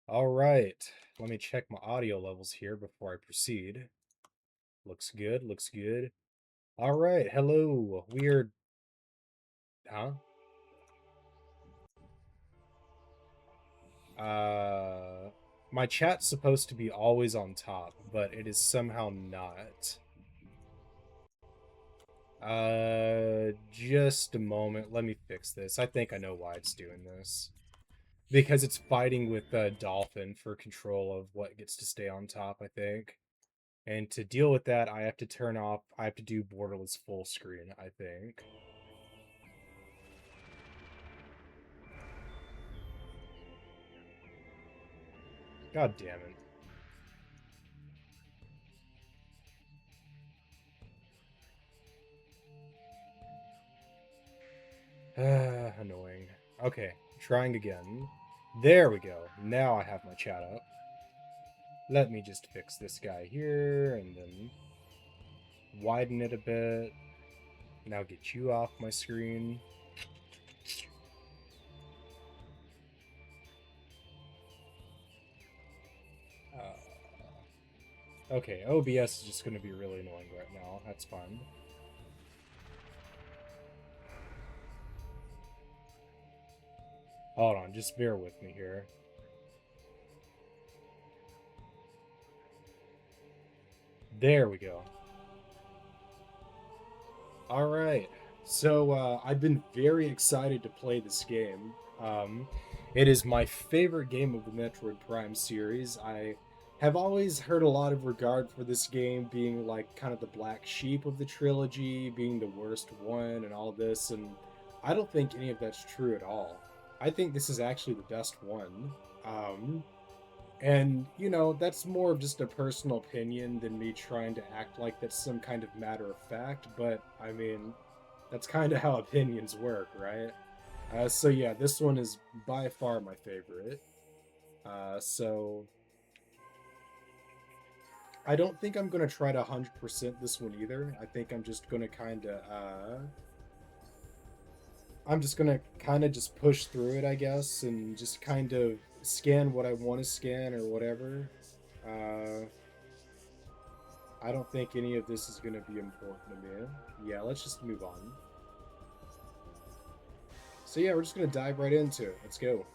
All right, let me check my audio levels here before I proceed. Looks good, looks good. All right, hello. Weird, huh? Uh, my chat's supposed to be always on top, but it is somehow not. Just a moment. Let me fix this. I think I know why it's doing this. Because it's fighting with Dolphin for control of what gets to stay on top, I think. And to deal with that, I have to do borderless full screen, I think. God damn it. Annoying. Okay, trying again. There we go. Now I have my chat up. Let me just fix this guy here and then widen it a bit. Now get you off my screen. Okay, OBS is just going to be really annoying right now. That's fine. Hold on, just bear with me here. There we go. All right. So I've been very excited to play this game. Um, it is my favorite game of the Metroid Prime series. I have always heard a lot of regard for this game being like kind of the black sheep of the trilogy, being the worst one, and all this. And I don't think any of that's true at all. I think this is actually the best one. Um, and, that's more of just a personal opinion than me trying to act like that's some kind of matter of fact. But, I mean, that's kind of how opinions work, right? So, yeah, this one is by far my favorite. So, I don't think I'm going to try to 100% this one either. I think I'm just going to just push through it, I guess, and just kind of scan what I want to scan or whatever. Uh, I don't think any of this is going to be important to me. Yeah, let's just move on. So yeah, we're just going to dive right into it. Let's go.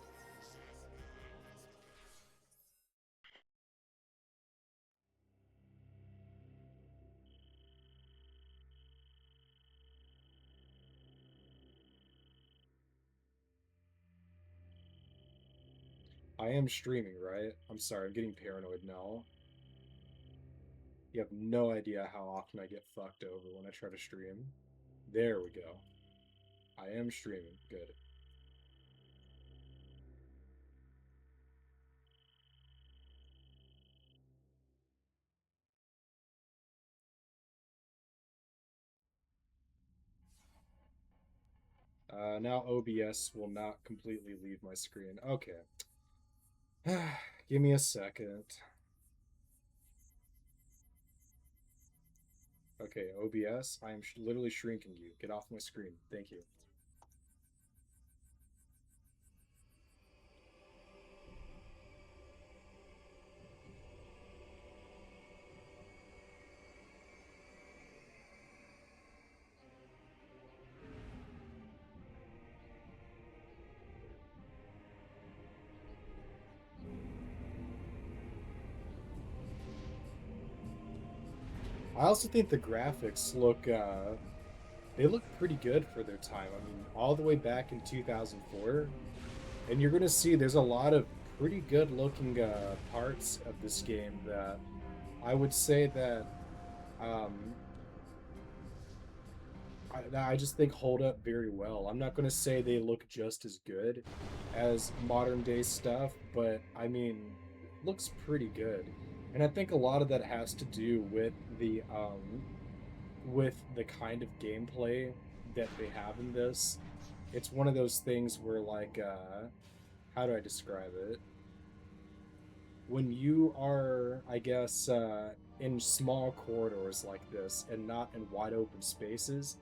I am streaming, right? I'm sorry, I'm getting paranoid now. You have no idea how often I get fucked over when I try to stream. There we go. I am streaming. Good. Now OBS will not completely leave my screen. Okay. Give me a second. Okay, OBS, I am literally shrinking you. Get off my screen. Thank you. I also think the graphics they look pretty good for their time. I mean, all the way back in 2004, and you're gonna see there's a lot of pretty good looking parts of this game that I would say that um, I just think hold up very well. I'm not gonna say they look just as good as modern day stuff, but I mean, looks pretty good. And I think a lot of that has to do with the kind of gameplay that they have in this. It's one of those things where like how do I describe it? When you are, I guess, in small corridors like this and not in wide open spaces,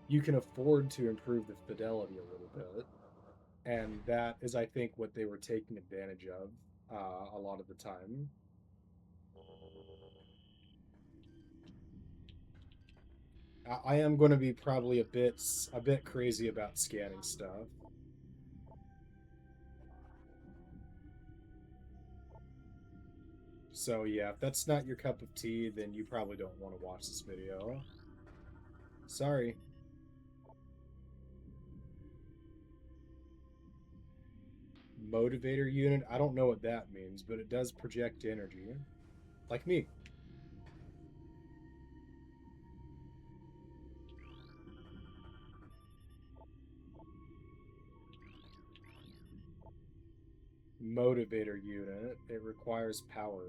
you can afford to improve the fidelity a little bit. And that is, I think, what they were taking advantage of. a lot of the time. I am going to be probably a bit crazy about scanning stuff. So yeah, if that's not your cup of tea, then you probably don't want to watch this video. Sorry. Motivator unit, I don't know what that means, but it does project energy. Like me. Motivator unit, it requires power.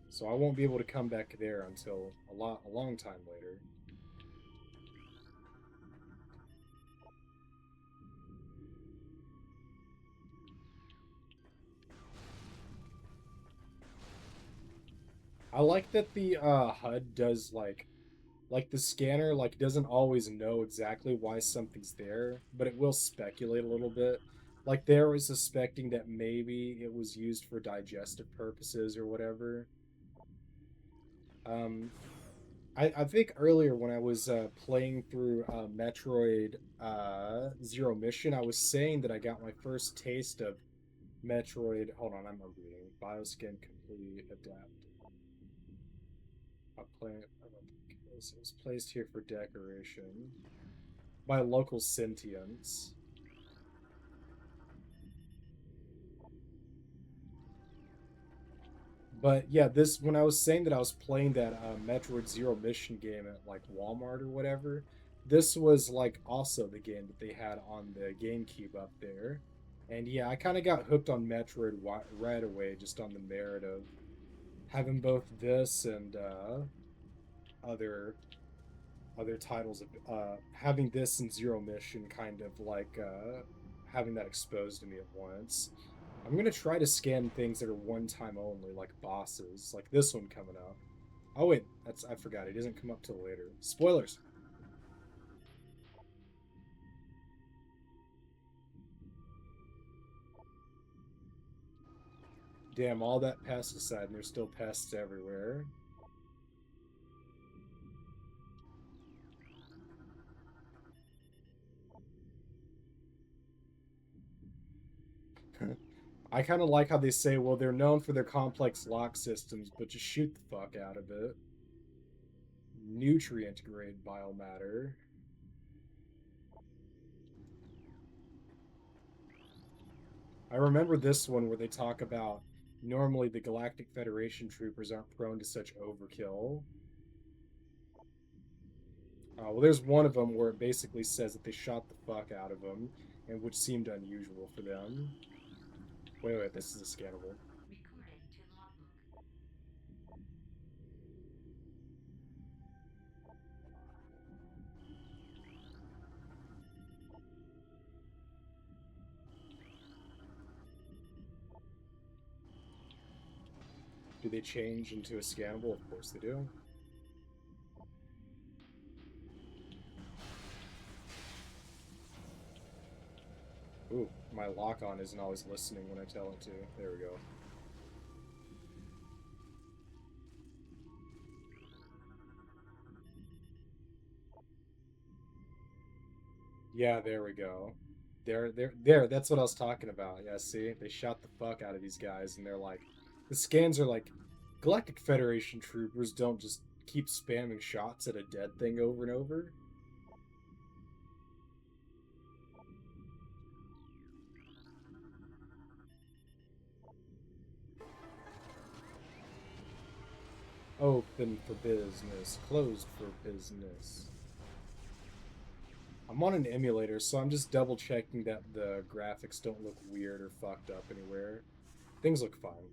So I won't be able to come back there until a long time later. I like that the HUD does like the scanner like doesn't always know exactly why something's there, but it will speculate a little bit. Like there was suspecting that maybe it was used for digestive purposes or whatever. Um, I think earlier when I was playing through Metroid Zero Mission, I was saying that I got my first taste of Metroid. Hold on, I'm reading. Bioskin complete adapt. A plant. It was placed here for decoration by local sentients. But yeah, this when I was saying that I was playing that Metroid Zero Mission game at like Walmart or whatever, this was like also the game that they had on the GameCube up there. And yeah, I kind of got hooked on Metroid right away just on the merit of having both this and other other titles of having this and Zero Mission kind of like having that exposed to me at once. I'm gonna try to scan things that are one time only, like bosses, like this one coming up. Oh wait, that's I forgot. It doesn't come up till later. Spoilers. Damn, all that pesticide, and there's still pests everywhere. I kind of like how they say, well, they're known for their complex lock systems, but just shoot the fuck out of it. Nutrient grade biomatter. I remember this one where they talk about normally the Galactic Federation troopers aren't prone to such overkill. Well, there's one of them where it basically says that they shot the fuck out of him, and which seemed unusual for them. Wait, this is a scannable. Do they change into a scannable? Of course they do. Ooh, my lock-on isn't always listening when I tell it to. There we go. Yeah, there we go. There. That's what I was talking about. Yeah, see? They shot the fuck out of these guys, and they're like... The scans are like... Galactic Federation troopers don't just keep spamming shots at a dead thing over and over. Open for business, closed for business. I'm on an emulator, so I'm just double checking that the graphics don't look weird or fucked up anywhere. Things look fine.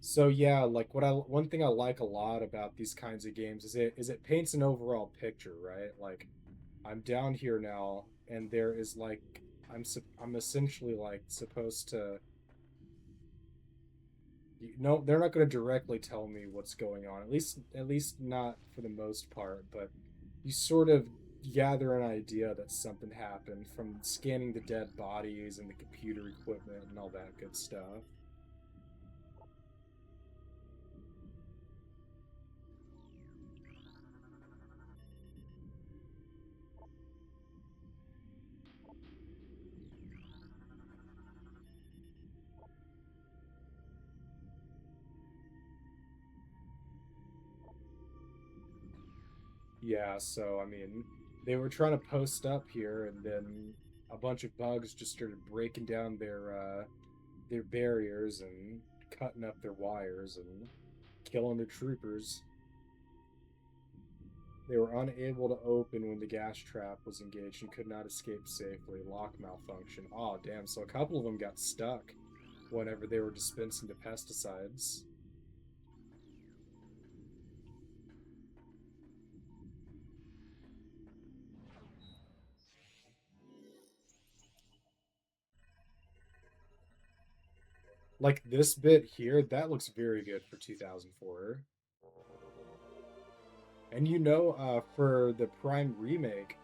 So yeah, like one thing I like a lot about these kinds of games is it paints an overall picture, right? Like I'm down here now, and there is like I'm essentially like supposed to. No, they're not going to directly tell me what's going on. At least not for the most part. But you sort of gather an idea that something happened from scanning the dead bodies and the computer equipment and all that good stuff. Yeah, so I mean, they were trying to post up here, and then a bunch of bugs just started breaking down their barriers and cutting up their wires and killing their troopers. They were unable to open when the gas trap was engaged and could not escape safely. Lock malfunction. Oh, damn. So a couple of them got stuck whenever they were dispensing the pesticides. Like this bit here, that looks very good for 2004. And for the Prime remake,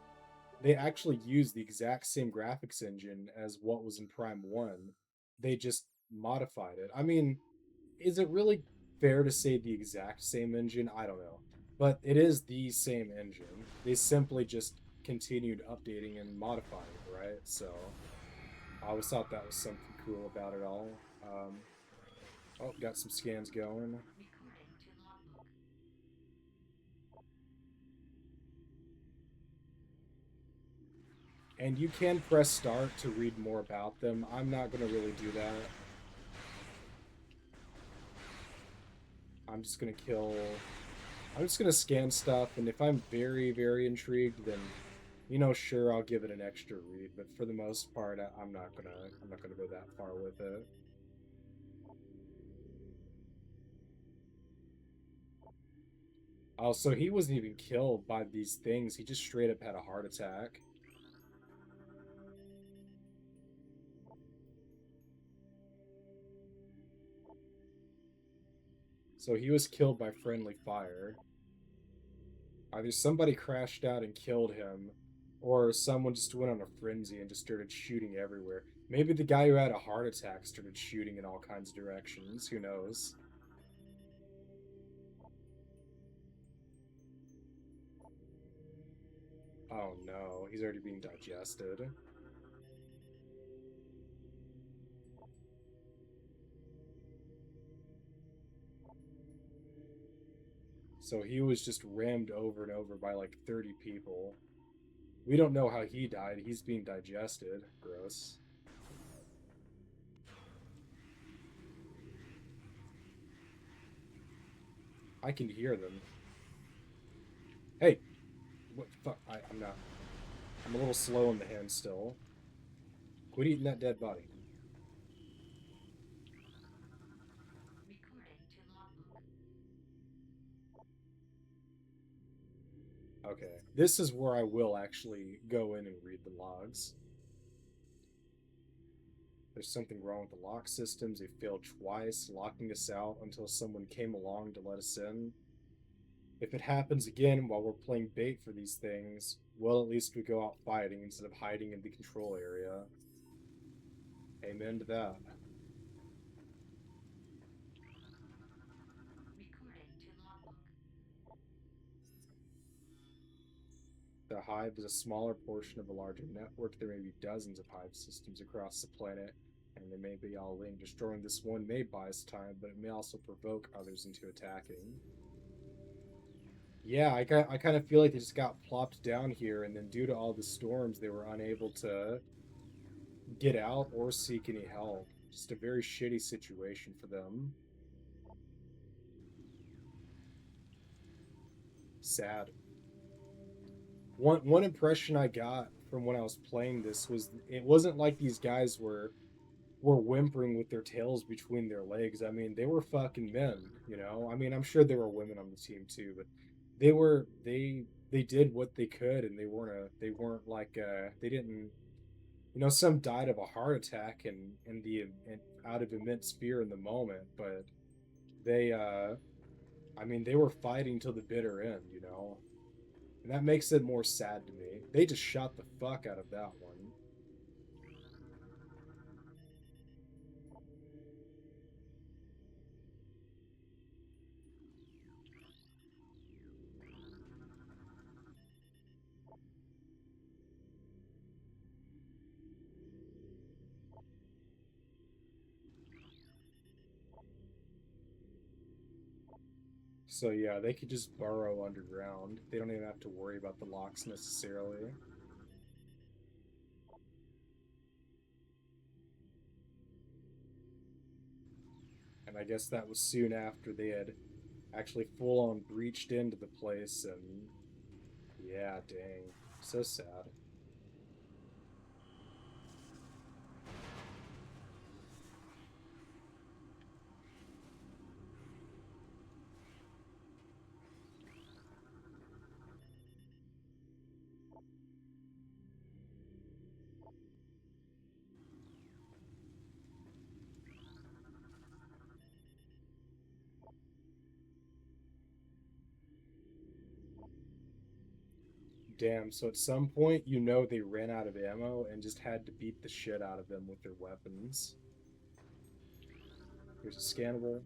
they actually used the exact same graphics engine as what was in Prime 1. They just modified it. I mean, is it really fair to say the exact same engine? I don't know. But it is the same engine. They simply just continued updating and modifying it, right? So I always thought that was something cool about it all. Oh, got some scans going. And you can press start to read more about them. I'm not going to really do that. I'm just going to kill. I'm just going to scan stuff, and if I'm very, very intrigued, then sure, I'll give it an extra read, but for the most part, I'm not gonna go that far with it. Oh, so he wasn't even killed by these things. He just straight up had a heart attack. So he was killed by friendly fire. Either somebody crashed out and killed him, or someone just went on a frenzy and just started shooting everywhere. Maybe the guy who had a heart attack started shooting in all kinds of directions. Who knows? Oh no, he's already being digested. So he was just rammed over and over by like 30 people. We don't know how he died. He's being digested. Gross. I can hear them. Hey, what the fuck? I'm not. I'm a little slow in the hand still. Quit eating that dead body. Okay. This is where I will actually go in and read the logs. There's something wrong with the lock systems. They failed twice, locking us out until someone came along to let us in. If it happens again while we're playing bait for these things, well, at least we go out fighting instead of hiding in the control area. Amen to that. The hive is a smaller portion of a larger network. There may be dozens of hive systems across the planet, and they may be all linked. Destroying this one may buy us time, but it may also provoke others into attacking. Yeah, I kind of feel like they just got plopped down here, and then due to all the storms, they were unable to get out or seek any help. Just a very shitty situation for them. Sad. One impression I got from when I was playing this was it wasn't like these guys were whimpering with their tails between their legs. I mean, they were fucking men. I mean, I'm sure there were women on the team too, but they did what they could, and they weren't like they didn't. Some died of a heart attack and out of immense fear in the moment, but they I mean, they were fighting till the bitter end. And that makes it more sad to me. They just shot the fuck out of that one. So yeah, they could just burrow underground. They don't even have to worry about the locks necessarily. And I guess that was soon after they had actually full on breached into the place, and yeah, dang. So sad. Damn, so at some point you know they ran out of ammo and just had to beat the shit out of them with their weapons. Here's a scannable.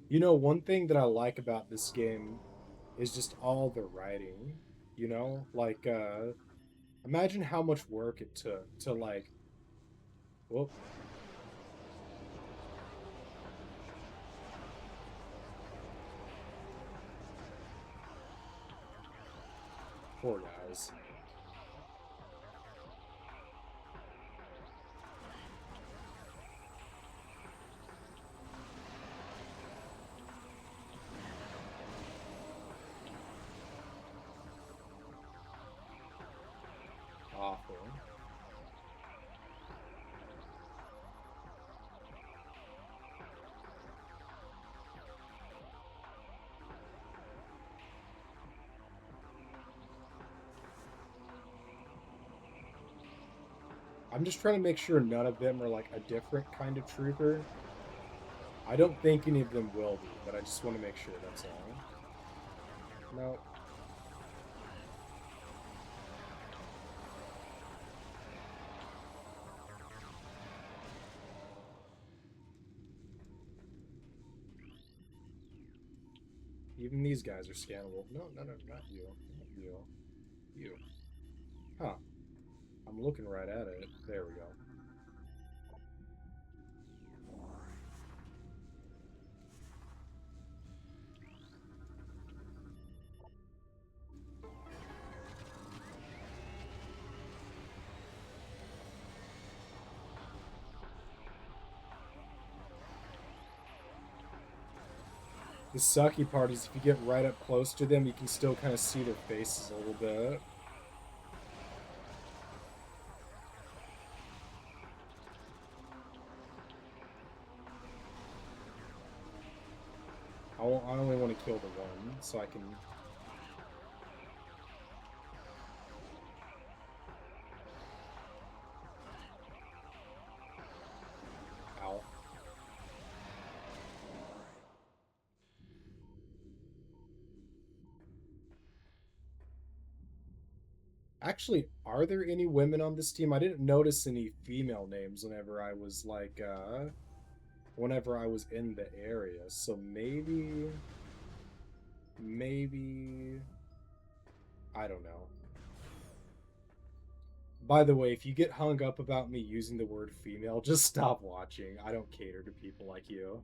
You know, one thing that I like about this game is just all the writing. You know, like imagine how much work it took to like, whoop, poor guys. Awful. I'm just trying to make sure none of them are like a different kind of trooper. I don't think any of them will be, but I just want to make sure that's all. No. Even these guys are scannable. No, no, no, not you. Not you. You. Huh. I'm looking right at it. There we go. The sucky part is if you get right up close to them, you can still kind of see their faces a little bit. I only want to kill the one, so I can... Ow. Actually, are there any women on this team? I didn't notice any female names whenever I was like, whenever I was in the area. So maybe, I don't know. By the way, if you get hung up about me using the word female, just stop watching. I don't cater to people like you.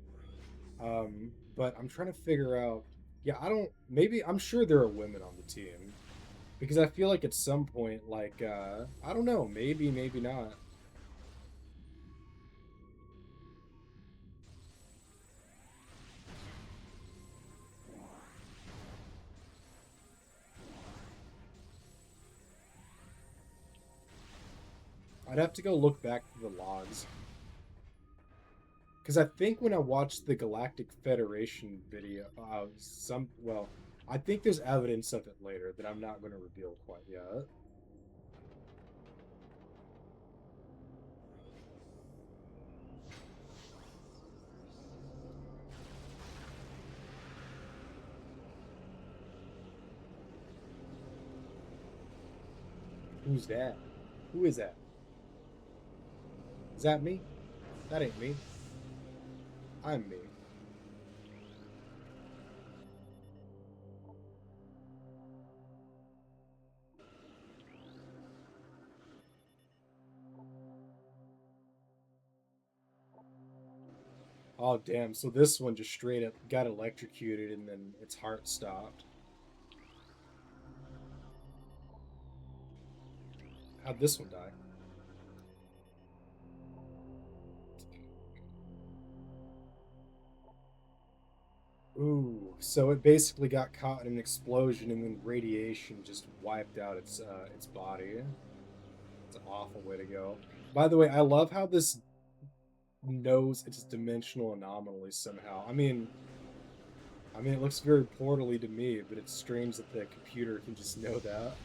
But I'm trying to figure out. Yeah, I don't. Maybe I'm sure there are women on the team because I feel like at some point, like, I don't know. Maybe not. I'd have to go look back to the logs Because I think when I watched the Galactic Federation video, well, I think there's evidence of it later that I'm not going to reveal quite yet. Who's that? Who is that? Is that me? That ain't me. I'm me. Oh, damn. So this one just straight up got electrocuted and then its heart stopped. How'd this one die? Ooh, so it basically got caught in an explosion and then radiation just wiped out its body. It's an awful way to go. By the way, I love how this knows it's a dimensional anomaly somehow. I mean it looks very portally to me, but it's strange that the computer can just know that.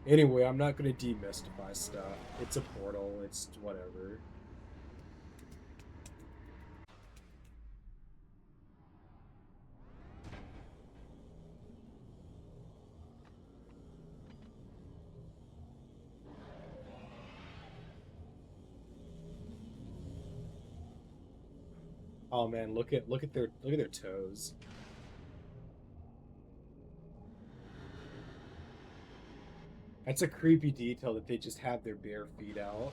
Anyway, I'm not going to demystify stuff. It's a portal, it's whatever. Oh man, look at their toes. That's a creepy detail that they just have their bare feet out.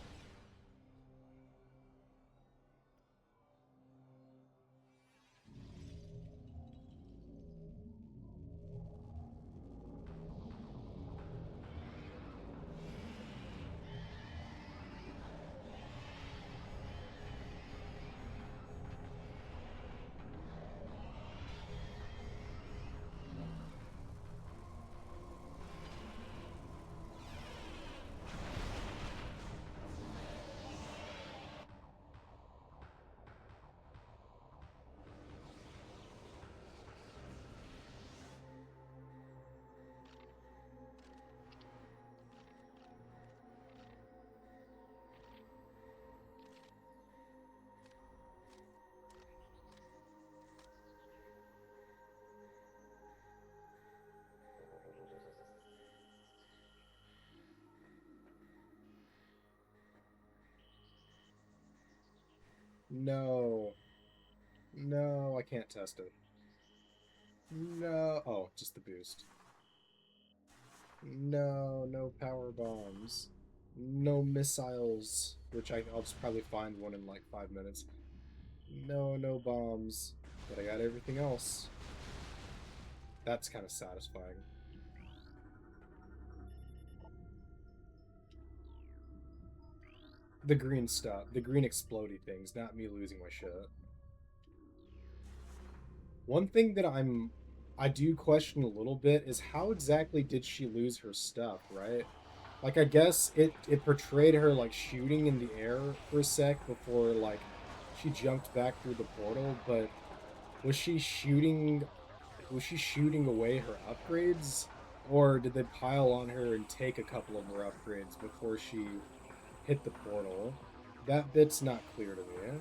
No. No, I can't test it. No. Oh, just the boost. No, no power bombs. No missiles, which I'll just probably find one in like 5 minutes. No, no bombs. But I got everything else. That's kind of satisfying. The green stuff, the green explodey things, not me losing my shit. One thing that I do question a little bit is how exactly did she lose her stuff, right? Like I guess it portrayed her like shooting in the air for a sec before like she jumped back through the portal, but was she shooting was she shooting away her upgrades? Or did they pile on her and take a couple of her upgrades before she hit the portal? That bit's not clear to me.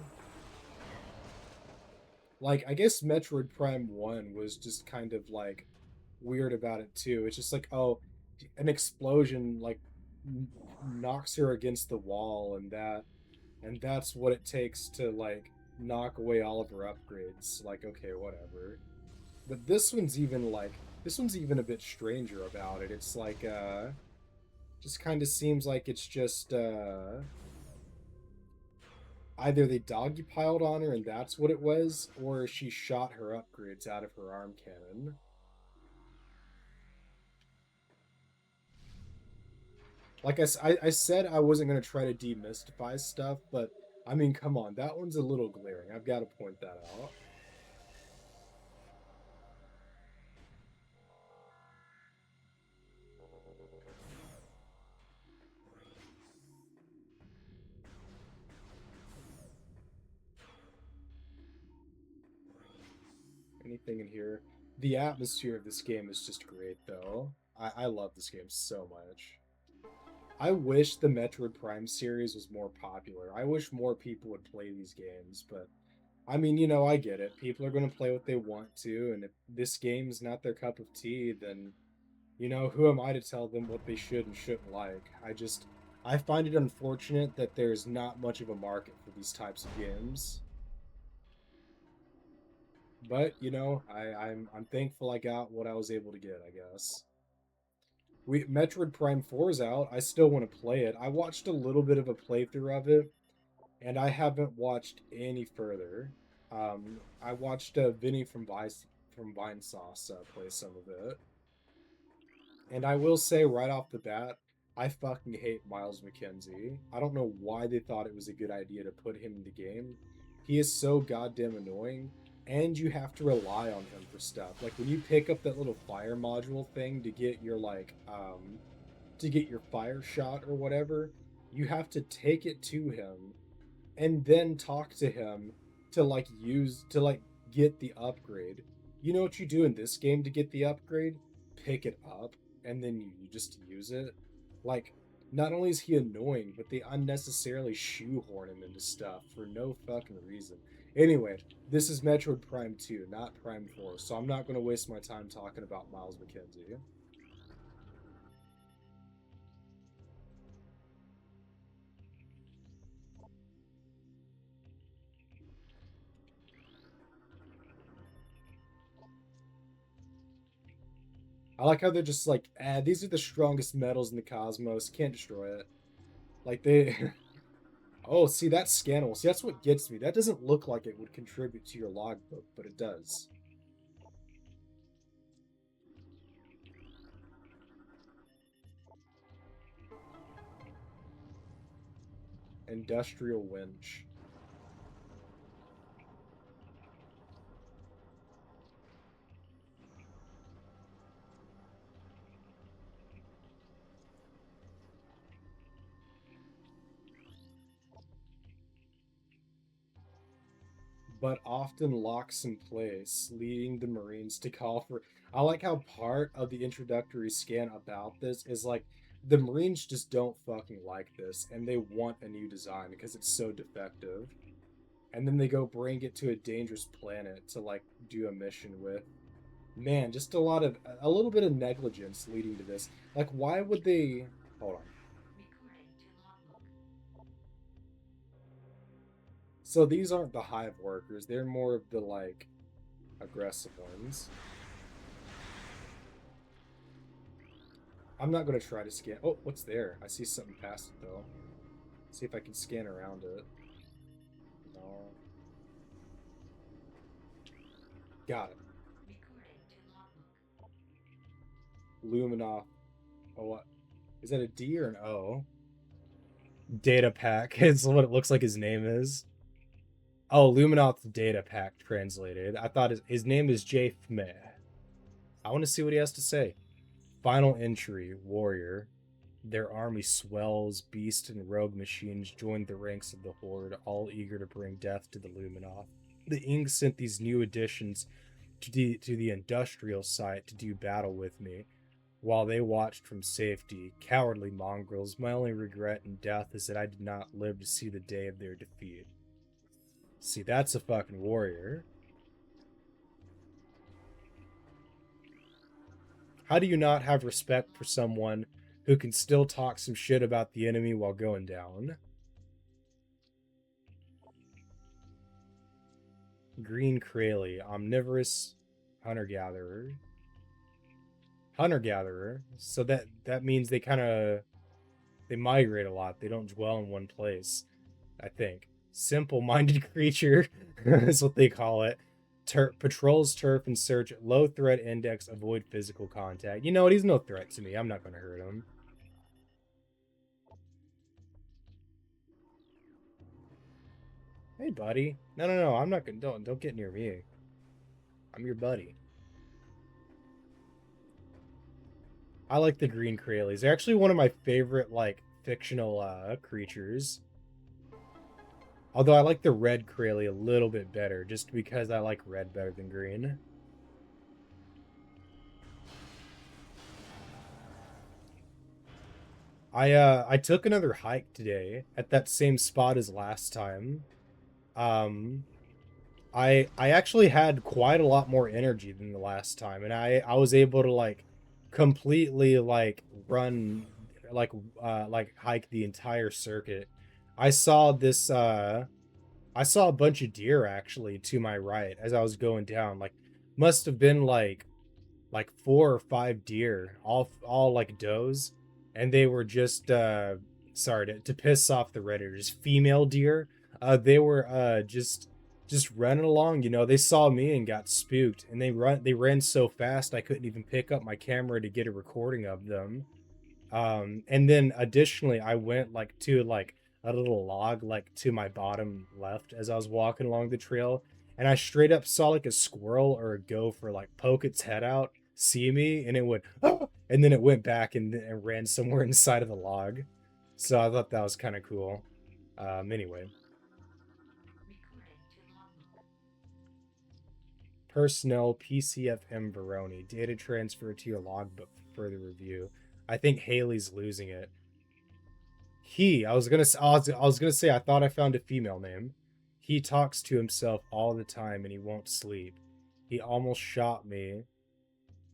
Like, I guess Metroid Prime 1 was just kind of like weird about it too. It's just like, oh, an explosion like knocks her against the wall and that's what it takes to like knock away all of her upgrades. Like, okay, whatever. But this one's even a bit stranger about it. It's like just kind of seems like it's just either they doggy piled on her and that's what it was, or she shot her upgrades out of her arm cannon. Like I said, I wasn't going to try to demystify stuff, but I mean, come on, that one's a little glaring. I've got to point that out. anything in here. The atmosphere of this game is just great, though. I love this game so much. I wish the Metroid Prime series was more popular. I wish more people would play these games, but I mean, I get it. People are going to play what they want to, and if this game's not their cup of tea, then, who am I to tell them what they should and shouldn't like? I find it unfortunate that there's not much of a market for these types of games. But, I'm thankful I got what I was able to get, I guess. Metroid Prime 4 is out. I still want to play it. I watched a little bit of a playthrough of it, and I haven't watched any further. I watched Vinny from Vine Sauce play some of it, and I will say right off the bat, I fucking hate Miles McKenzie. I don't know why they thought it was a good idea to put him in the game. He is so goddamn annoying, and you have to rely on him for stuff. Like when you pick up that little fire module thing to get your fire shot or whatever, you have to take it to him and then talk to him to get the upgrade. You know what you do in this game to get the upgrade? Pick it up and then you just use it. Like, not only is he annoying, but they unnecessarily shoehorn him into stuff for no fucking reason. Anyway, this is Metroid Prime 2, not Prime 4, so I'm not going to waste my time talking about Miles McKenzie. I like how they're just like, these are the strongest metals in the cosmos. Can't destroy it. Like they. Oh, see, that's scannable. See, that's what gets me. That doesn't look like it would contribute to your logbook, but it does. Industrial winch. But often locks in place, leading the Marines to call for. I like how part of the introductory scan about this is like the Marines just don't fucking like this and they want a new design because it's so defective. And then they go bring it to a dangerous planet to like do a mission with. Man, just a little bit of negligence leading to this. Like, why would they? Hold on. So these aren't the hive workers. They're more of the like aggressive ones. I'm not gonna try to scan. Oh, what's there? I see something past it though. See if I can scan around it. No. Got it. Luminoff. Oh, what? Is that a D or an O? Data pack is what it looks like his name is. Oh, Luminoth's data pack translated. I thought his name is Jay Fmeh. I want to see what he has to say. Final entry, warrior. Their army swells, beast and rogue machines joined the ranks of the horde, all eager to bring death to the Luminoth. The Ing sent these new additions to the industrial site to do battle with me. While they watched from safety, cowardly mongrels, my only regret in death is that I did not live to see the day of their defeat. See, that's a fucking warrior. How do you not have respect for someone who can still talk some shit about the enemy while going down? Green Kralie, omnivorous hunter-gatherer. Hunter-gatherer. So that means they migrate a lot. They don't dwell in one place, I think. Simple-minded creature is what they call it. Patrols turf and search, low threat index, avoid physical contact. You know what? He's no threat to me. I'm not going to hurt him. Hey, buddy. No. I'm not going to. Don't get near me. I'm your buddy. I like the green Kralies. They're actually one of my favorite, like, fictional creatures. Although I like the red Kralie a little bit better, just because I like red better than green. I took another hike today at that same spot as last time. Um, I actually had quite a lot more energy than the last time, and I was able to like completely like run like hike the entire circuit. I saw this I saw a bunch of deer actually to my right as I was going down. Like must have been like four or five deer, all like does, and they were just sorry to piss off the redditors, female deer. They were just running along. You know, they saw me and got spooked, and they ran so fast I couldn't even pick up my camera to get a recording of them. And then additionally, I went like to like a little log like to my bottom left as I was walking along the trail, and I straight up saw like a squirrel or a gopher like poke its head out, see me, and it went, "Ah!" And then it went back and ran somewhere inside of the log. So I thought that was kind of cool. Anyway, personnel PCFM Veroni data transfer to your logbook for further review. I think Haley's losing it. I was gonna say I thought I found a female name. He talks to himself all the time and he won't sleep. He almost shot me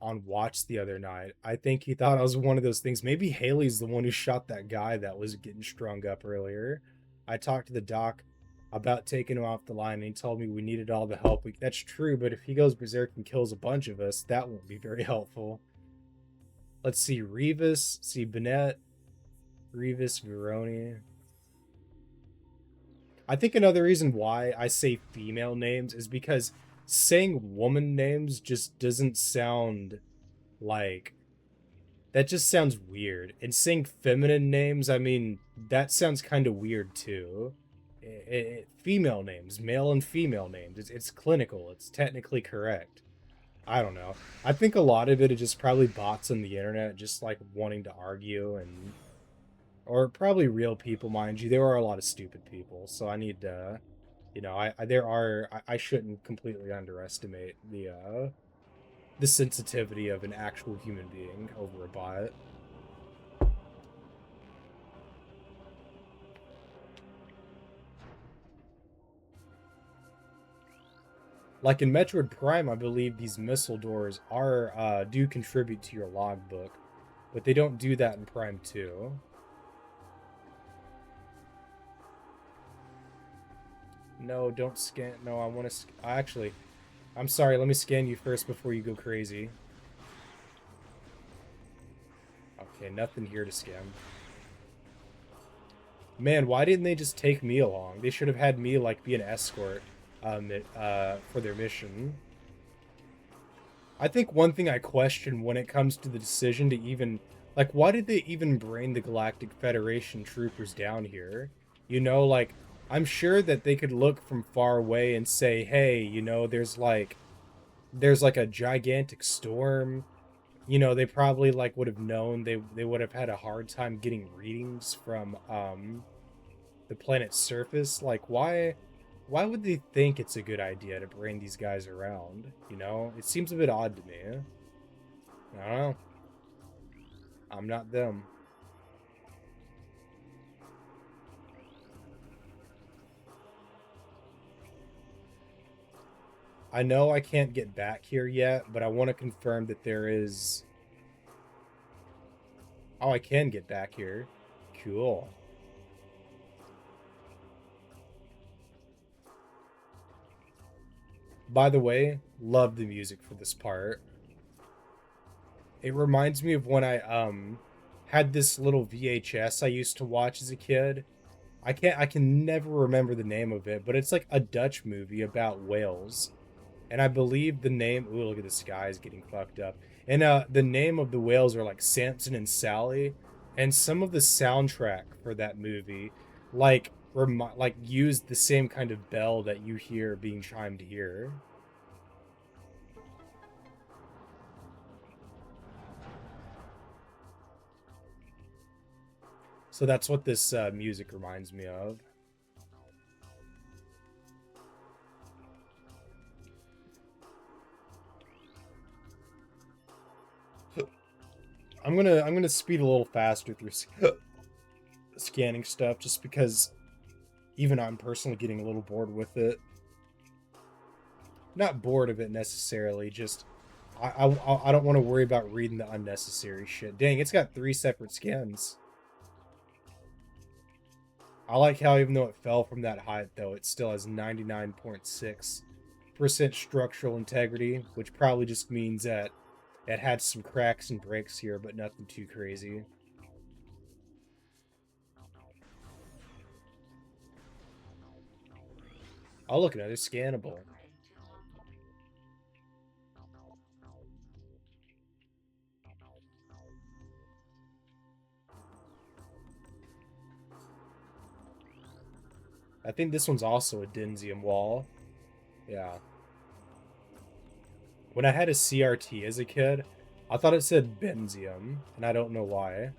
on watch the other night. I think he thought I was one of those things. Maybe Haley's the one who shot that guy that was getting strung up earlier. I talked to the doc about taking him off the line and he told me we needed all the help. That's true, but if he goes berserk and kills a bunch of us, that won't be very helpful. Let's see Revis, see Bennett, Revis, Veroni. I think another reason why I say female names is because saying woman names just doesn't sound like that just sounds weird. And saying feminine names, I mean, that sounds kind of weird too. Female names, male and female names, it's clinical, it's technically correct. I don't know. I think a lot of it is just probably bots on the internet just like wanting to argue and or probably real people, mind you. There are a lot of stupid people, so I need to, you know, I there are I shouldn't completely underestimate the sensitivity of an actual human being over a bot. Like in Metroid Prime, I believe these missile doors are do contribute to your logbook, but they don't do that in Prime 2. No, don't scan. No, I want to. Actually, I'm sorry. Let me scan you first before you go crazy. Okay, nothing here to scan. Man, why didn't they just take me along? They should have had me like be an escort for their mission. I think one thing I question when it comes to the decision to even like why did they even bring the Galactic Federation troopers down here? You know, like I'm sure that they could look from far away and say, "Hey, you know, there's like a gigantic storm." You know, they probably like would have known they would have had a hard time getting readings from the planet's surface. Like why would they think it's a good idea to bring these guys around? You know, it seems a bit odd to me. I don't know. I'm not them. I know I can't get back here yet, but I want to confirm that there is. Oh, I can get back here. Cool. By the way, love the music for this part. It reminds me of when I had this little VHS I used to watch as a kid. I can never remember the name of it, but it's like a Dutch movie about whales. And I believe the name, ooh, look at the skies getting fucked up. And the name of the whales are like Samson and Sally. And some of the soundtrack for that movie like used the same kind of bell that you hear being chimed here. So that's what this music reminds me of. I'm gonna speed a little faster through scanning stuff just because even I'm personally getting a little bored with it. Not bored of it necessarily, just I don't want to worry about reading the unnecessary shit. Dang, it's got 3 separate scans. I like how even though it fell from that height, though, it still has 99.6% structural integrity, which probably just means that it had some cracks and breaks here, but nothing too crazy. Oh, look, another scannable. I think this one's also a Denzium wall. Yeah. When I had a CRT as a kid, I thought it said Benzium, and I don't know why.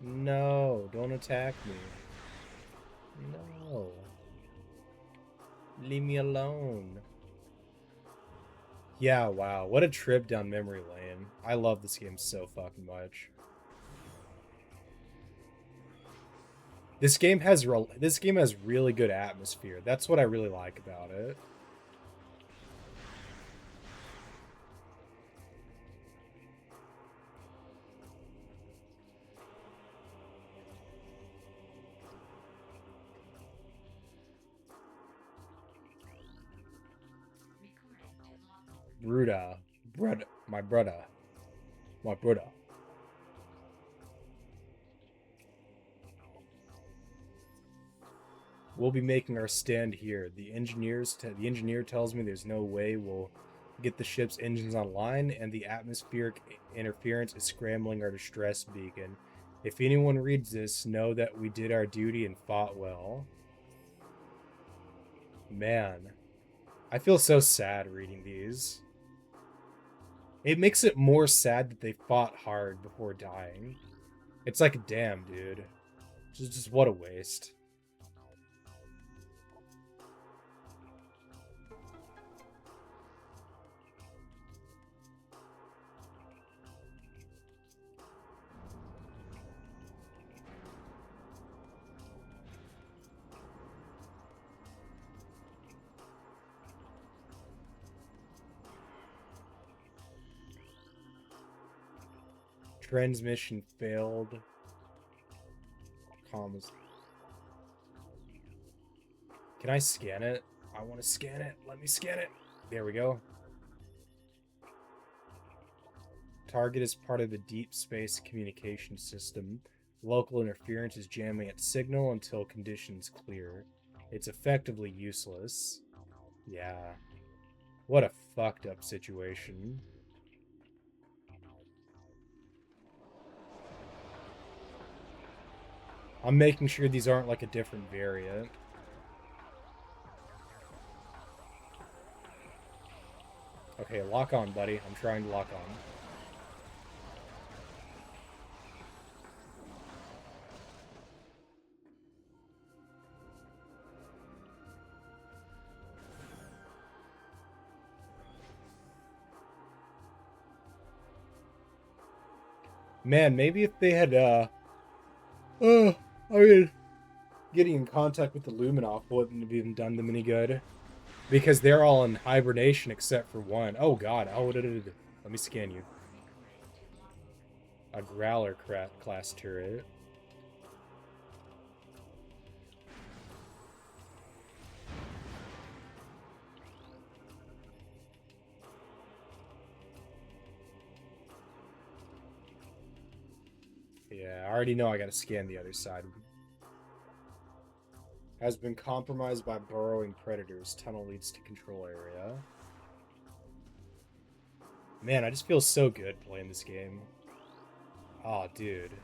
No, don't attack me. No. Leave me alone. Yeah, wow. What a trip down memory lane. I love this game so fucking much. This game has really good atmosphere. That's what I really like about it. Bruda. Brother. My brother. My brother. We'll be making our stand here. The engineer tells me there's no way we'll get the ship's engines online, and the atmospheric interference is scrambling our distress beacon. If anyone reads this, know that we did our duty and fought well. Man, I feel so sad reading these. It makes it more sad that they fought hard before dying. It's like, damn, dude. Just what a waste. Transmission failed. Comms. Can I scan it? I want to scan it. Let me scan it. There we go. Target is part of the deep space communication system. Local interference is jamming its signal until conditions clear. It's effectively useless. Yeah. What a fucked up situation. I'm making sure these aren't like a different variant. Okay, lock on, buddy. I'm trying to lock on. Man, maybe if they had, I mean, getting in contact with the Luminoff wouldn't have even done them any good. Because they're all in hibernation except for one. Oh god, let me scan you. A Growler class turret. Yeah, I already know I gotta scan the other side. Has been compromised by burrowing predators. Tunnel leads to control area. Man, I just feel so good playing this game. Oh, dude.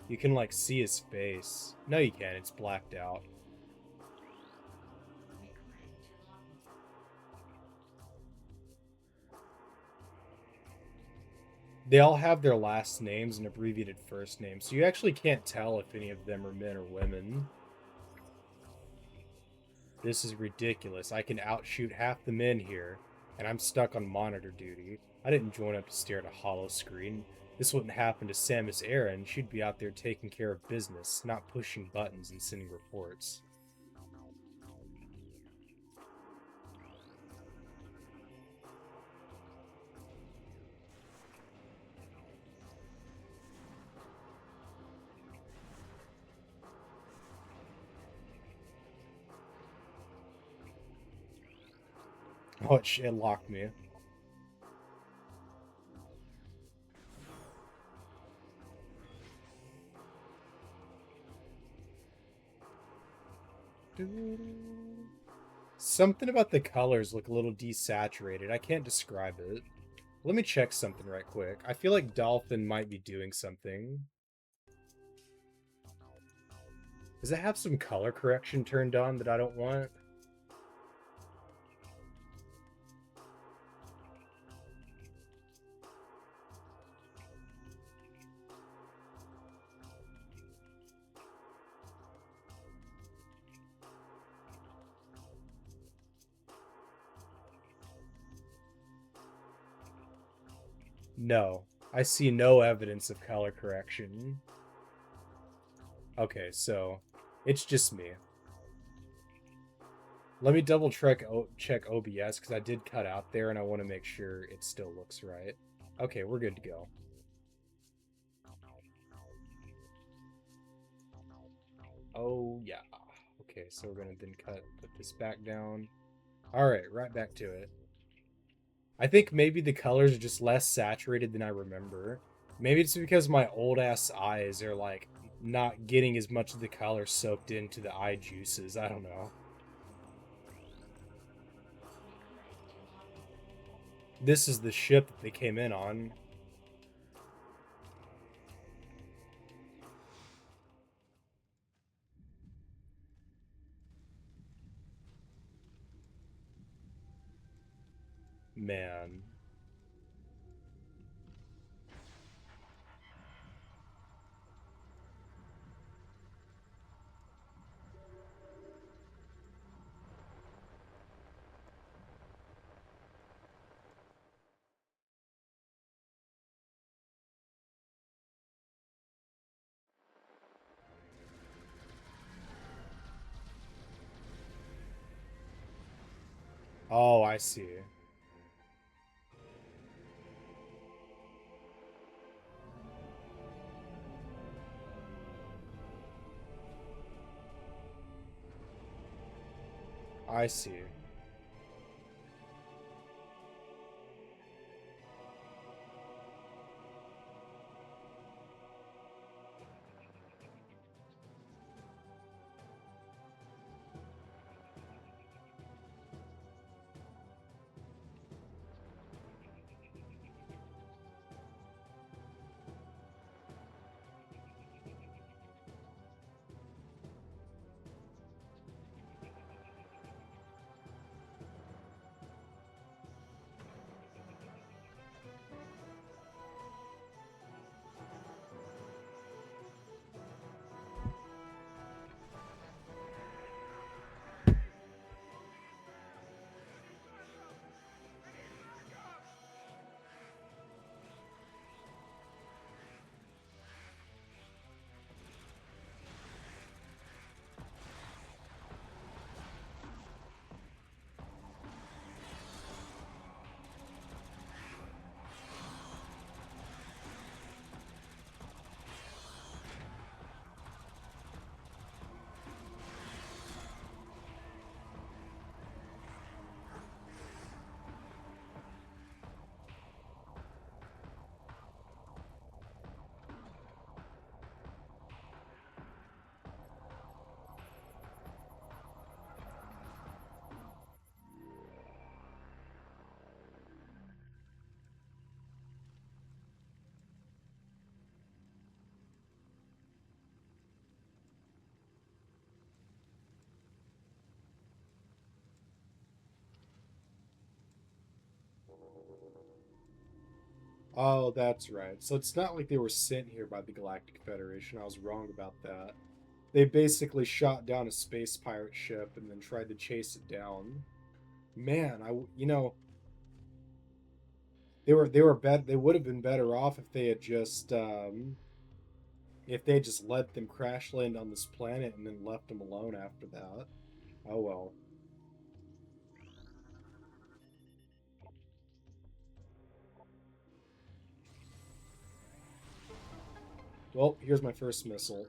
You can, like, see his face. No, you can't. It's blacked out. They all have their last names and abbreviated first names, so you actually can't tell if any of them are men or women. This is ridiculous. I can outshoot half the men here, and I'm stuck on monitor duty. I didn't join up to stare at a hollow screen. This wouldn't happen to Samus Aran. She'd be out there taking care of business, not pushing buttons and sending reports. Oh, it locked me. Something about the colors look a little desaturated. I can't describe it. Let me check something right quick. I feel like Dolphin might be doing something. Does it have some color correction turned on that I don't want? No. I see no evidence of color correction. Okay, so it's just me. Let me double check OBS because I did cut out there and I want to make sure it still looks right. Okay, we're good to go. Oh, yeah. Okay, so we're gonna then put this back down. Alright, right back to it. I think maybe the colors are just less saturated than I remember. Maybe it's because my old ass eyes are like not getting as much of the color soaked into the eye juices. I don't know. This is the ship that they came in on. Man. Oh, I see. I see. Oh, that's right. So it's not like they were sent here by the Galactic Federation. I was wrong about that. They basically shot down a space pirate ship and then tried to chase it down. Man, they would have been better off if they had just let them crash land on this planet and then left them alone after that. Oh well. Well, here's my first missile.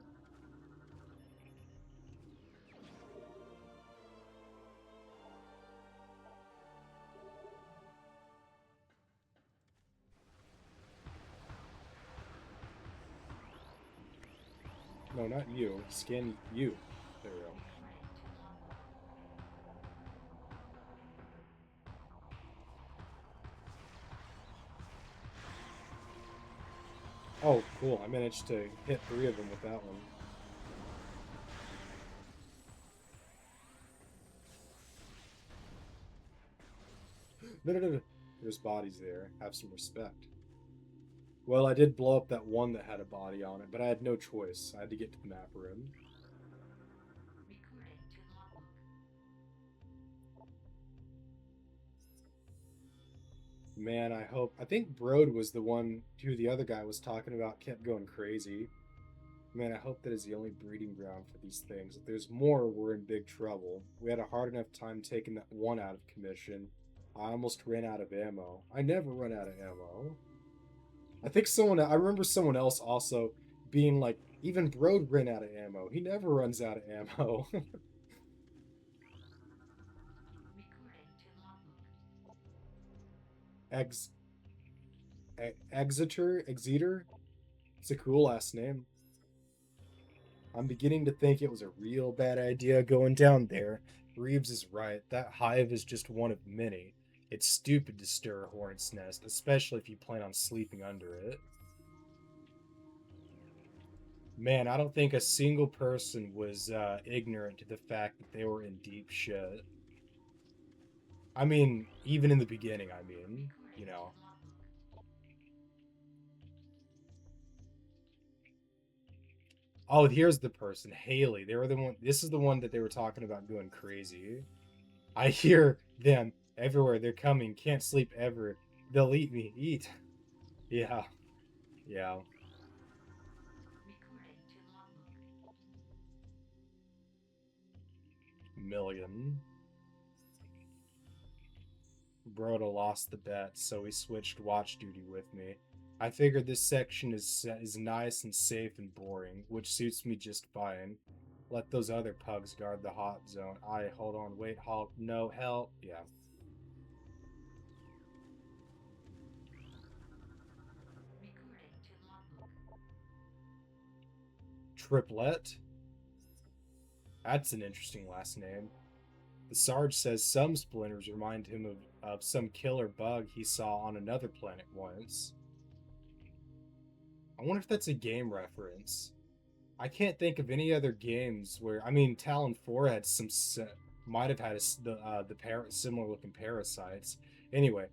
No, not you. Scan you. There we go. Oh, cool. I managed to hit three of them with that one. No, no, no, no. There's bodies there. Have some respect. Well, I did blow up that one that had a body on it, but I had no choice. I had to get to the map room. Man, I think Broad was the one who the other guy was talking about kept going crazy. Man, I hope that is the only breeding ground for these things. If there's more, we're in big trouble. We had a hard enough time taking that one out of commission. I almost ran out of ammo. I never run out of ammo. I remember someone else also being like, even Broad ran out of ammo. He never runs out of ammo. Ex, Exeter? It's a cool last name. I'm beginning to think it was a real bad idea going down there. Reeves is right. That hive is just one of many. It's stupid to stir a hornet's nest, especially if you plan on sleeping under it. Man, I don't think a single person was ignorant to the fact that they were in deep shit. I mean, even in the beginning, I mean, you know. Oh, here's the person, Haley. They were the one. This is the one that they were talking about going crazy. I hear them everywhere. They're coming. Can't sleep ever. They'll eat me. Eat. Yeah. Yeah. Million. Broda lost the bet, so he switched watch duty with me. I figured this section is nice and safe and boring, which suits me just fine. Let those other pugs guard the hot zone. I hold on, wait, halt, no help. Yeah. Triplet? That's an interesting last name. The Sarge says some splinters remind him of some killer bug he saw on another planet once. I wonder if that's a game reference. I can't think of any other games where I mean Talon 4 had might have had the similar looking parasites. Anyway,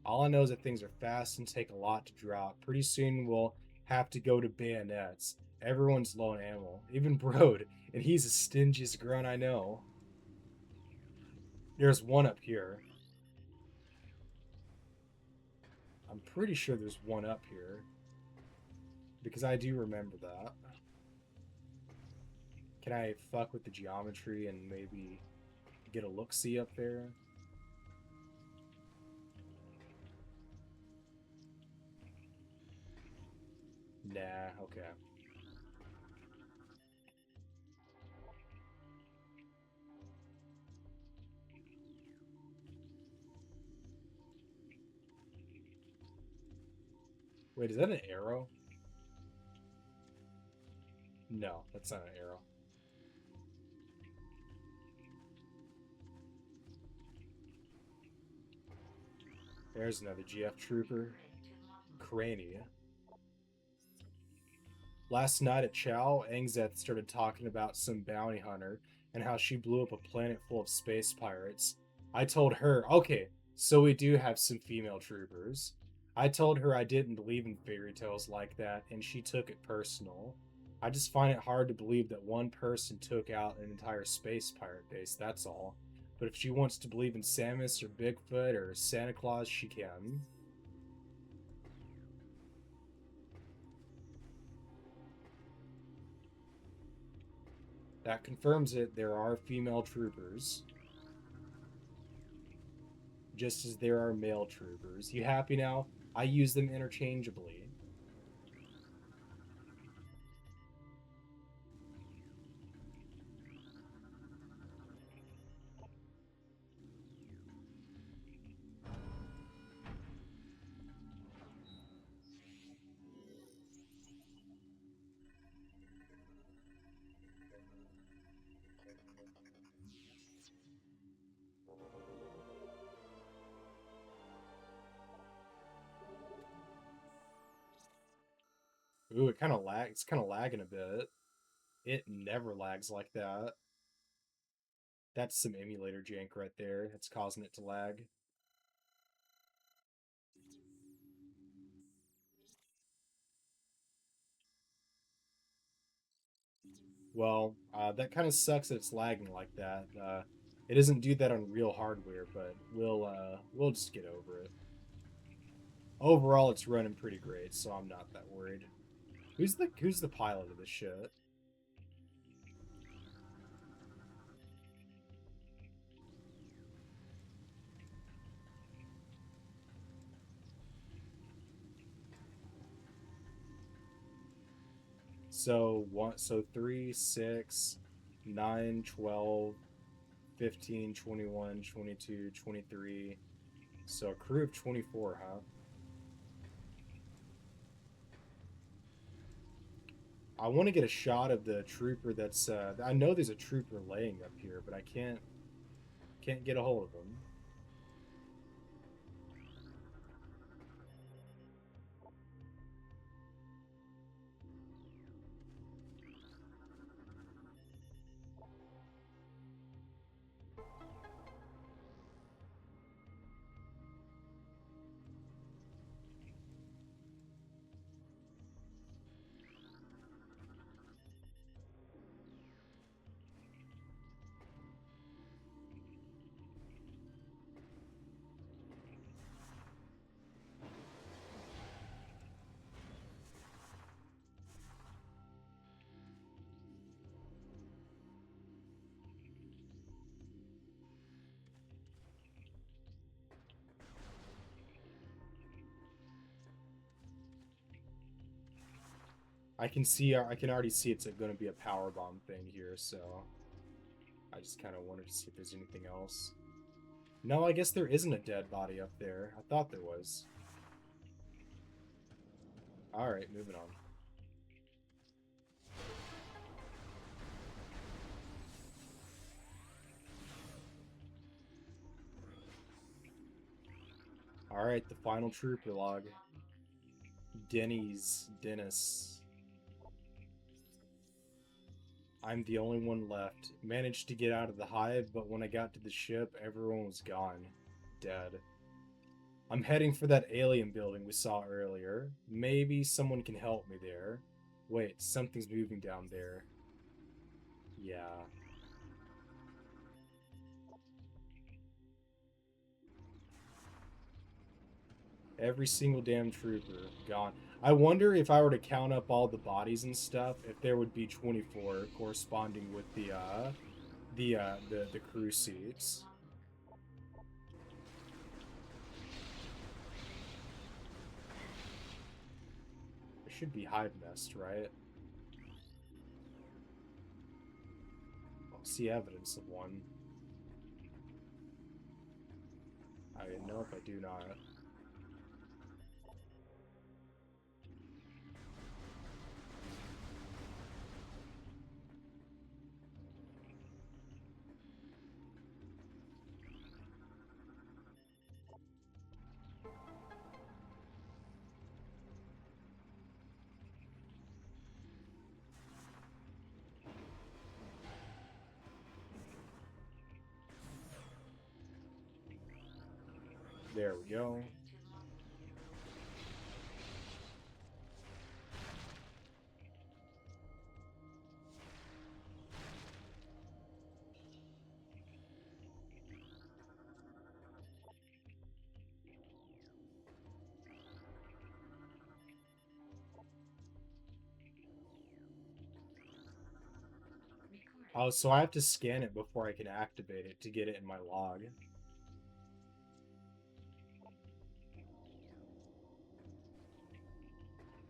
all I know is that things are fast and take a lot to drop. Pretty soon we'll have to go to bayonets. Everyone's low on ammo, even Broad, and he's the stingiest grunt I know. There's one up here. I'm pretty sure there's one up here because I do remember that. Can I fuck with the geometry and maybe get a look-see up there? Nah, okay. Wait, is that an arrow? No, that's not an arrow. There's another GF trooper. Crania. Last night at Chow, Angzeth started talking about some bounty hunter and how she blew up a planet full of space pirates. I told her, okay, so we do have some female troopers. I told her I didn't believe in fairy tales like that, and she took it personal. I just find it hard to believe that one person took out an entire space pirate base, that's all. But if she wants to believe in Samus or Bigfoot or Santa Claus, she can. That confirms it, there are female troopers, just as there are male troopers. You happy now? I use them interchangeably. Ooh, it kind of lag. It's kind of lagging a bit. It never lags like that. That's some emulator jank right there. It's causing it to lag. Well, that kind of sucks that it's lagging like that. It doesn't do that on real hardware, but we'll just get over it. Overall, it's running pretty great, so I'm not that worried. Who's the pilot of this shit? So 3, 6, 9, 12, 15, 21, 22, 23. So a crew of 24, huh? I want to get a shot of the trooper that's I know there's a trooper laying up here, but I can't get a hold of him. I can already see it's going to be a power bomb thing here, so I just kind of wanted to see if there's anything else. No, I guess there isn't a dead body up there. I thought there was. All right, moving on. All right, the final trooper log. Dennis. I'm the only one left. Managed to get out of the hive, but when I got to the ship, everyone was gone. Dead. I'm heading for that alien building we saw earlier. Maybe someone can help me there. Wait, something's moving down there. Yeah. Every single damn trooper gone. I wonder if I were to count up all the bodies and stuff, if there would be 24 corresponding with the crew seats. There should be hive nest, right? I don't see evidence of one. I know if I do not. There we go. Oh, so I have to scan it before I can activate it to get it in my log.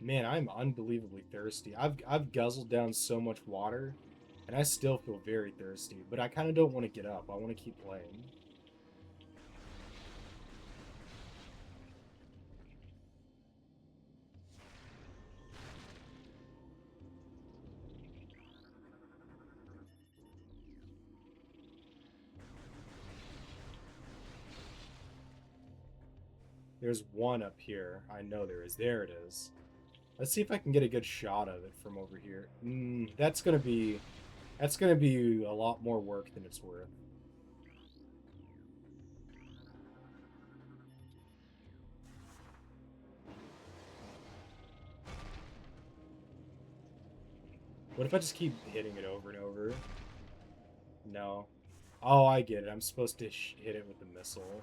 Man, I'm unbelievably thirsty. I've guzzled down so much water, and I still feel very thirsty. But I kind of don't want to get up. I want to keep playing. There's one up here. I know there is. There it is. Let's see if I can get a good shot of it from over here. That's gonna be a lot more work than it's worth. What if I just keep hitting it over and over? No. Oh, I get it. I'm supposed to hit it with a missile.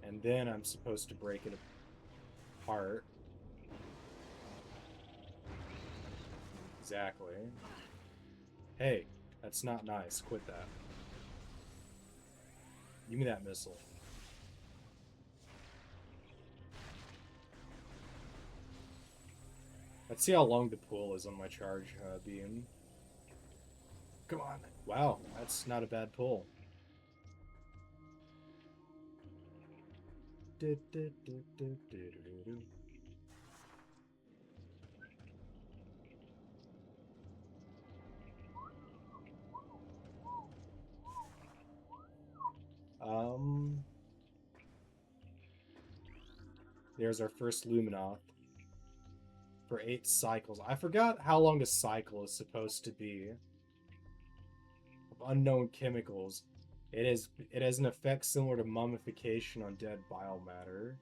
And then I'm supposed to break it apart. Exactly. Hey, that's not nice. Quit that. Give me that missile. Let's see how long the pull is on my charge beam. Come on. Wow, that's not a bad pull. Um, there's our first Luminoth for 8 cycles. I forgot how long a cycle is supposed to be. Of unknown chemicals. It has an effect similar to mummification on dead biomatter.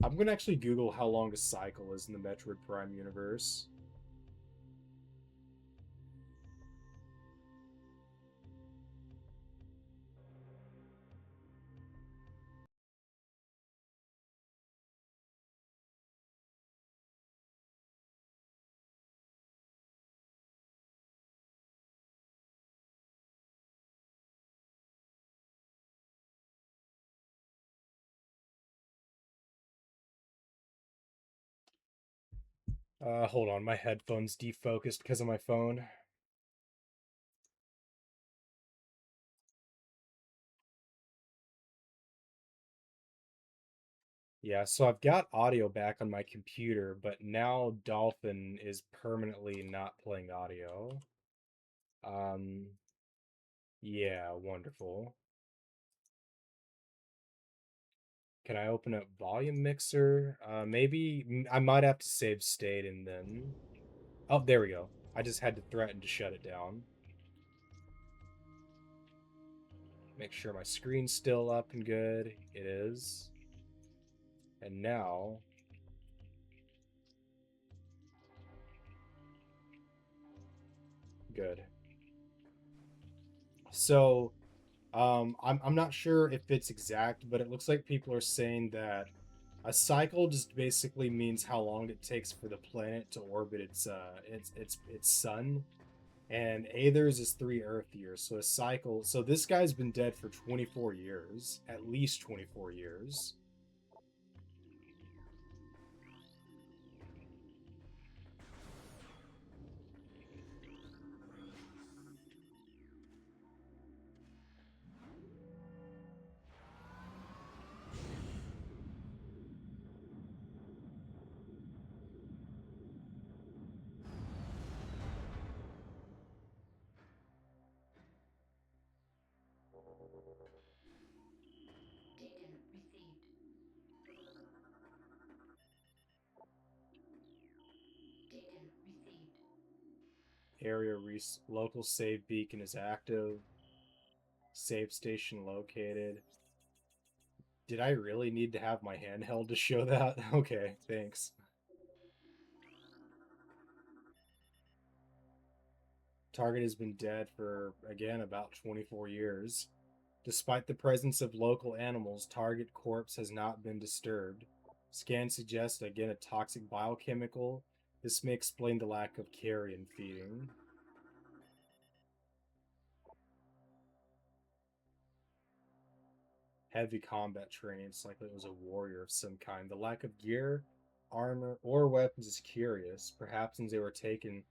I'm gonna actually Google how long a cycle is in the Metroid Prime universe. Hold on, my headphones defocused because of my phone. Yeah, so I've got audio back on my computer, but now Dolphin is permanently not playing audio. Um, yeah, wonderful. Can I open up volume mixer? Maybe I might have to save state and then. Oh, there we go. I just had to threaten to shut it down. Make sure my screen's still up and good. It is. And now, good. So, I'm not sure if it's exact, but it looks like people are saying that a cycle just basically means how long it takes for the planet to orbit its sun, and Aether's is 3 Earth years. So a cycle. So this guy's been dead for 24 years, at least 24 years. Data received. Data received. Local save beacon is active. Save station located. Did I really need to have my handheld to show that? Okay, thanks. Target has been dead for, again, about 24 years. Despite the presence of local animals, Target corpse has not been disturbed. Scans suggest, again, a toxic biochemical. This may explain the lack of carrion feeding. Heavy combat training. It's likely it was a warrior of some kind. The lack of gear, armor, or weapons is curious, perhaps since they were taken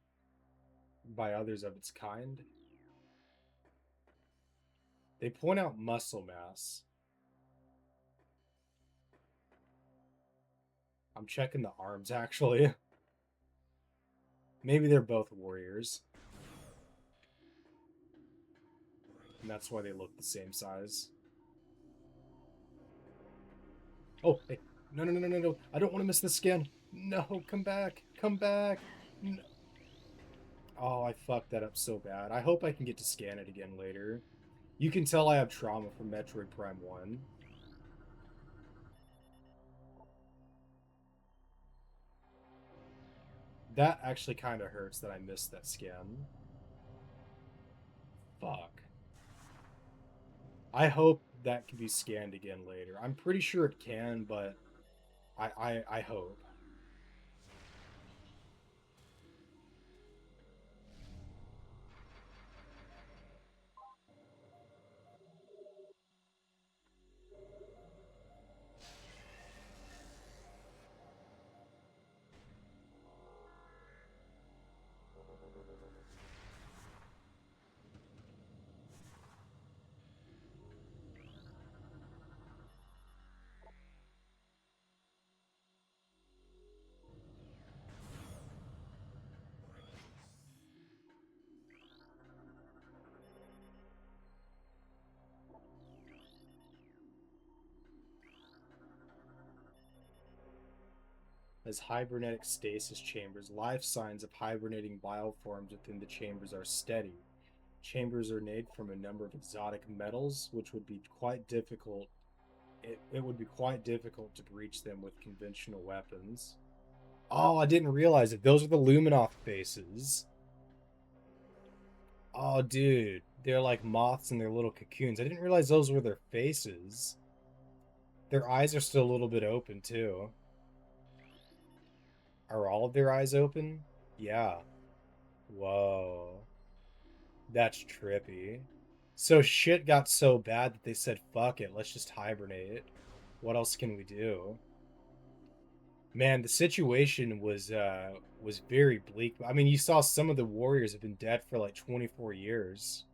by others of its kind. They point out muscle mass. I'm checking the arms, actually. Maybe they're both warriors, and that's why they look the same size. Oh, hey. No, no, no, no, no, no. I don't want to miss the skin. No, come back. Come back. No. Oh, I fucked that up so bad. I hope I can get to scan it again later. You can tell I have trauma from Metroid Prime 1. That actually kind of hurts that I missed that scan. Fuck. I hope that can be scanned again later. I'm pretty sure it can, but I hope. As hibernetic stasis chambers, life signs of hibernating bioforms within the chambers are steady. Chambers are made from a number of exotic metals, which would be quite difficult. It would be quite difficult to breach them with conventional weapons. Oh, I didn't realize it. Those are the Luminoth faces. Oh, dude. They're like moths in their little cocoons. I didn't realize those were their faces. Their eyes are still a little bit open, too. Are all of their eyes open? Yeah. Whoa. That's trippy. So shit got so bad that they said, fuck it, let's just hibernate. What else can we do? Man, the situation was very bleak. I mean, you saw some of the warriors have been dead for like 24 years.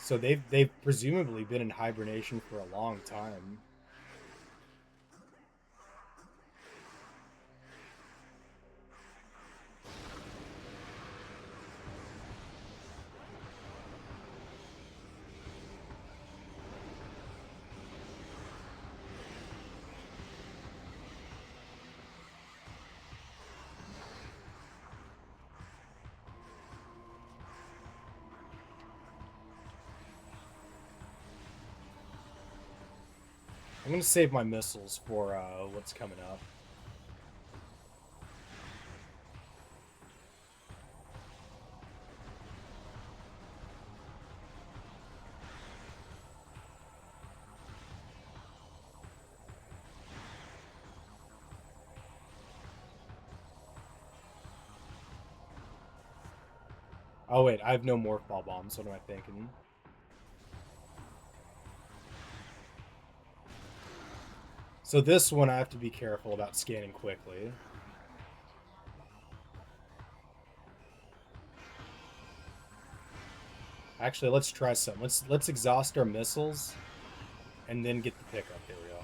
So they've presumably been in hibernation for a long time. I'm gonna save my missiles for what's coming up. Oh wait, I have no more fall bombs. What am I thinking? So this one I have to be careful about scanning quickly. Actually, let's try some. Let's exhaust our missiles and then get the pickup. There we go.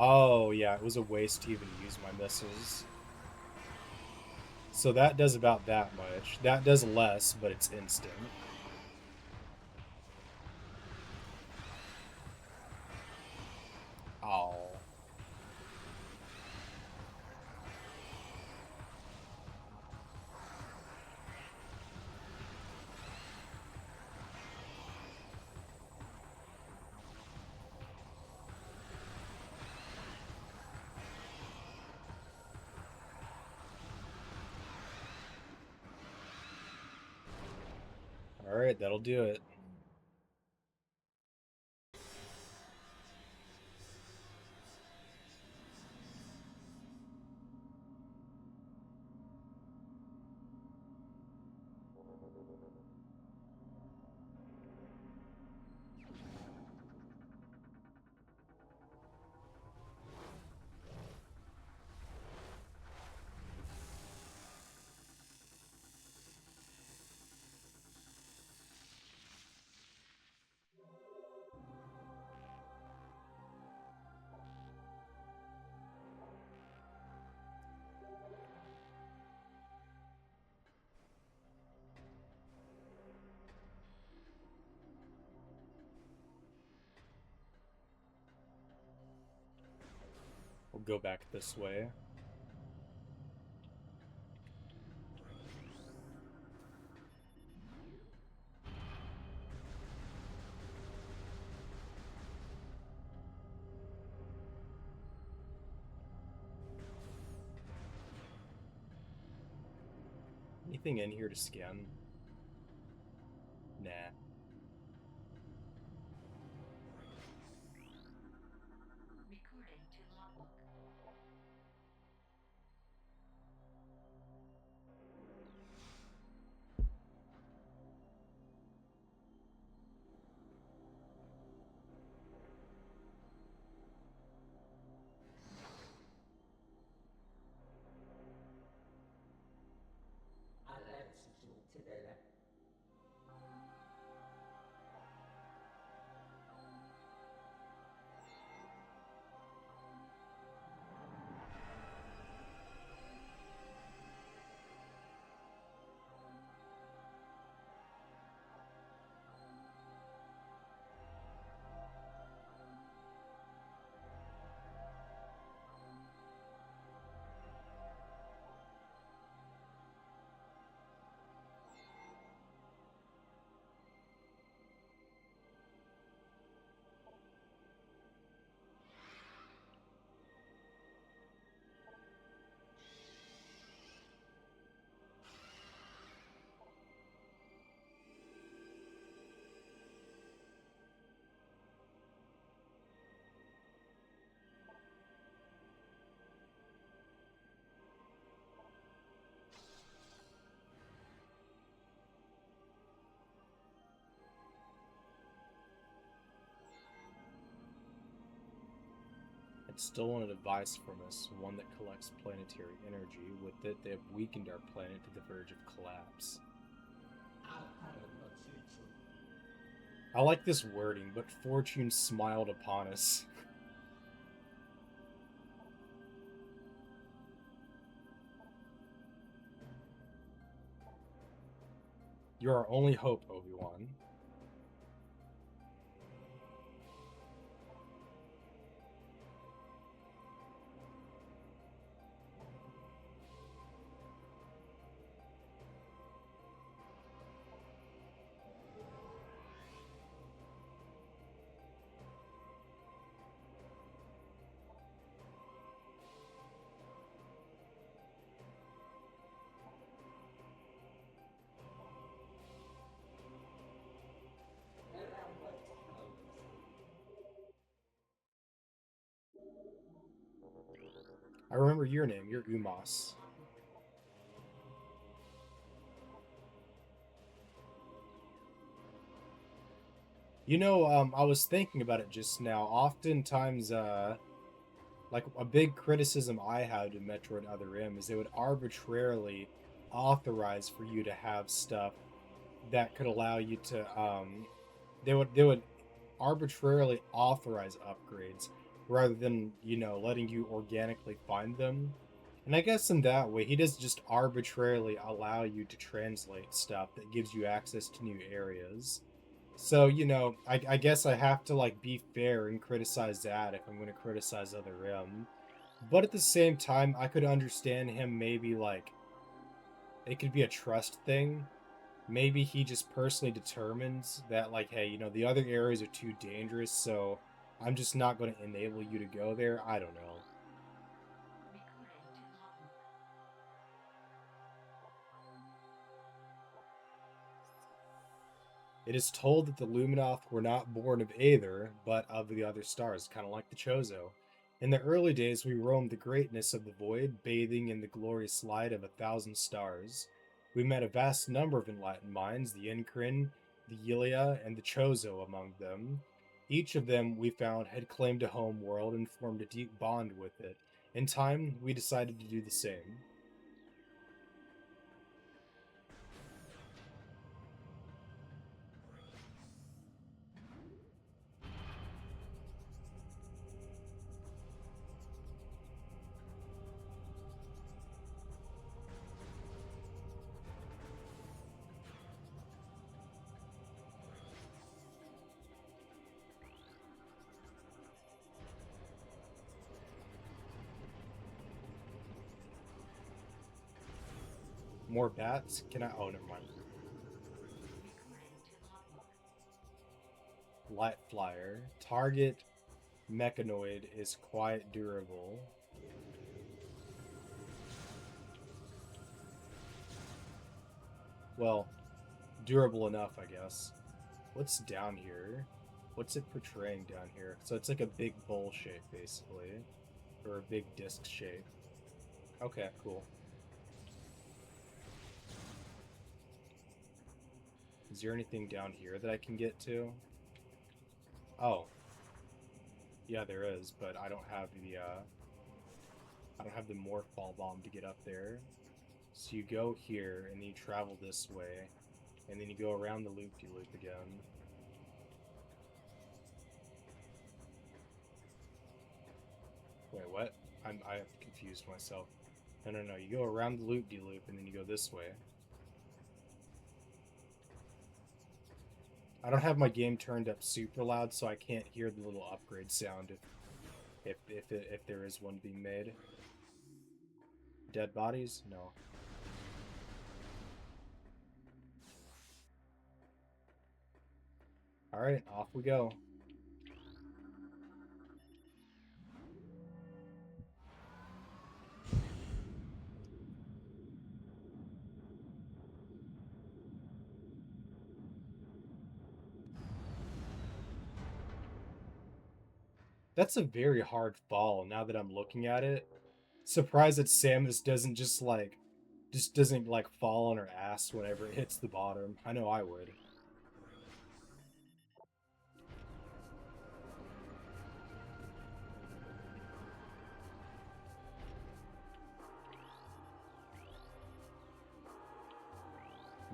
Oh yeah, it was a waste to even use my missiles. So that does about that much. That does less, but it's instant. Oh. All right, that'll do it. We'll go back this way. Anything in here to scan? Nah. Recording to logbook. I'd stolen a device from us, one that collects planetary energy. With it, they have weakened our planet to the verge of collapse. I like this wording, but fortune smiled upon us. You're our only hope, Obi-Wan. I remember your name. You're Umas. I was thinking about it just now. Oftentimes, like a big criticism I had to Metroid Other M is they would arbitrarily authorize for you to have stuff that could allow you to they would arbitrarily authorize upgrades rather than letting you organically find them. And I guess in that way, he doesn't just arbitrarily allow you to translate stuff that gives you access to new areas. So, I guess I have to like be fair and criticize that if I'm going to criticize other Rim. But at the same time, I could understand him maybe like it could be a trust thing. Maybe he just personally determines that like, hey, the other areas are too dangerous, so I'm just not going to enable you to go there. I don't know. Recording to log. It is told that the Luminoth were not born of Aether, but of the other stars, kind of like the Chozo. In the early days, we roamed the greatness of the void, bathing in the glorious light of 1,000 stars. We met a vast number of enlightened minds, the Incrin, the Yulia, and the Chozo among them. Each of them, we found, had claimed a home world and formed a deep bond with it. In time, we decided to do the same. More bats? Can I? Oh, never mind. Recording to log. Light Flyer. Target mechanoid is quite durable. Well, durable enough, I guess. What's down here? What's it portraying down here? So it's like a big bowl shape, basically. Or a big disc shape. Okay, cool. Is there anything down here that I can get to? Oh, yeah, there is, but I don't have the morph ball bomb to get up there. So you go here and then you travel this way, and then you go around the loop-de-loop again. Wait, what? I've confused myself. No, no, no. You go around the loop-de-loop and then you go this way. I don't have my game turned up super loud, so I can't hear the little upgrade sound if there is one being made. Dead bodies? No. All right, off we go. That's a very hard fall. Now that I'm looking at it, surprised that Samus doesn't like fall on her ass whenever it hits the bottom. I know I would.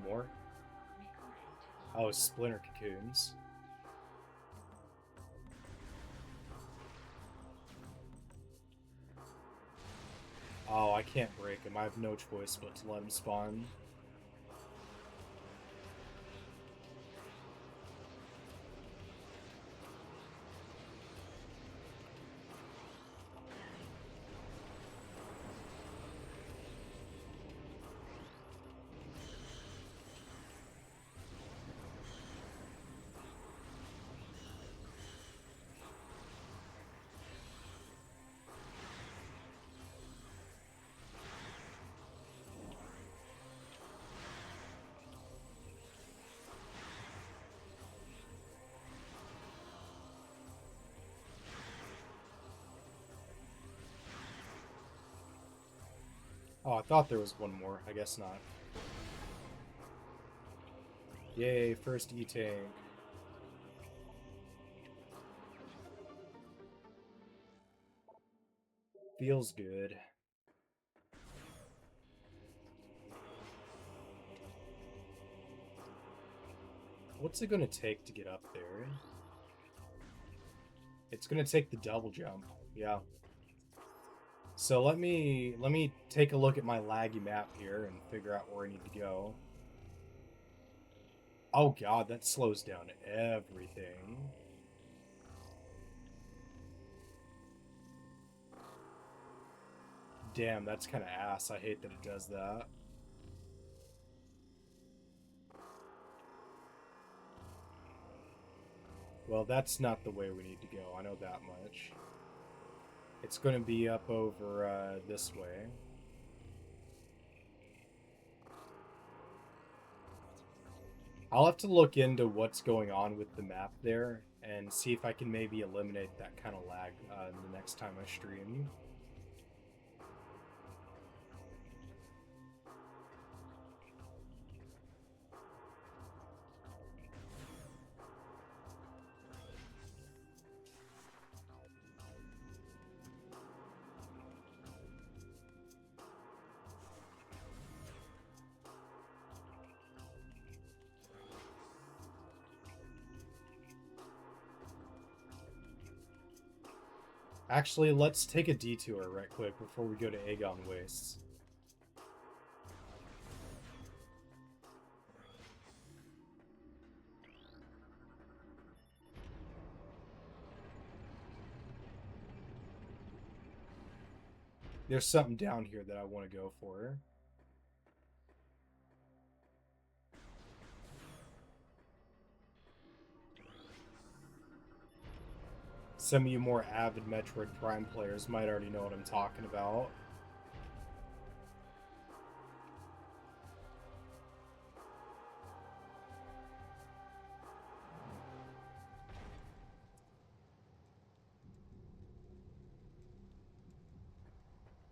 More? Recording to Oh, log. splinter cocoons. Oh, I can't break him. I have no choice but to let him spawn. Oh, I thought there was one more. I guess not. Yay, first E-Tank. Feels good. What's it gonna take to get up there? It's gonna take the double jump. Yeah. So let me take a look at my laggy map here and figure out where I need to go. Oh god, that slows down everything. Damn, that's kind of ass. I hate that it does that. Well, that's not the way we need to go. I know that much. It's going to be up over this way. I'll have to look into what's going on with the map there and see if I can maybe eliminate that kind of lag the next time I stream. Actually, let's take a detour right quick before we go to Aegon Wastes. There's something down here that I want to go for. Some of you more avid Metroid Prime players might already know what I'm talking about.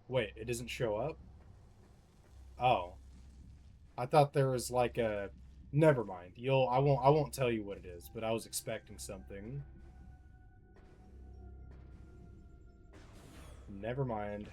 Wait, it doesn't show up? Oh. I thought there was like a never mind. I won't tell you what it is, but I was expecting something. Never mind.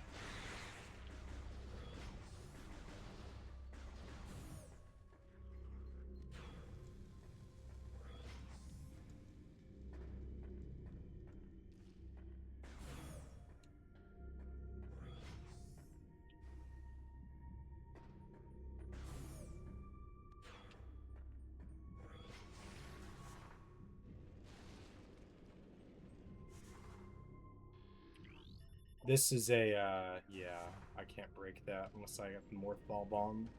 This is a yeah, I can't break that unless I get the Morph Ball Bomb.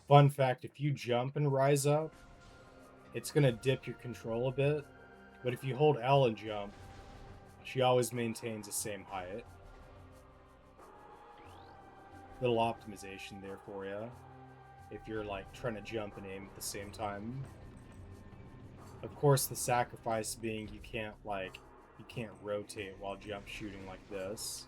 Fun fact, if you jump and rise up, it's gonna dip your control a bit. But if you hold L and jump, she always maintains the same height. Little optimization there for you. If you're like trying to jump and aim at the same time. Of course, the sacrifice being you can't rotate while jump shooting like this.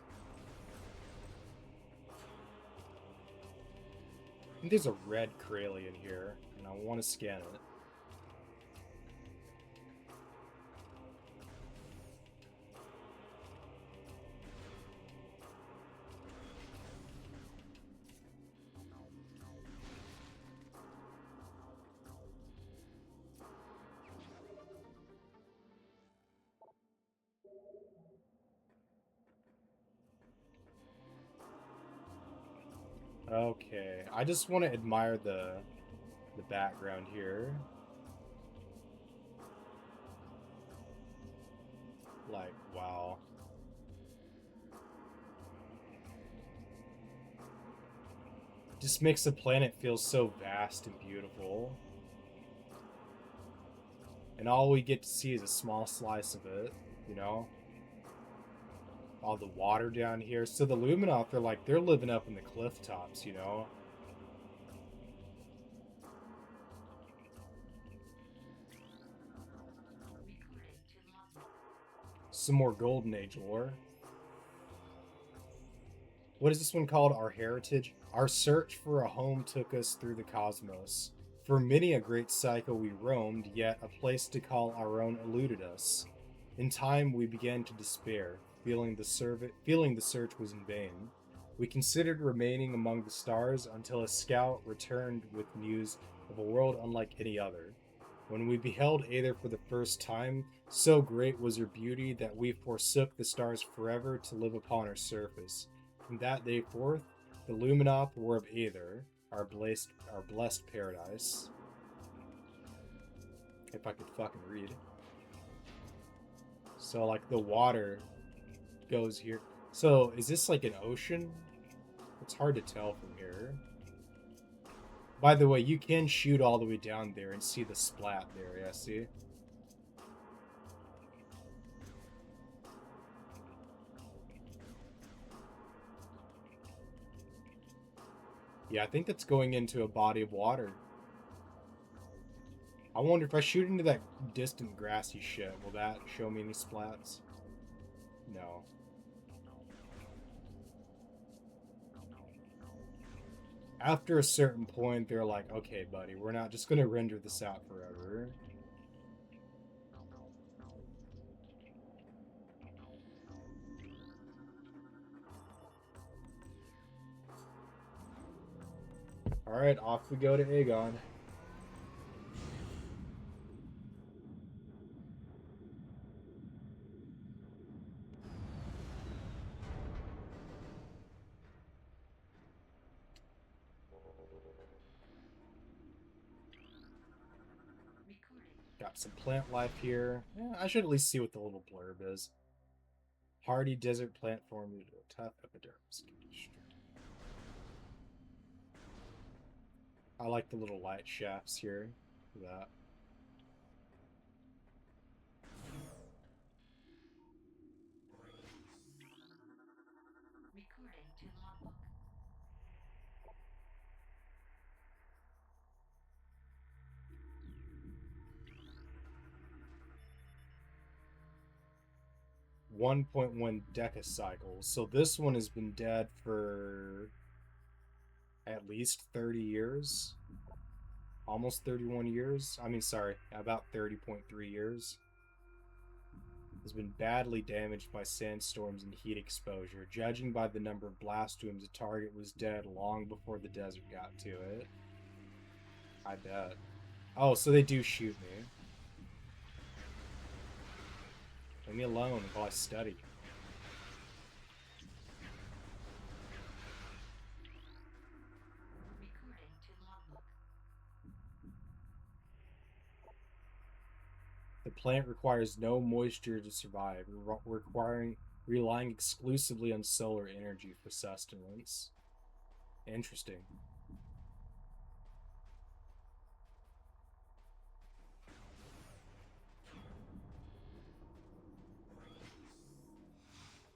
I think there's a red Kralie in here, and I want to scan it. Okay, I just want to admire the background here. Like, wow. Just makes the planet feel so vast and beautiful. And all we get to see is a small slice of it, you know? All the water down here. So the Luminoth, they're living up in the cliff tops, you know? Return to lobby. Some more Golden Age lore. What is this one called? Our Heritage? Our search for a home took us through the cosmos. For many a great cycle we roamed, yet a place to call our own eluded us. In time we began to despair, feeling the search was in vain. We considered remaining among the stars until a scout returned with news of a world unlike any other. When we beheld Aether for the first time, so great was her beauty that we forsook the stars forever to live upon her surface. From that day forth, the Luminop were of Aether, our blessed paradise. If I could fucking read. So like the water goes here. So is this like an ocean? It's hard to tell from here. By the way, you can shoot all the way down there and see the splat there. Yeah, see? Yeah, I think that's going into a body of water. I wonder if I shoot into that distant grassy shit, will that show me any splats? No. After a certain point, they're like, okay, buddy, we're not just gonna render this out forever. Alright, off we go to Aegon. recording. Got some plant life here. Yeah, I should at least see what the little blurb is. Hardy desert plant formed into a tough epidermis. I like the little light shafts here. That. Recording to logbook. 1.1 decacycles. So this one has been dead for at least 30 years. Almost 31 years. I mean, sorry, about 30.3 years. Has been badly damaged by sandstorms and heat exposure. Judging by the number of blast wounds, the target was dead long before the desert got to it. I bet. Oh, so they do shoot me. Leave me alone while I study. Recording to logbook. The plant requires no moisture to survive, relying exclusively on solar energy for sustenance. Interesting.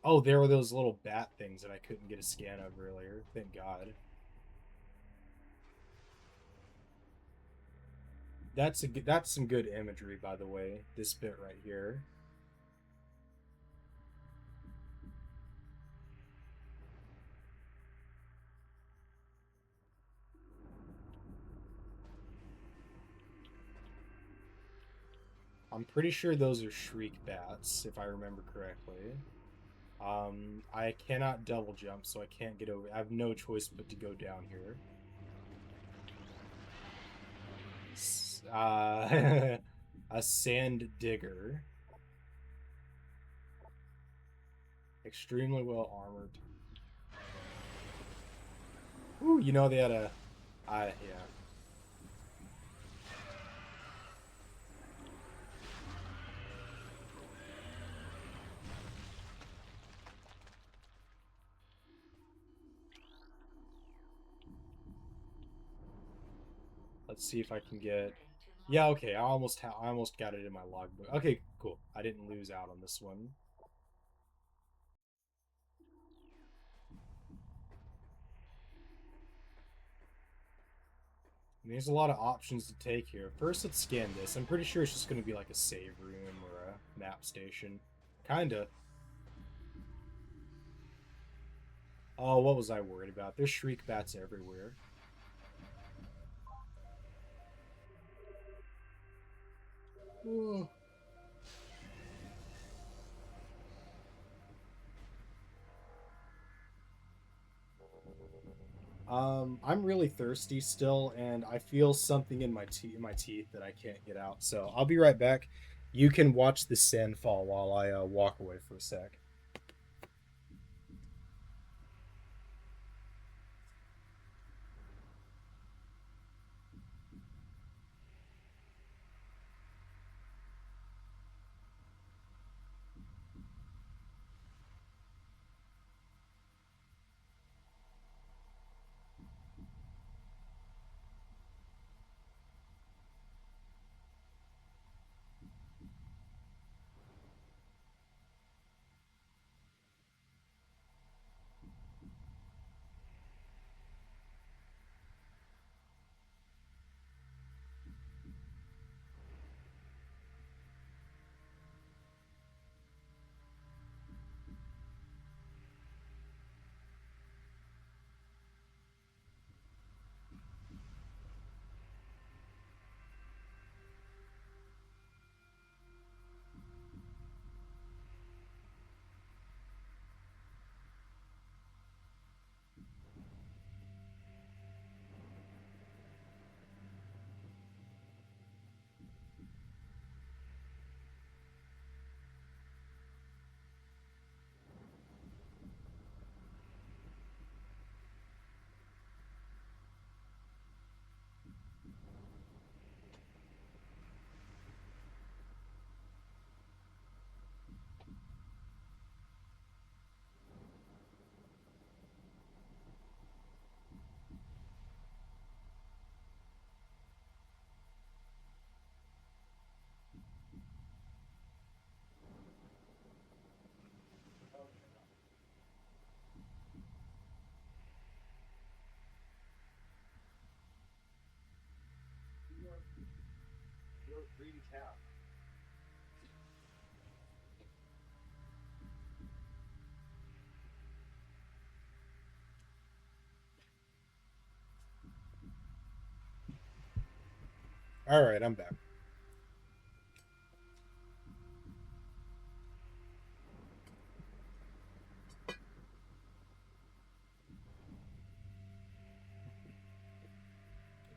Oh, there were those little bat things that I couldn't get a scan of earlier. Thank God. That's some good imagery, by the way. This bit right here. I'm pretty sure those are shriek bats, if I remember correctly. I cannot double jump, so I can't get over. I have no choice but to go down here. A sand digger. Extremely well armored. Ooh, you know they had a. Yeah. Let's see if I can get. Yeah, okay. I almost got it in my logbook. Okay, cool. I didn't lose out on this one. I mean, there's a lot of options to take here. First, let's scan this. I'm pretty sure it's just going to be like a save room or a map station. Kinda. Oh, what was I worried about? There's shriek bats everywhere. Oh. I'm really thirsty still, and I feel something in my teeth that I can't get out. So I'll be right back. You can watch the sand fall while I walk away for a sec. All right, I'm back.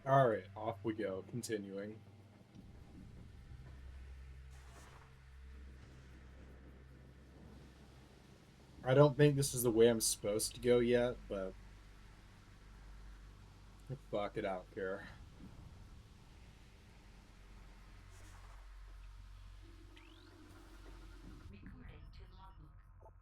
All right, off we go. Continuing. I don't think this is the way I'm supposed to go yet, but fuck it, I don't care. Recording to logbook.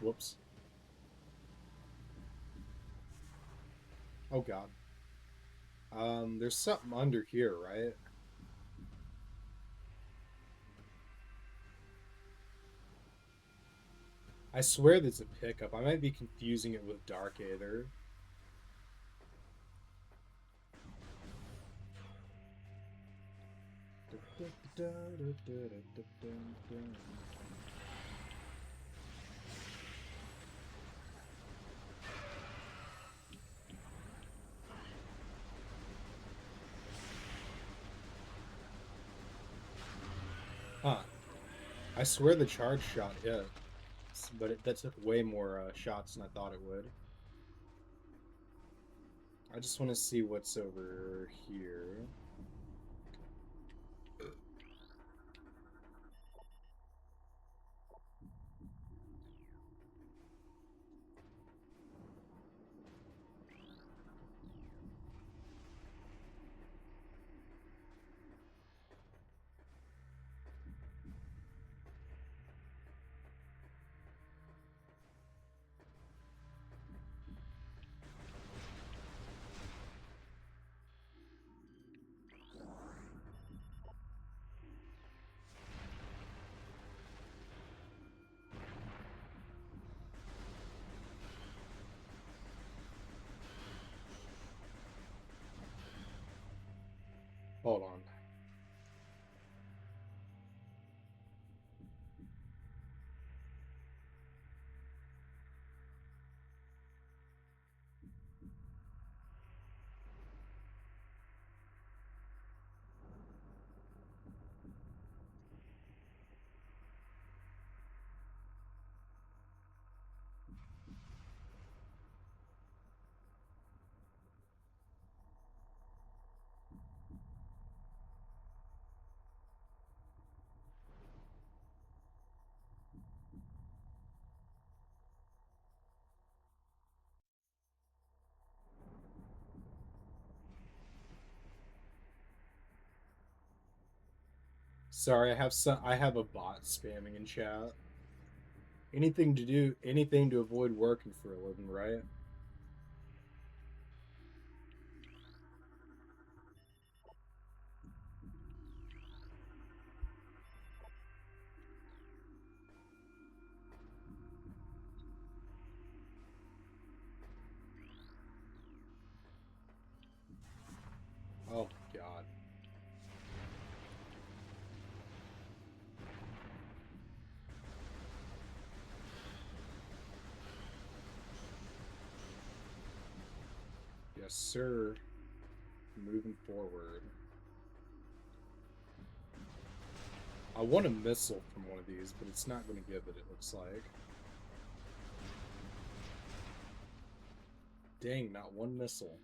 Whoops. Oh god. There's something under here, right? I swear there's a pickup. I might be confusing it with Dark Aether. Huh. I swear the charge shot hit, but that took way more shots than I thought it would. I just want to see what's over here. Hold on. Sorry, I have a bot spamming in chat. Anything to avoid working for a living, right? Oh my god. Yes, sir. Moving forward. I want a missile from one of these, but it's not going to give it, it looks like. Dang, not one missile.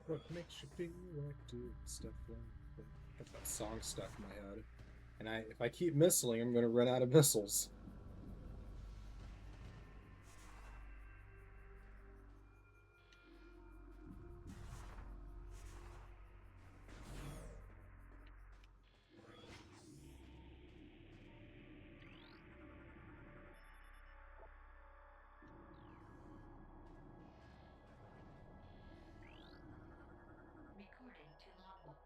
What makes you feel like doing stuff like that? Got that song stuck in my head. And if I keep missiling, I'm going to run out of missiles. Recording to logbook.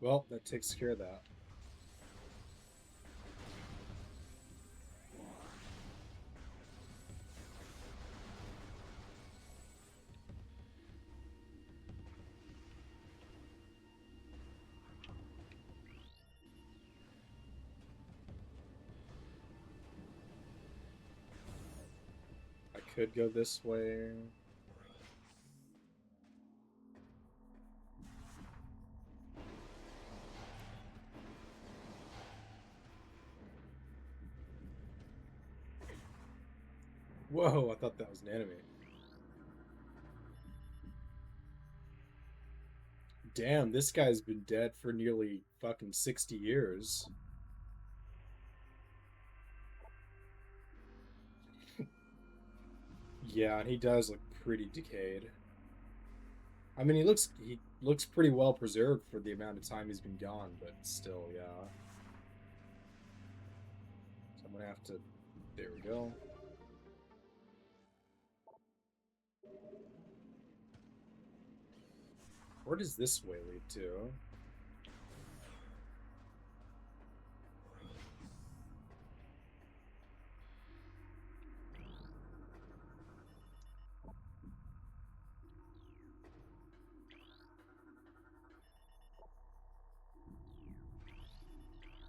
Well, that takes care of that. I could go this way. Whoa, I thought that was an enemy. Damn, this guy's been dead for nearly fucking 60 years. Yeah, and he does look pretty decayed. I mean, he looks pretty well preserved for the amount of time he's been gone, but still, yeah. So I'm gonna have to. There we go. Where does this way lead to?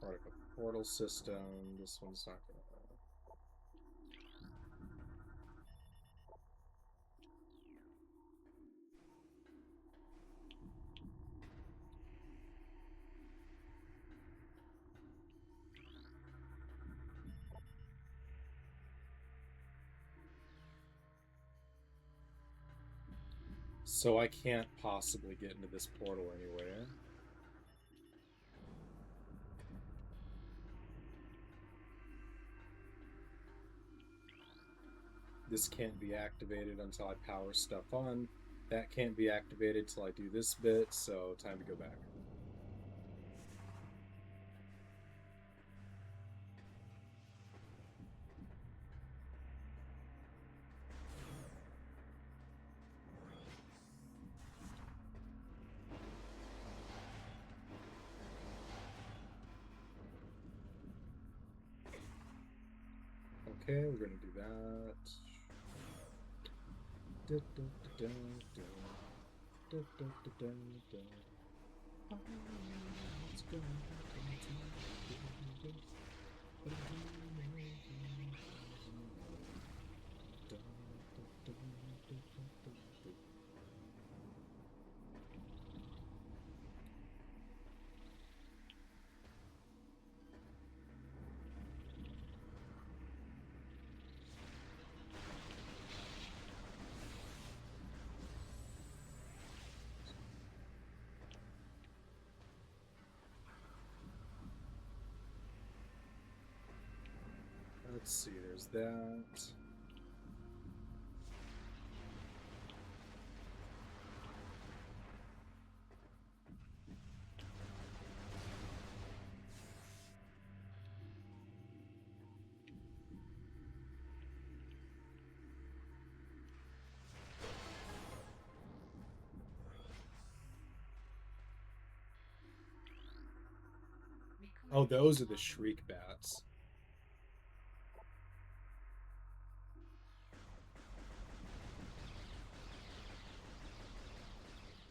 Particle portal system. This one's not gonna. So I can't possibly get into this portal anyway. This can't be activated until I power stuff on. That can't be activated till I do this bit, so time to go back. Okay, we're gonna do that. Let's see, there's that. Oh, Recording to those are the logbook. shriek bats.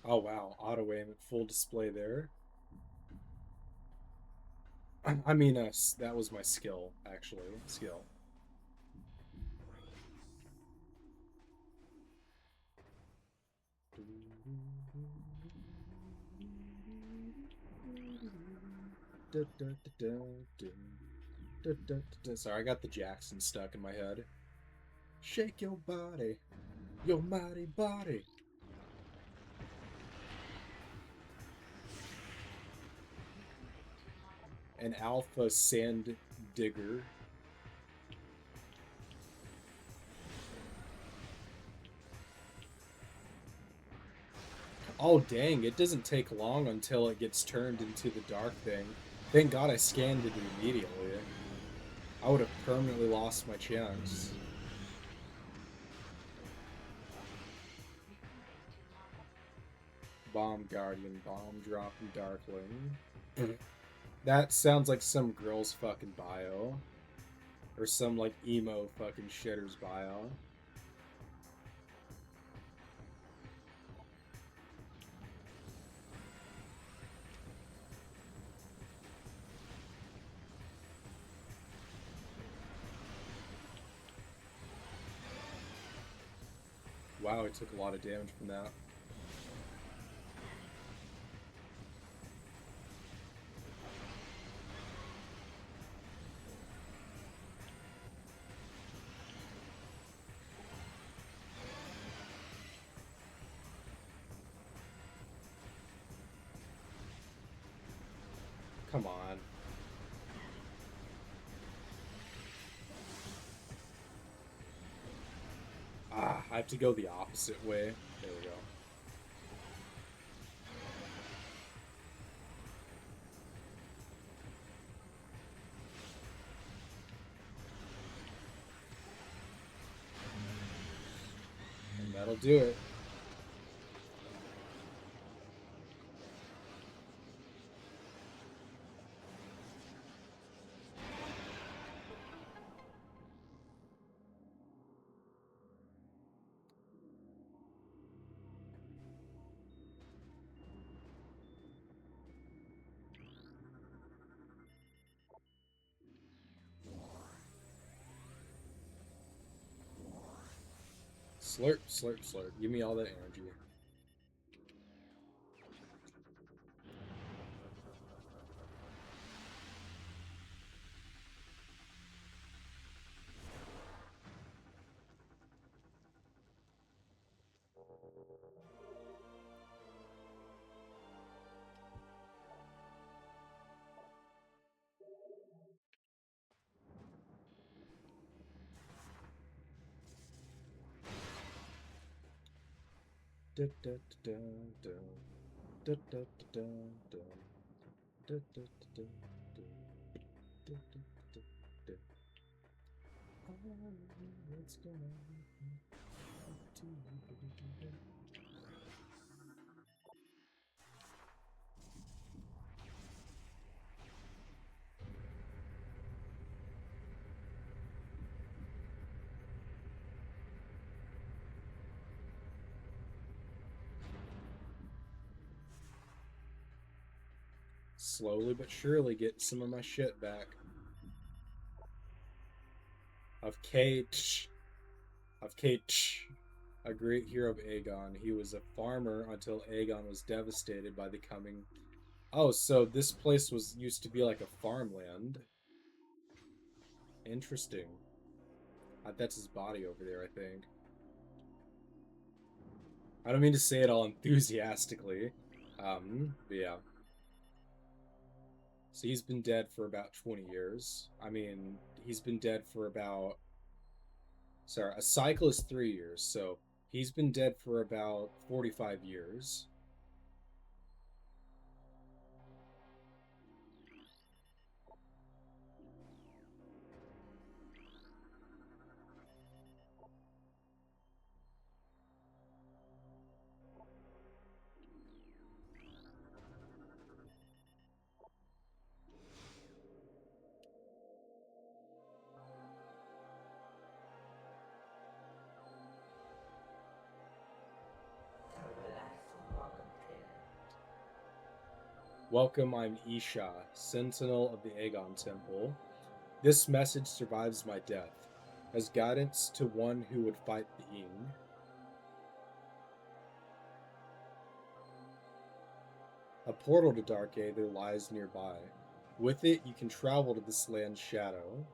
Oh wow, auto aim at full display there. I mean, that was my skill, actually. Skill. Sorry, I got the Jackson stuck in my head. Shake your body, your mighty body. Recording to logbook. An alpha sand digger. Oh dang, it doesn't take long until it gets turned into the dark thing. Thank God I scanned it immediately. I would have permanently lost my chance. Recording to logbook. Bomb Guardian, Bomb Dropping Darkling. That sounds like some girl's fucking bio. Or some like emo fucking shitter's bio. Wow, it took a lot of damage from that. Come on. Ah, I have to go the opposite way. There we go. And that'll do it. Slurp, slurp, slurp. Give me all that energy. Da, da, da, da, da, da, da, da, da, da, da, da, da, da, da, da. I know what's gonna happen to you. Slowly but surely getting some of my shit back. Of Kate. Of Kate. A great hero of Aegon. He was a farmer until Aegon was devastated by the coming. Oh, so this place was used to be like a farmland. Interesting. That's his body over there, I think. I don't mean to say it all enthusiastically. But yeah. So he's been dead for about 20 years. I mean, he's been dead for about. Sorry, a cycle is 3 years, so he's been dead for about 45 years. Welcome, I'm Isha, Sentinel of the Aegon Temple. This message survives my death, as guidance to one who would fight the Ying. A portal to Dark Aether lies nearby. With it, you can travel to this land's shadow.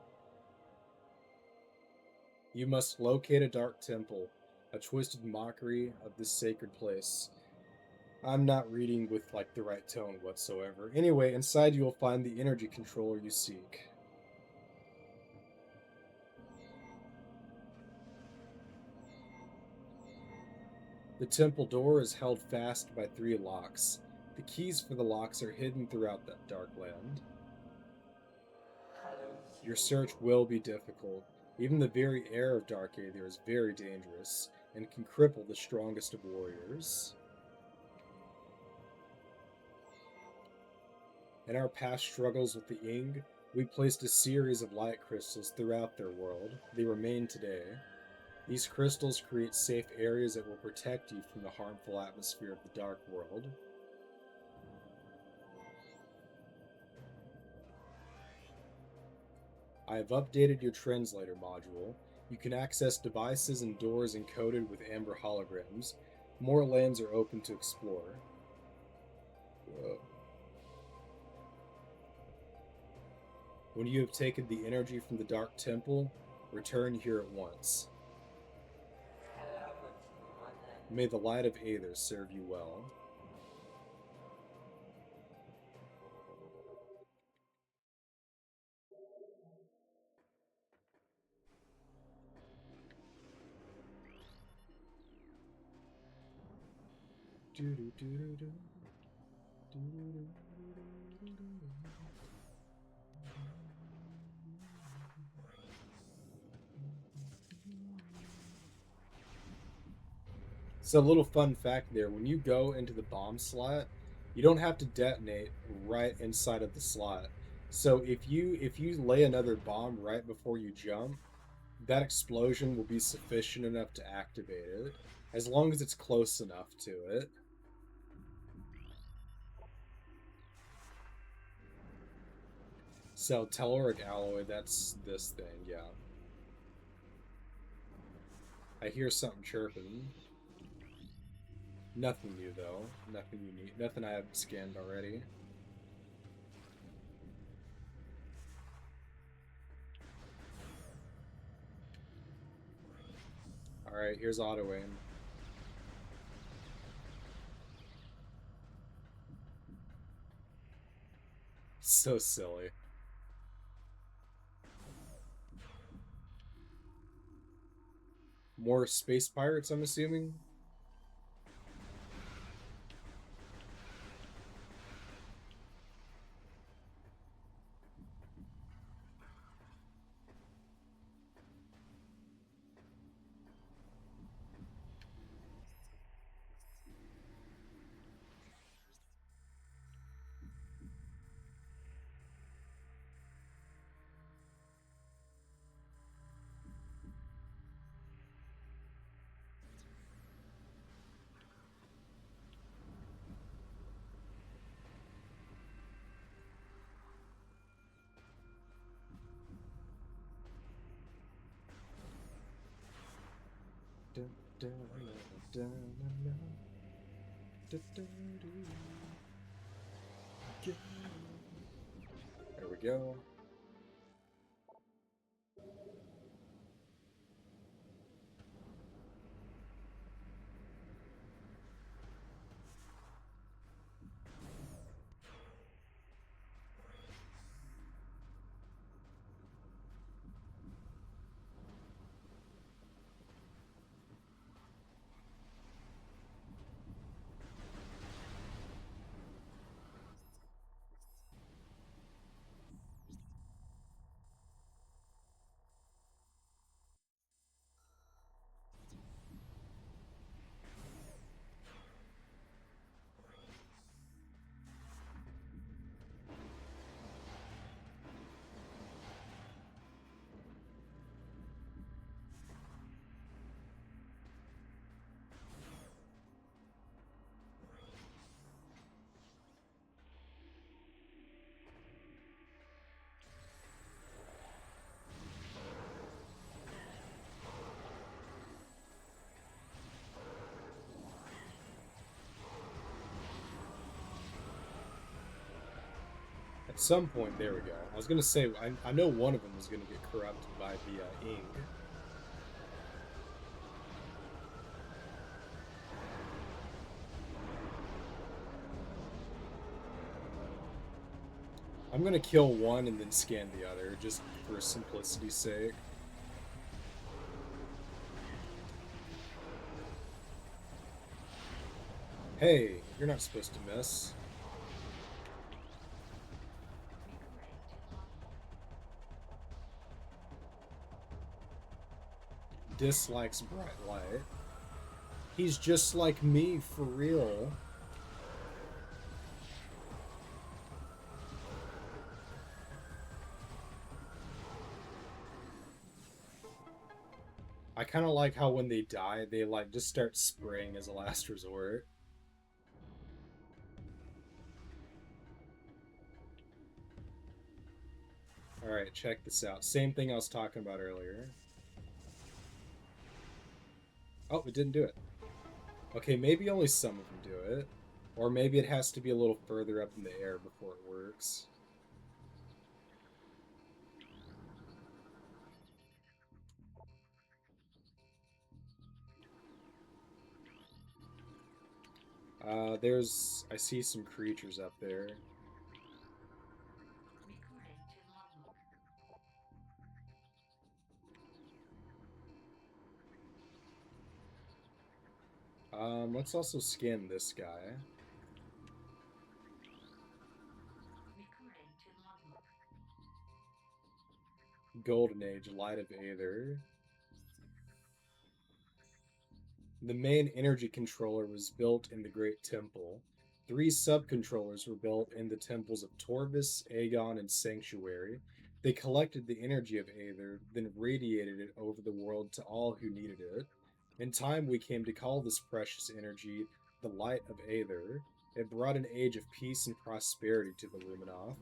You must locate a dark temple, a twisted mockery of this sacred place. I'm not reading with like the right tone whatsoever. Anyway, inside you will find the energy controller you seek. The temple door is held fast by 3 locks. The keys for the locks are hidden throughout that dark land. Your search will be difficult. Even the very air of Dark Aether is very dangerous and can cripple the strongest of warriors. In our past struggles with the Ying, we placed a series of light crystals throughout their world. They remain today. These crystals create safe areas that will protect you from the harmful atmosphere of the Dark World. I have updated your translator module. You can access devices and doors encoded with amber holograms. More lands are open to explore. Whoa. When you have taken the energy from the Dark Temple, return here at once. May the light of Aether serve you well. So, a little fun fact there: when you go into the bomb slot, you don't have to detonate right inside of the slot. So if you lay another bomb right before you jump, that explosion will be sufficient enough to activate it, as long as it's close enough to it. So telluric alloy, that's this thing, yeah. I hear something chirping. Nothing new though. Nothing unique. Nothing I haven't scanned already. Alright, here's auto aim. So silly. More space pirates, I'm assuming? There we go. At some point, there we go. I was gonna say, I know one of them was gonna get corrupted by the ink. I'm gonna kill one and then scan the other, just for simplicity's sake. Hey, you're not supposed to miss. Dislikes bright light. He's just like me, for real. I kind of like how when they die, they like just start spraying as a last resort. Alright, check this out. Same thing I was talking about earlier. Oh, it didn't do it. Okay, maybe only some of them do it. Or maybe it has to be a little further up in the air before it works. I see some creatures up there. Recording to logbook. Let's also scan this guy. Recording to logbook. Golden Age, Light of Aether. The main energy controller was built in the Great Temple. Three sub-controllers were built in the temples of Torvis, Aegon, and Sanctuary. They collected the energy of Aether, then radiated it over the world to all who needed it. In time, we came to call this precious energy the Light of Aether. It brought an age of peace and prosperity to the Luminoth.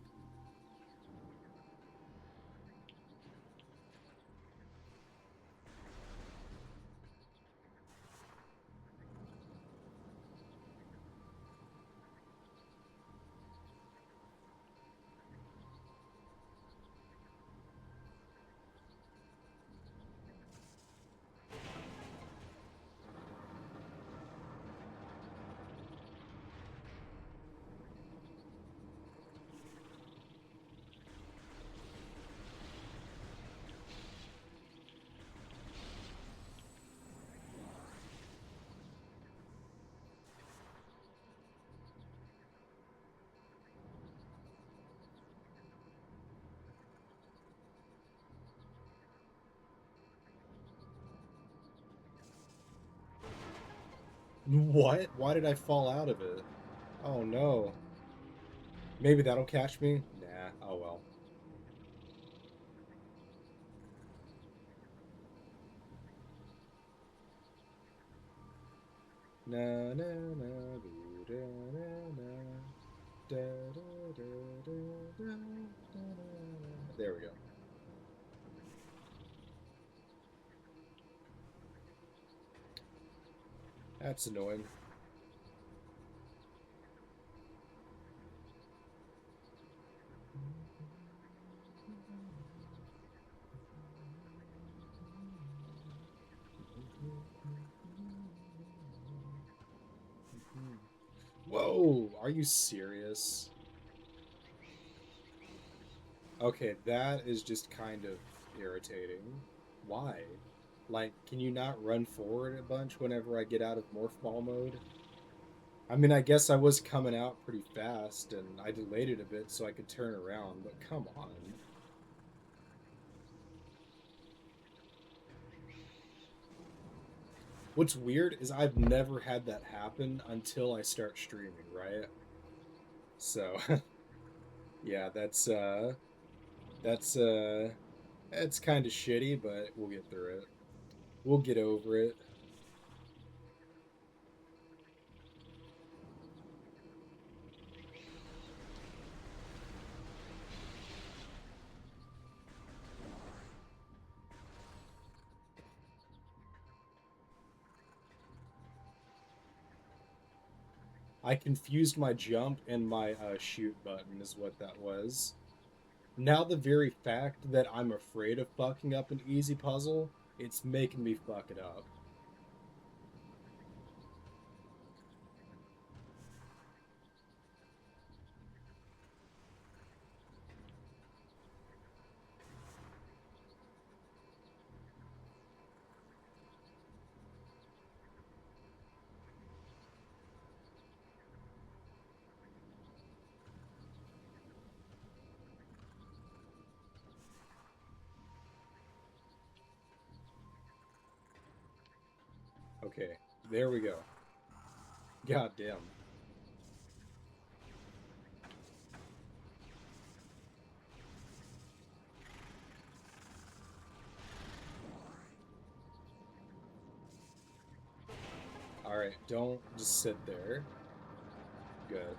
What? Why did I fall out of it? Oh no. Maybe that'll catch me? Nah, oh well. Na na na doo, da, na na da, da, da, da, da, da, da. There we go. That's annoying. Whoa, are you serious? Okay, that is just kind of irritating. Why? Like, can you not run forward a bunch whenever I get out of morph ball mode? I mean, I guess I was coming out pretty fast and I delayed it a bit so I could turn around, but come on. What's weird is I've never had that happen until I start streaming, right? So, yeah, that's it's kind of shitty, but we'll get through it. We'll get over it. I confused my jump and my shoot button is what that was. Now the very fact that I'm afraid of fucking up an easy puzzle, it's making me fuck it up. Okay, there we go. God damn. Alright, don't just sit there. Good.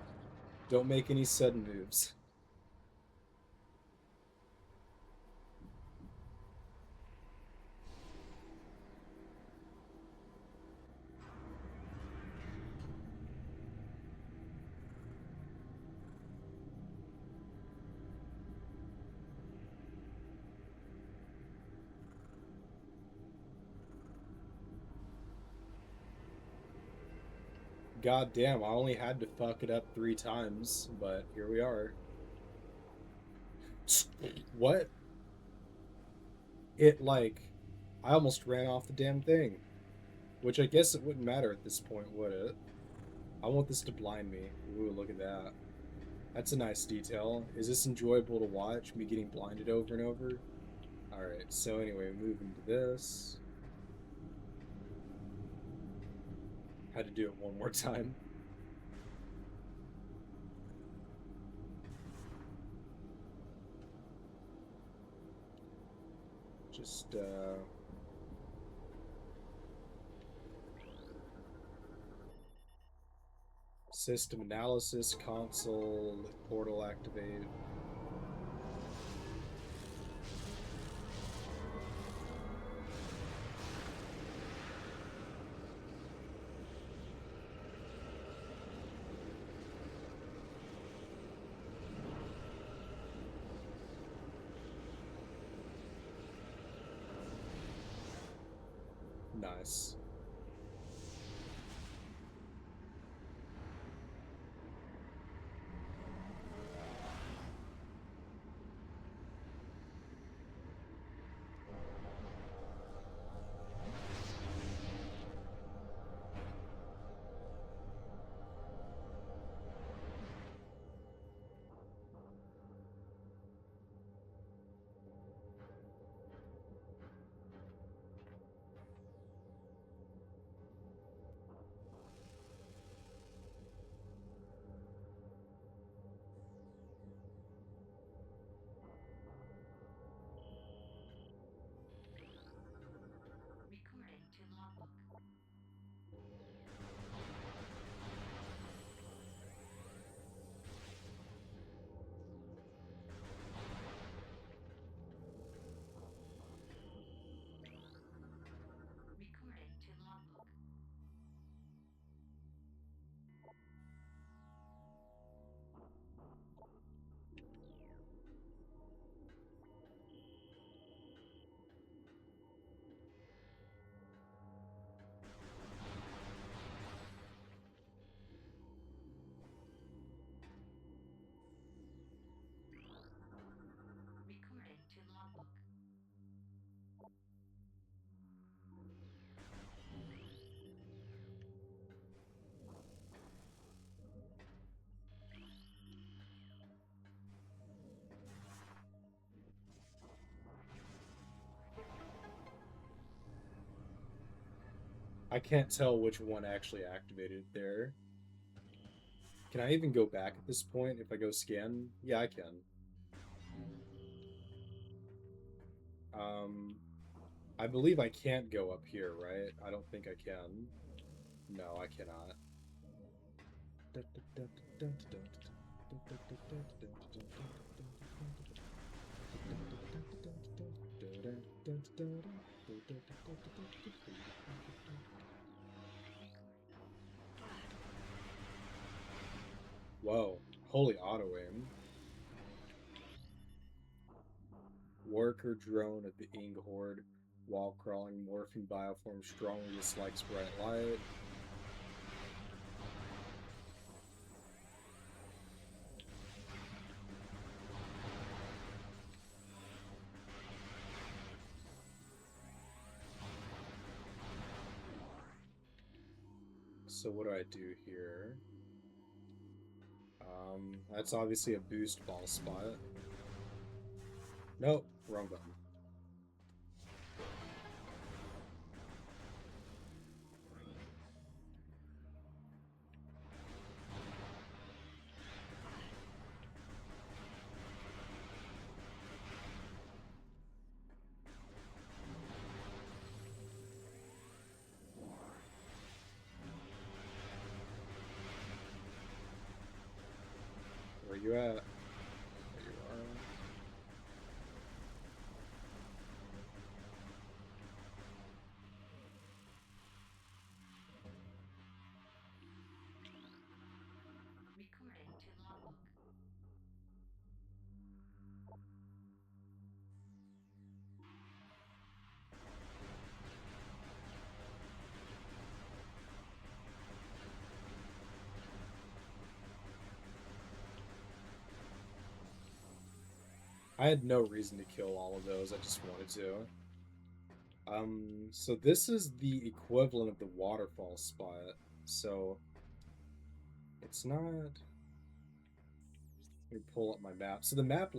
Don't make any sudden moves. God damn, I only had to fuck it up 3 times, but here we are. What? It, like, I almost ran off the damn thing. Which I guess it wouldn't matter at this point, would it? I want this to blind me. Ooh, look at that. That's a nice detail. Is this enjoyable to watch, me getting blinded over and over? Alright, so anyway, moving to this. Had to do it one more time. Just, system analysis, console, portal activate. Nice. I can't tell which one actually activated it there. Can I even go back at this point if I go scan? Yeah, I can. Um, I believe I can't go up here, right? I don't think I can. No, I cannot. Whoa, holy auto aim. Worker drone of the Ing Horde. Wall crawling, morphing bioform strongly dislikes bright light. So what do I do here? That's obviously a boost ball spot. Nope, wrong button. Where you at? There you are. Recording to logbook. I had no reason to kill all of those, I just wanted to. So this is the equivalent of the waterfall spot. So it's not. Let me pull up my map. So the map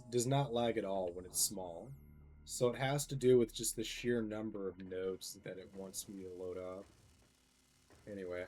does not lag at all when it's small. So it has to do with just the sheer number of nodes that it wants me to load up. Anyway,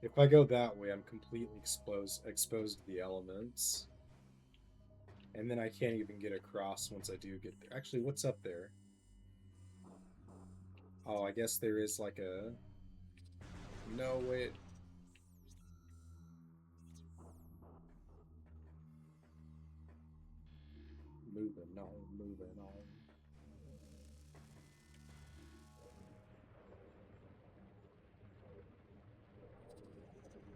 if I go that way, I'm completely exposed to the elements. And then I can't even get across once I do get there. Actually, what's up there? Oh, I guess there is like a... No, wait. Moving on, moving on. Recording to logbook.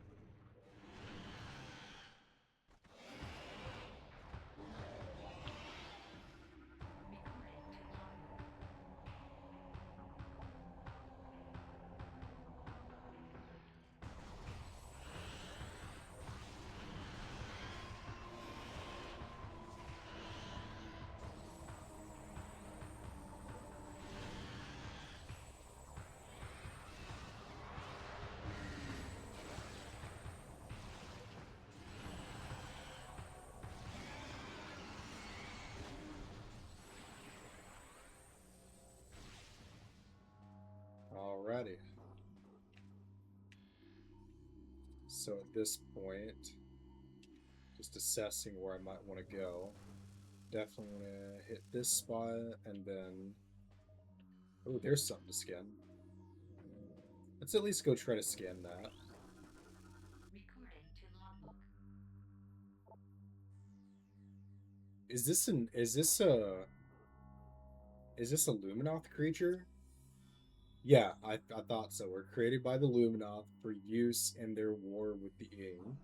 Alrighty. So at this point, just assessing where I might want to go. Definitely want to hit this spot and then... Oh, there's something to scan. Let's at least go try to scan that. Recording to logbook. Is this a Luminoth creature? Yeah, I thought so. Were created by the Luminoth for use in their war with the Ing.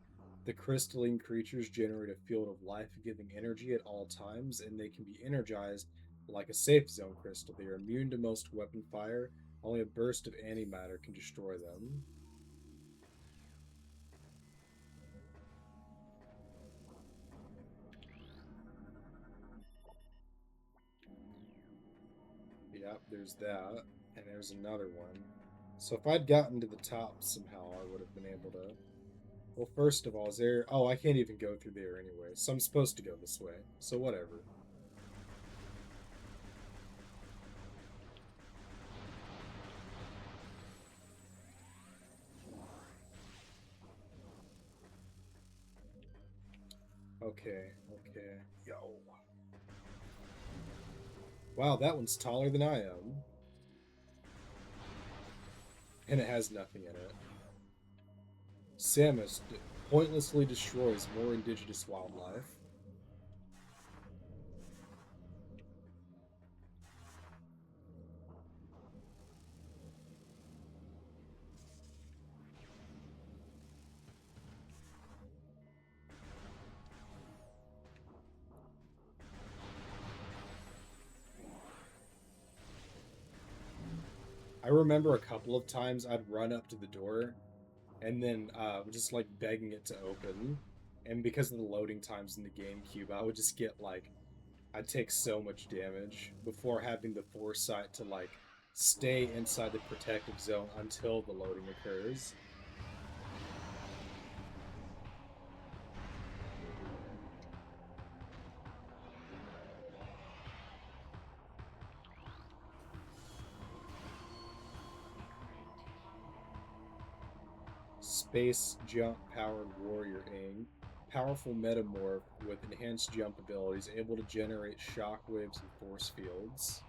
The crystalline creatures generate a field of life-giving energy at all times, and they can be energized like a safe zone crystal. They are immune to most weapon fire. Only a burst of antimatter can destroy them. there's that, and there's another one. So if I'd gotten to the top somehow, I would have been able to. Well, first of all, is there? Oh, I can't even go through there anyway. So I'm supposed to go this way. So whatever. Okay, okay. Yo. Wow, that one's taller than I am. And it has nothing in it. Samus pointlessly destroys more indigenous wildlife. I remember a couple of times I'd run up to the door and then just like begging it to open. And because of the loading times in the GameCube, I would just get like I'd take so much damage before having the foresight to like stay inside the protective zone until the loading occurs. Space jump powered warrior Ing. Powerful metamorph with enhanced jump abilities, able to generate shockwaves and force fields.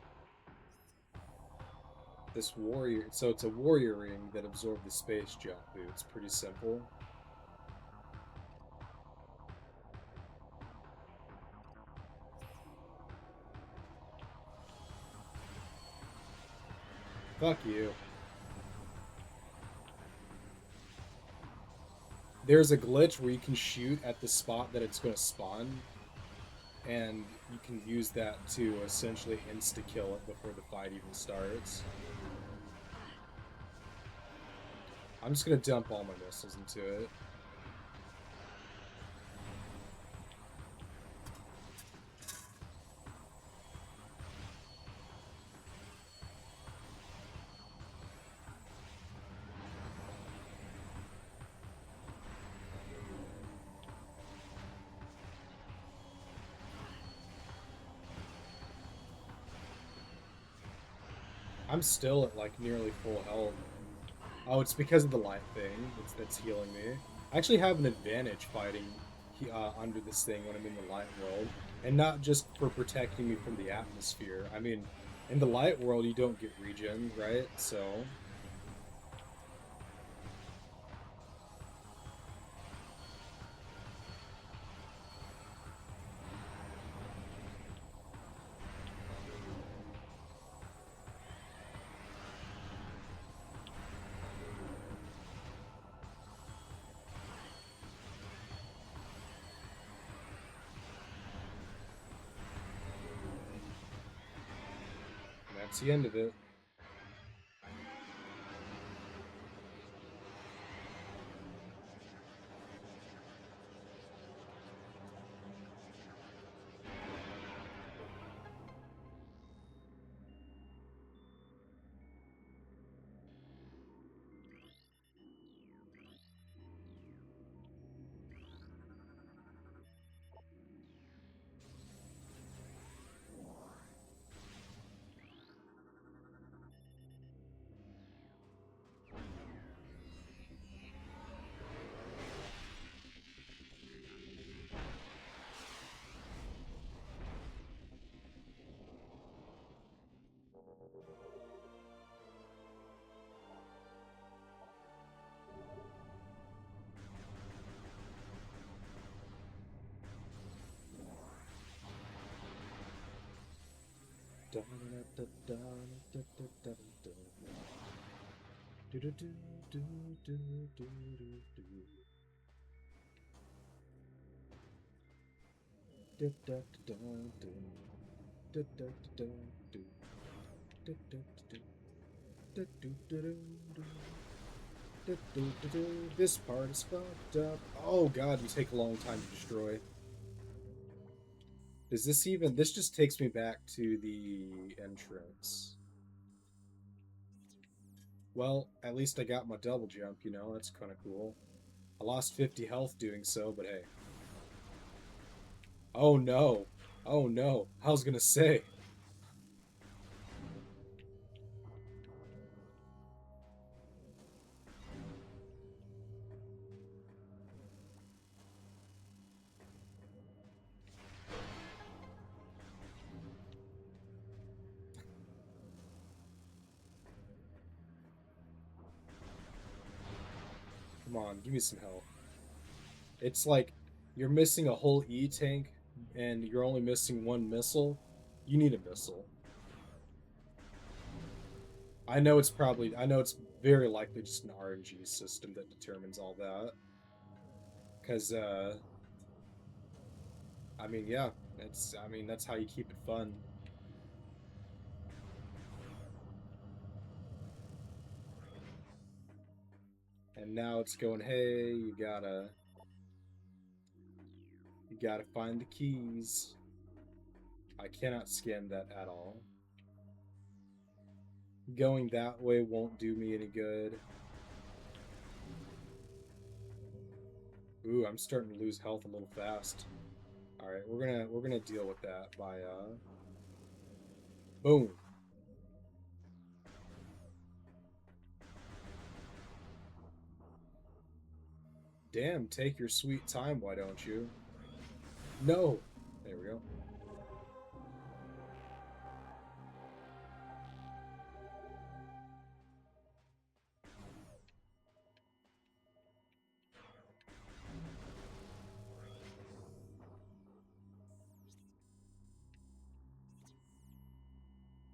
This warrior, so it's a warrior ring that absorbed the space jump boots. Pretty simple. Fuck you. There's a glitch where you can shoot at the spot that it's going to spawn, and you can use that to essentially insta kill it before the fight even starts. I'm just going to dump all my missiles into it. I'm still at like nearly full health. Oh, it's because of the light thing that's healing me. I actually have an advantage fighting under this thing when I'm in the light world, and not just for protecting me from the atmosphere. I mean, in the light world, you don't get regen, right? So that's the end of it. This part is fucked up. Oh god, you take a long time to destroy. Does this even... This just takes me back to the entrance. Well, at least I got my double jump, you know, that's kind of cool. I lost 50 health doing so, but hey. Oh no. Oh no. I was gonna say. Come on, give me some health. It's like you're missing a whole E tank and you're only missing one missile. You need a missile. I know it's very likely just an RNG system that determines all that. Cause I mean, yeah, I mean that's how you keep it fun. And now it's going, hey, you gotta find the keys. I cannot scan that at all. Going that way won't do me any good. Ooh, I'm starting to lose health a little fast. All right, we're gonna deal with that by boom. Damn, take your sweet time, why don't you? No. There we go.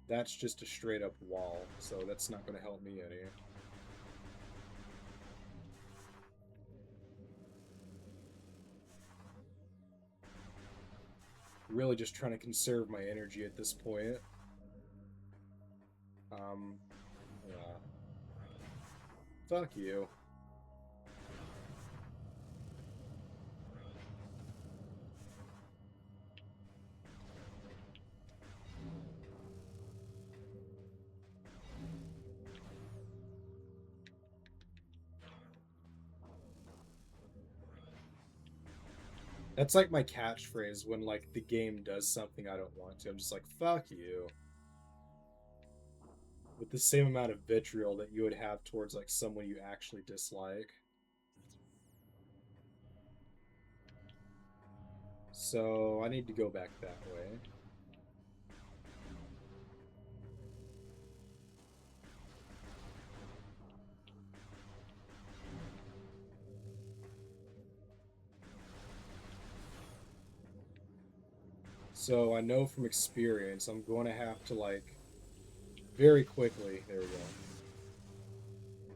That's just a straight up wall, so that's not gonna help me any. Really just trying to conserve my energy at this point. Um, yeah. Fuck you. That's like my catchphrase when like the game does something I don't want to. I'm just like, fuck you. With the same amount of vitriol that you would have towards like someone you actually dislike. So I need to go back that way. So I know from experience I'm going to have to like very quickly. There we go.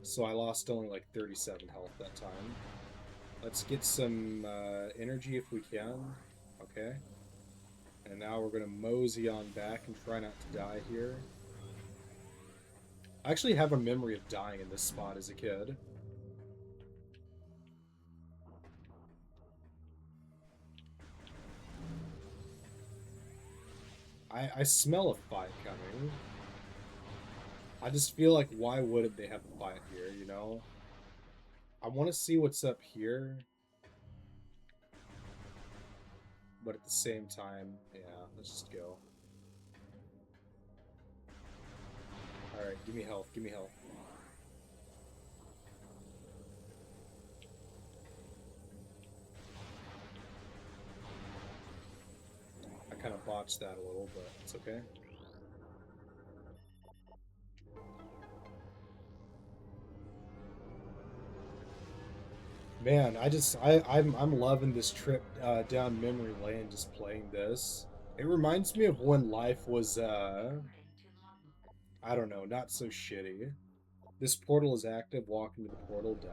So I lost only like 37 health that time. Let's get some energy if we can. Okay. And now we're going to mosey on back and try not to die here. I actually have a memory of dying in this spot as a kid. I smell a fight coming. I just feel like why wouldn't they have a fight here, you know? I want to see what's up here, but at the same time, yeah, let's just go. Alright, give me health, give me health. I kind of botched that a little, but it's okay. Man, I'm loving this trip down memory lane just playing this. It reminds me of when life was Recording to logbook. I don't know, not so shitty. This portal is active, walk into the portal, duh.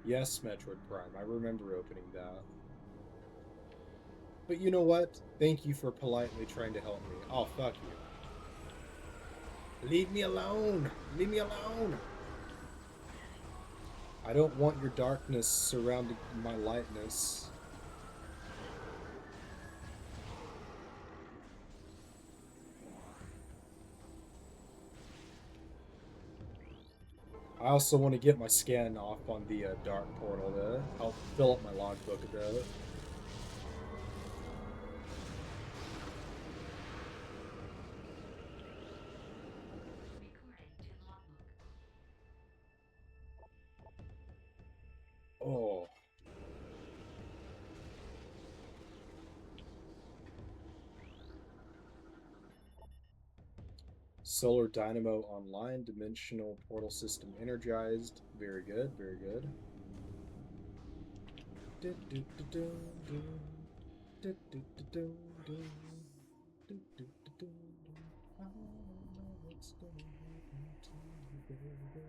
Yes, Metroid Prime. I remember opening that. But you know what? Thank you for politely trying to help me. Oh, fuck you. Leave me alone! Leave me alone! I don't want your darkness surrounding my lightness. I also want to get my scan off on the dark portal to help fill up my logbook a bit. Recording to logbook. Oh, solar dynamo online, dimensional portal system energized. Very good, very good. I don't know what's gonna happen to you, baby.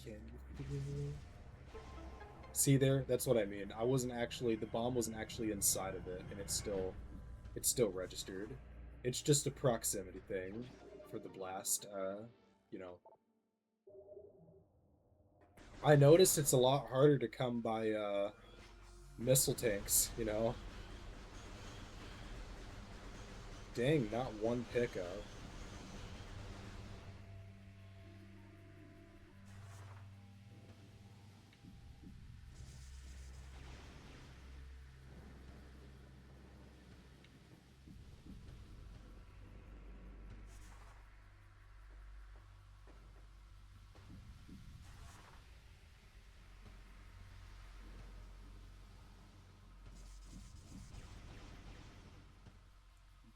Can you feel it? See there? That's what I mean. I wasn't actually the bomb wasn't actually inside of it, and it's still registered. It's just a proximity thing for the blast. You know, I noticed it's a lot harder to come by missile tanks. Dang, not one pickup.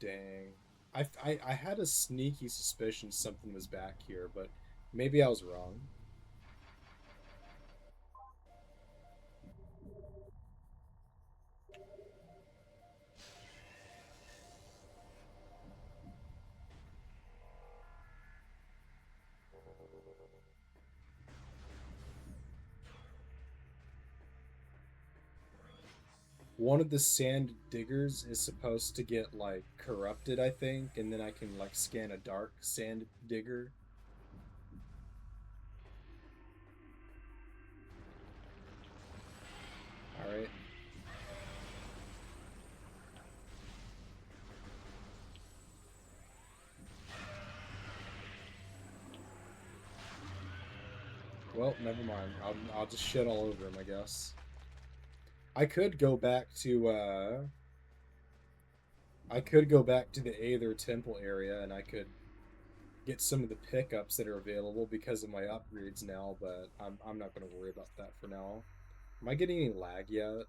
Dang. I had a sneaky suspicion something was back here, but maybe I was wrong. One of the sand diggers is supposed to get like corrupted, I think, and then I can like scan a dark sand digger. All right. Well, never mind. I'll just shit all over him, I guess. I could go back to I could go back to the Aether Temple area and I could get some of the pickups that are available because of my upgrades now, but I'm not gonna worry about that for now. Am I getting any lag yet?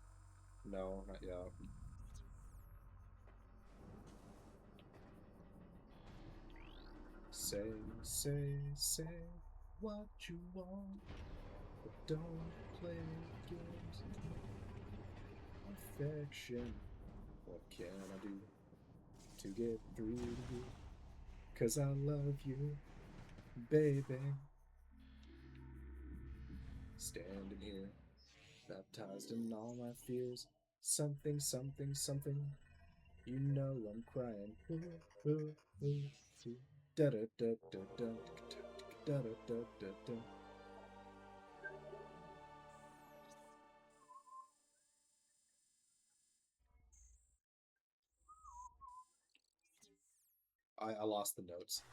No, not yet. Say what you want, but don't play games with affection. What can I do to get through to you? 'Cause I love you, baby. Standing here, baptized in all my fears. Something, something, something. You know I'm crying. Ooh, ooh, ooh, ooh. Da da da da da da da da da da. I lost the notes.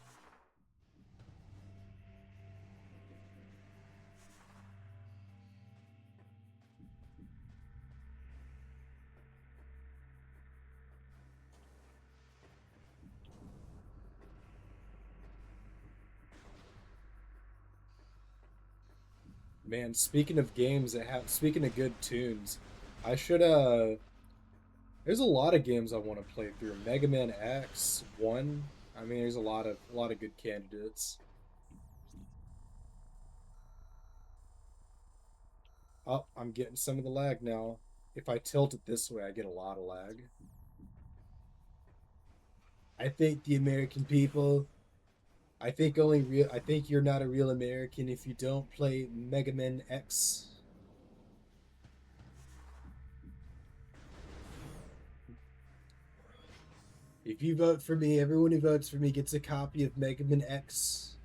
Man, speaking of games that have speaking of good tunes, I should there's a lot of games I want to play through. Mega Man X 1. I mean, there's a lot of good candidates. Oh, I'm getting some of the lag now. If I tilt it this way, I get a lot of lag. I think the American people, I think you're not a real American if you don't play Mega Man X. If you vote for me, everyone who votes for me gets a copy of Mega Man X.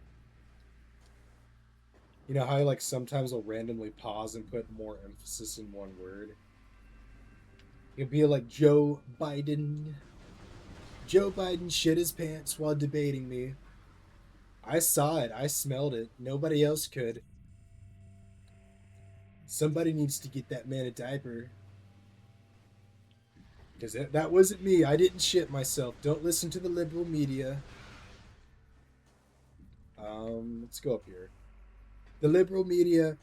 You know how I like sometimes will randomly pause and put more emphasis in one word? It'd be like Joe Biden. Joe Biden shit his pants while debating me. I saw it. I smelled it. Nobody else could. Somebody needs to get that man a diaper. Because that wasn't me. I didn't shit myself. Don't listen to the liberal media. Let's go up here. The liberal media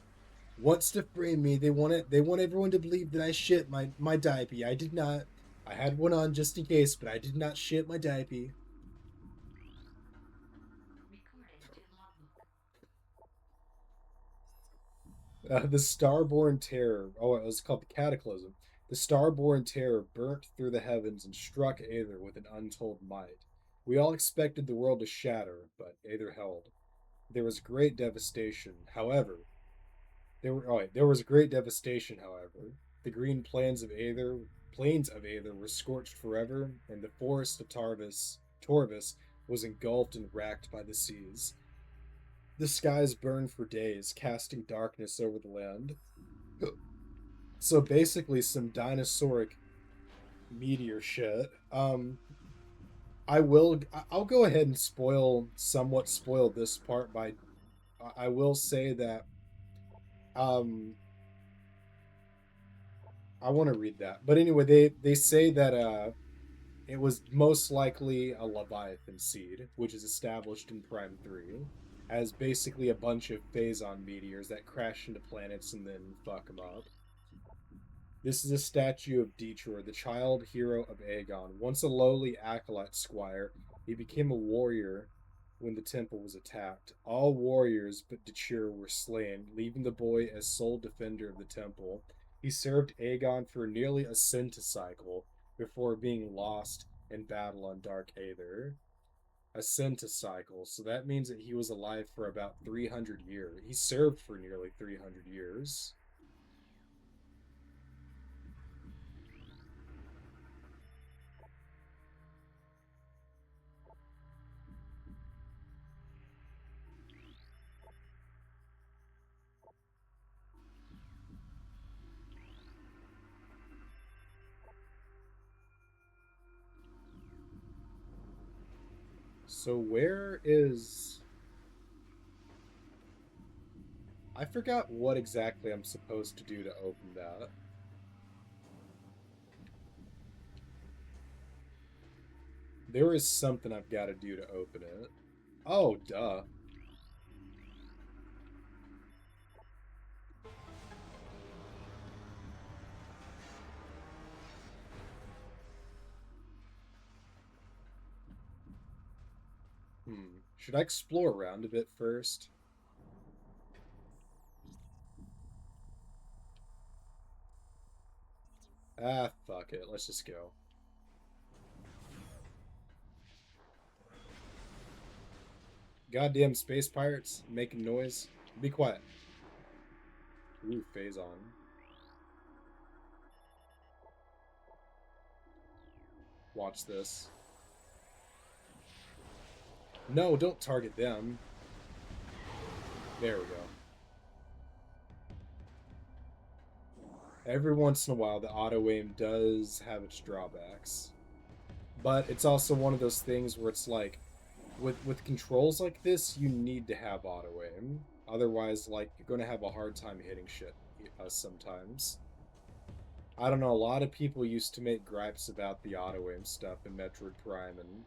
wants to frame me. They want it. They want everyone to believe that I shit my diaper. I did not. I had one on just in case, but I did not shit my diaper. Recording to logbook. The Starborn Terror. Oh, it was called the Cataclysm. The Starborn Terror burnt through the heavens and struck Aether with an untold might. We all expected the world to shatter, but Aether held. There was great devastation. However, there was great devastation. However, the green plains of Aether were scorched forever, and the forest of Torvis was engulfed and racked by the seas. The skies burned for days, casting darkness over the land. So basically, some dinosauric meteor shit. I'll go ahead and somewhat spoil this part by. I will say that um, I want to read that, but anyway, they say that it was most likely a Leviathan seed, which is established in Prime 3 as basically a bunch of phazon meteors that crash into planets and then fuck them up. This is a statue of Deetor, the child hero of Aegon. Once a lowly acolyte squire, he became a warrior when the temple was attacked. All warriors but Deetor were slain, leaving the boy as sole defender of the temple. He served Aegon for nearly a centicycle before being lost in battle on Dark Aether. A centicycle, so that means that he was alive for about 300 years. He served for nearly 300 years. So where is I forgot what exactly I'm supposed to do to open that. There is something I've got to do to open it. Oh, duh. Should I explore around a bit first? Ah, fuck it. Let's just go. Goddamn space pirates making noise. Be quiet. Ooh, Phazon. Watch this. No, don't target them. There we go. Every once in a while, the auto aim does have its drawbacks. But it's also one of those things where it's like, with controls like this, you need to have auto aim. Otherwise, like you're going to have a hard time hitting shit sometimes. I don't know. A lot of people used to make gripes about the auto aim stuff in Metroid Prime, and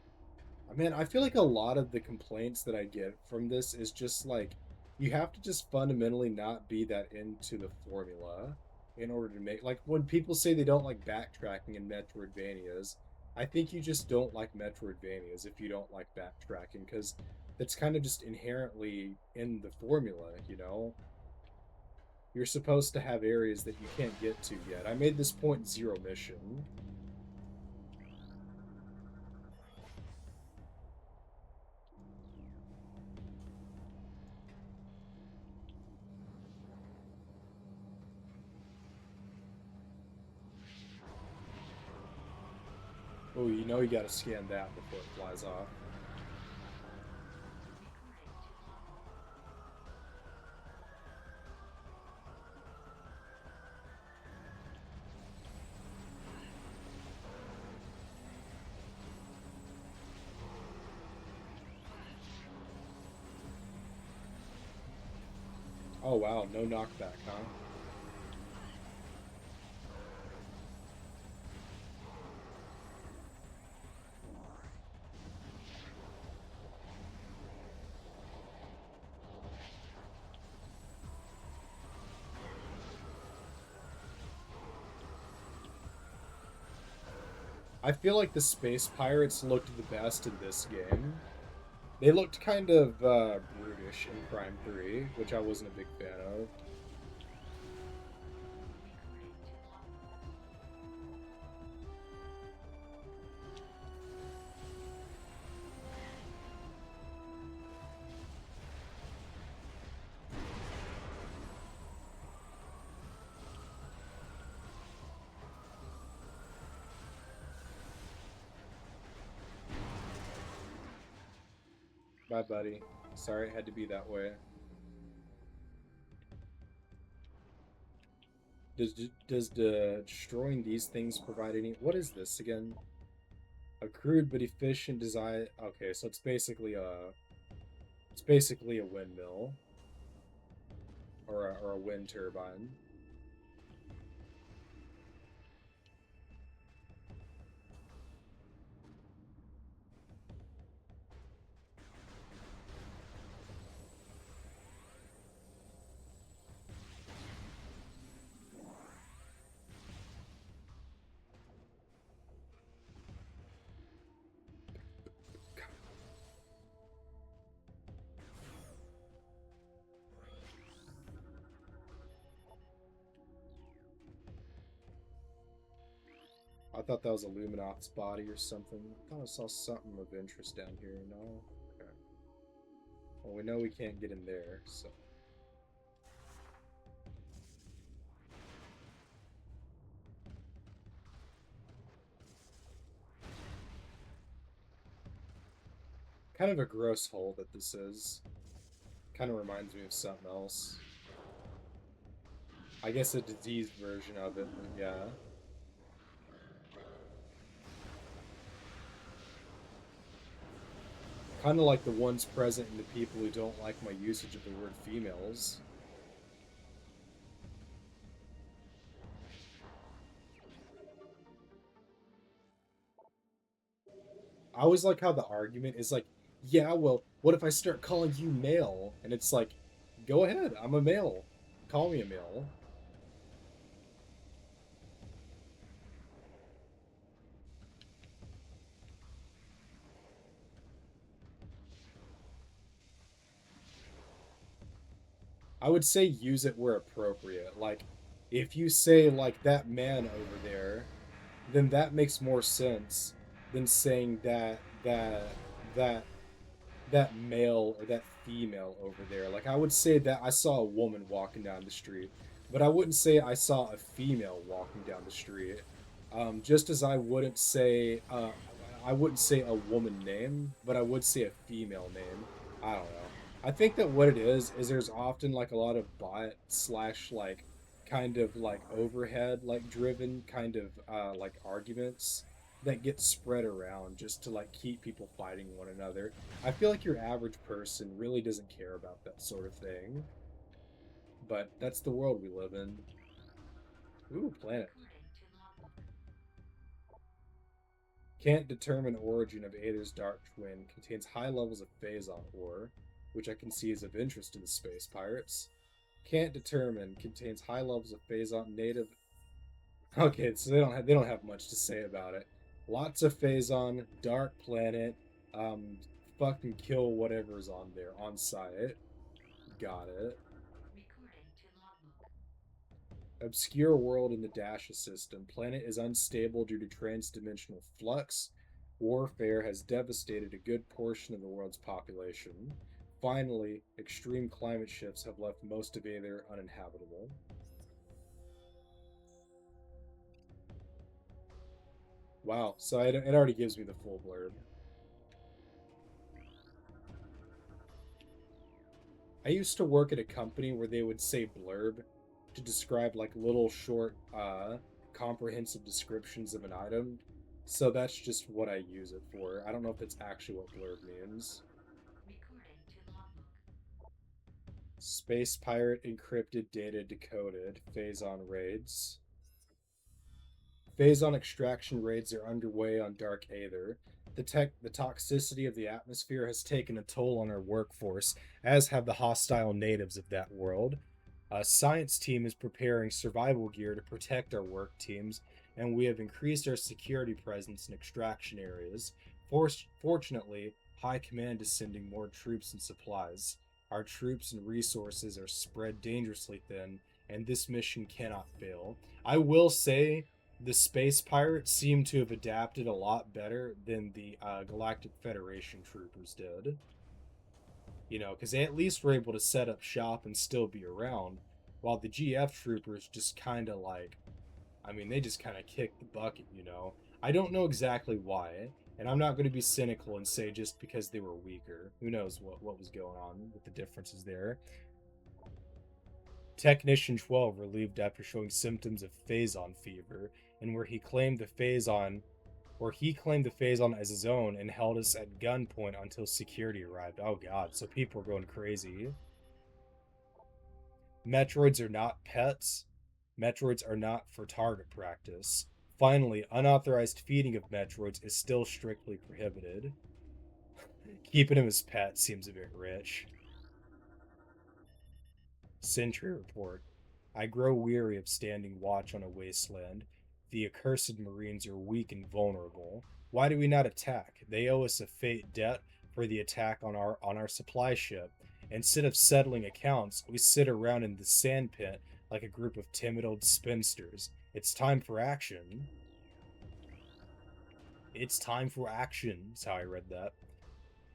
I mean, I feel like a lot of the complaints that I get from this is just like you have to just fundamentally not be that into the formula in order to make like when people say they don't like backtracking in Metroidvanias, I think you just don't like Metroidvanias if you don't like backtracking because that's kind of just inherently in the formula, you know? You're supposed to have areas that you can't get to yet. I made this point zero mission. Oh, you know you gotta scan that before it flies off. Oh wow, no knockback, huh? I feel like the space pirates looked the best in this game. They looked kind of brutish in Prime 3, which I wasn't a big fan of. Bye, buddy. Sorry it had to be that way. Does destroying these things provide any? What is this again? A crude but efficient design. Okay, so it's basically a windmill or a wind turbine. I thought that was a Luminoth's body or something. I thought I saw something of interest down here. No. Okay. Well, we know we can't get in there, so kind of a gross hole that this is. Kind of reminds me of something else. I guess a diseased version of it, but yeah. Kind of like the ones present in the people who don't like my usage of the word females. I always like how the argument is like, yeah, well, what if I start calling you male? And it's like, go ahead, I'm a male. Call me a male. I would say use it where appropriate. Like, if you say, like, that man over there, then that makes more sense than saying that that male or that female over there. Like I would say that I saw a woman walking down the street, but I wouldn't say I saw a female walking down the street. Just as I wouldn't say a woman name, but I would say a female name. I don't know. I think that what it is there's often like a lot of bot slash like kind of like overhead like driven kind of like arguments that get spread around just to like keep people fighting one another. I feel like your average person really doesn't care about that sort of thing, but that's the world we live in. Ooh, planet. Can't determine origin of Aether's dark twin. Contains high levels of phazon ore, which I can see is of interest to the space pirates. Can't determine. Contains high levels of phazon native. Okay, so they don't have much to say about it. Lots of phazon, dark planet. Um, fucking kill whatever's on there on site. Got it. Obscure world in the Dasha system. Planet is unstable due to transdimensional flux. Warfare has devastated a good portion of the world's population. Finally, extreme climate shifts have left most of Aether uninhabitable. Wow. So it already gives me the full blurb. I used to work at a company where they would say blurb to describe like little short comprehensive descriptions of an item. So that's just what I use it for. I don't know if that's actually what blurb means. Recording to logbook. Space pirate encrypted data decoded. Phazon raids. Phazon extraction raids are underway on Dark Aether. The toxicity of the atmosphere has taken a toll on our workforce, as have the hostile natives of that world. A science team is preparing survival gear to protect our work teams, and we have increased our security presence in extraction areas. Fortunately, High Command is sending more troops and supplies. Our troops and resources are spread dangerously thin, and this mission cannot fail. I will say the space pirates seem to have adapted a lot better than the Galactic Federation troopers did. You know, because they at least were able to set up shop and still be around, while the GF troopers just kind of like, I mean, they just kind of kicked the bucket, you know? I don't know exactly why, and I'm not going to be cynical and say just because they were weaker. Who knows what was going on with the differences there. Technician 12 relieved after showing symptoms of Phazon fever, and where he claimed the Phazon as his own and held us at gunpoint until security arrived. Oh god, so people are going crazy. Metroids are not pets. Metroids are not for target practice. Finally, unauthorized feeding of Metroids is still strictly prohibited. Keeping him as pet seems a bit rich. Sentry report. I grow weary of standing watch on a wasteland. The accursed Marines are weak and vulnerable. Why do we not attack? They owe us a fate debt for the attack on our supply ship. Instead of settling accounts, we sit around in the sandpit like a group of timid old spinsters. It's time for action. It's time for action, is how I read that.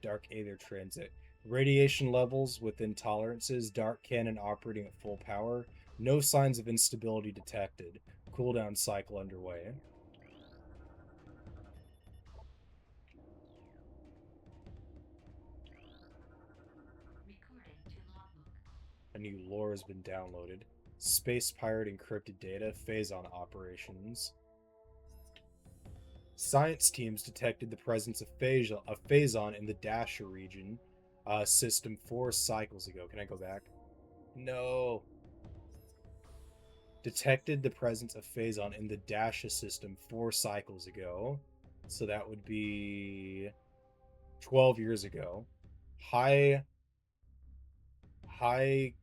Dark Aether Transit. Radiation levels within tolerances, Dark Cannon operating at full power. No signs of instability detected. Cooldown cycle underway. Recording to logbook. A new lore has been downloaded. Space Pirate encrypted data, Phazon operations. Science teams detected the presence of Phazon in the Dasher region system 4 cycles ago. Can I go back? No. Detected the presence of Phazon in the Dasha system 4 cycles ago. So that would be 12 years ago. High High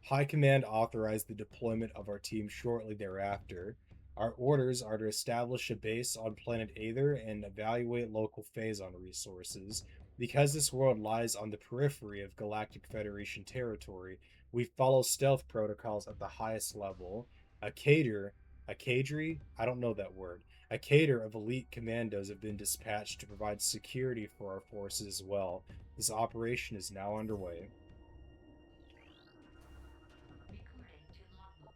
High Command authorized the deployment of our team shortly thereafter. Our orders are to establish a base on planet Aether and evaluate local Phazon resources. Because this world lies on the periphery of Galactic Federation territory, we follow stealth protocols at the highest level. A cater, a cadre, I don't know that word. A cater of elite commandos have been dispatched to provide security for our forces as well. This operation is now underway. Recording to logbook.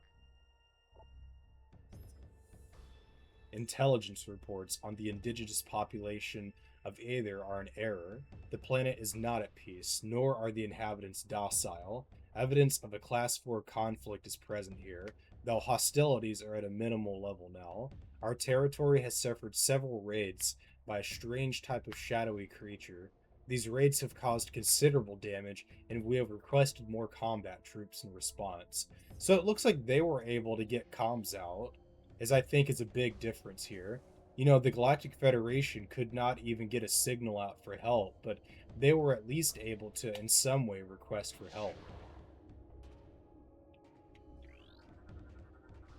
Intelligence reports on the indigenous population of Aether are in error. The planet is not at peace, nor are the inhabitants docile. Evidence of a Class 4 conflict is present here, though hostilities are at a minimal level now. Our territory has suffered several raids by a strange type of shadowy creature. These raids have caused considerable damage, and we have requested more combat troops in response. So it looks like they were able to get comms out, as I think is a big difference here. You know, the Galactic Federation could not even get a signal out for help, but they were at least able to, in some way, request for help.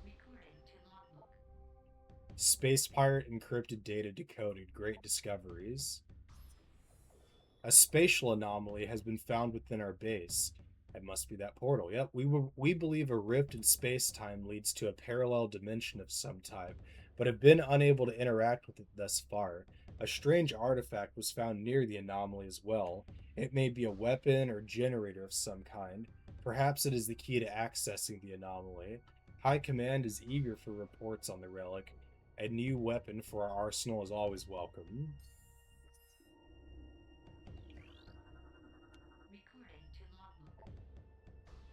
Recording to logbook. Space Pirate encrypted data decoded. Great discoveries. A spatial anomaly has been found within our base. It must be that portal. Yep, we believe a rift in space-time leads to a parallel dimension of some type, but have been unable to interact with it thus far. A strange artifact was found near the anomaly as well. It may be a weapon or generator of some kind. Perhaps it is the key to accessing the anomaly. High Command is eager for reports on the relic. A new weapon for our arsenal is always welcome. Recording to logbook.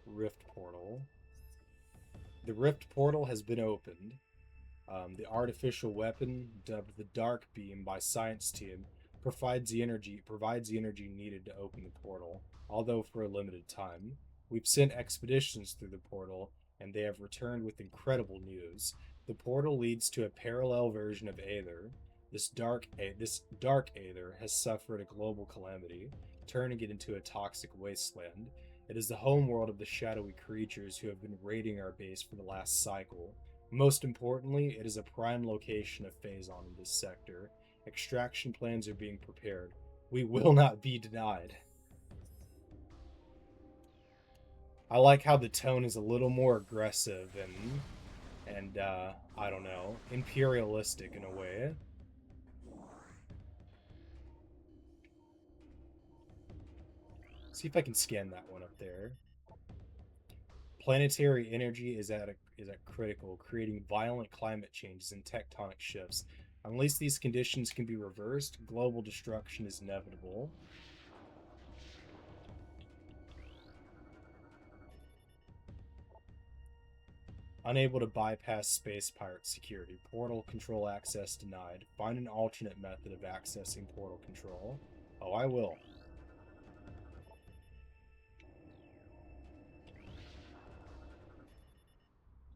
Rift portal. The rift portal has been opened. The artificial weapon, dubbed the Dark Beam by Science Team, provides the energy needed to open the portal, although for a limited time. We've sent expeditions through the portal, and they have returned with incredible news. The portal leads to a parallel version of Aether. This dark Aether has suffered a global calamity, turning it into a toxic wasteland. It is the homeworld of the shadowy creatures who have been raiding our base for the last cycle. Most importantly, it is a prime location of Phazon in this sector. Extraction plans are being prepared. We will not be denied. I like how the tone is a little more aggressive and I don't know, imperialistic in a way. See if I can scan that one up there. Planetary energy is at critical, creating violent climate changes and tectonic shifts. Unless these conditions can be reversed, global destruction is inevitable. Unable to bypass space pirate security. Portal control access denied. Find an alternate method of accessing portal control. Oh, I will.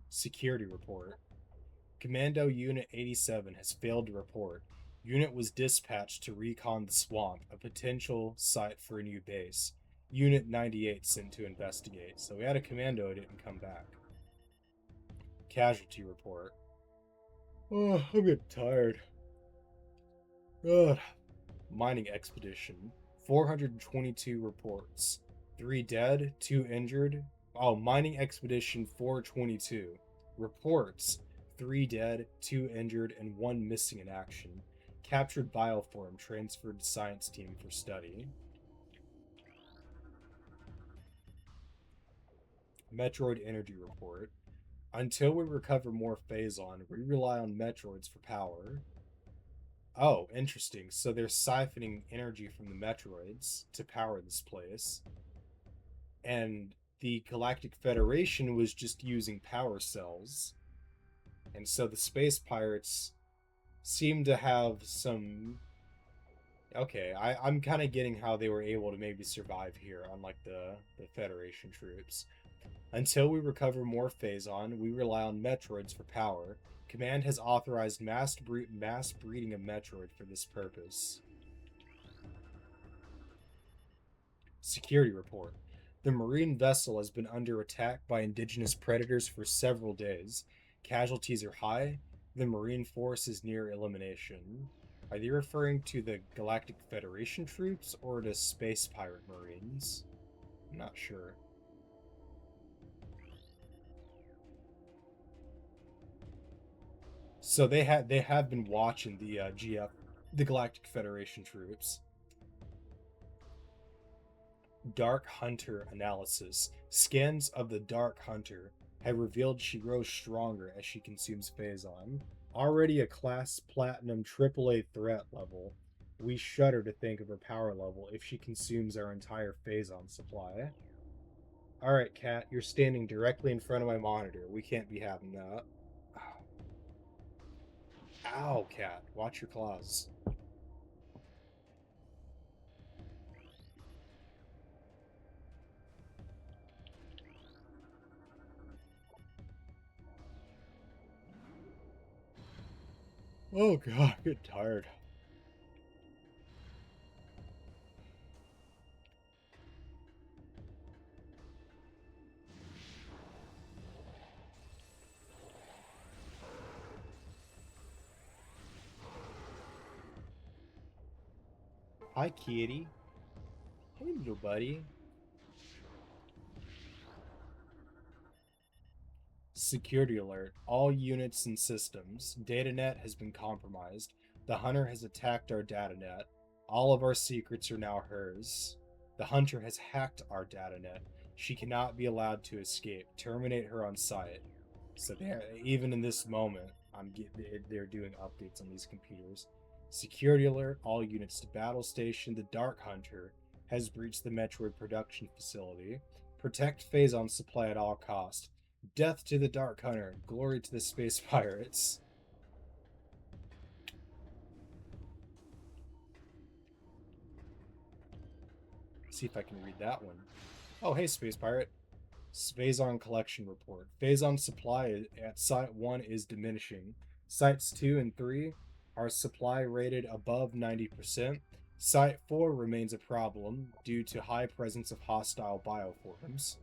Security report. Commando Unit 87 has failed to report. Unit was dispatched to recon the swamp, a potential site for a new base. Unit 98 sent to investigate. So we had a commando who didn't come back. Casualty report. Oh, I'm getting tired. Ugh. Mining expedition. 422 reports. 3 dead, 2 injured. Oh, mining expedition 422. Reports. 3 dead, 2 injured, and 1 missing in action. Captured bioform transferred to science team for study. Metroid energy report. Until we recover more Phazon, we rely on Metroids for power. Oh, interesting. So they're siphoning energy from the Metroids to power this place. And the Galactic Federation was just using power cells. And so the space pirates seem to have some. Okay, I'm kind of getting how they were able to maybe survive here, unlike the Federation troops. Until we recover more Phazon, we rely on Metroids for power. Command has authorized mass breeding of Metroid for this purpose. Security report. The marine vessel has been under attack by indigenous predators for several days. Casualties are high. The marine force is near elimination. Are they referring to the Galactic Federation troops or to space pirate marines? I'm not sure. So they have been watching the the Galactic Federation troops. Dark Hunter analysis. Scans of the Dark Hunter have revealed she grows stronger as she consumes Phazon. Already a class platinum AAA threat level, we shudder to think of her power level if she consumes our entire Phazon supply. Alright, Cat, you're standing directly in front of my monitor. We can't be having that. Ow, Cat. Watch your claws. Oh god, I'm getting tired. Hi, kitty. Hey, little buddy. Security alert. All units and systems. Datanet has been compromised. The hunter has attacked our datanet. All of our secrets are now hers. The hunter has hacked our datanet. She cannot be allowed to escape. Terminate her on sight. So there, even in this moment. they're doing updates on these computers. Security alert, all units to battle station. The Dark Hunter has breached the Metroid production facility. Protect Phazon supply at all cost. Death to the Dark Hunter. Glory to the space pirates. See if I can read that one. Oh, hey, space pirate. Phazon collection report. Phazon supply at Site 1 is diminishing. Sites 2 and 3 are supply rated above 90%. Site 4 remains a problem due to high presence of hostile bioforms.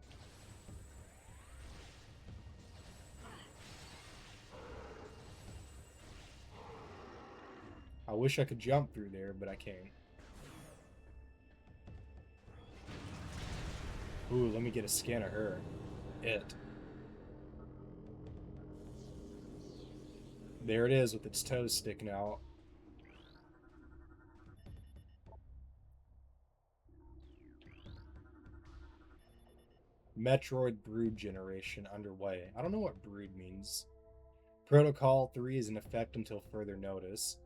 I wish I could jump through there, but I can't. Ooh, let me get a scan of her. It. There it is with its toes sticking out. Metroid Brood generation underway. I don't know what brood means. Protocol 3 is in effect until further notice.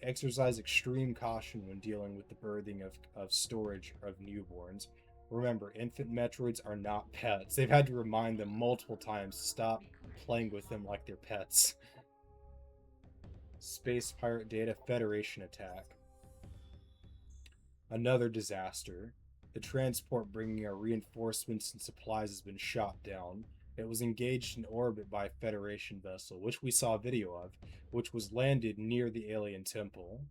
Exercise extreme caution when dealing with the birthing of storage of newborns. Remember, infant Metroids are not pets. They've had to remind them multiple times to stop playing with them like they're pets. Space Pirate Data Federation attack. Another disaster. The transport bringing our reinforcements and supplies has been shot down. It was engaged in orbit by a Federation vessel, which we saw a video of, which was landed near the alien temple.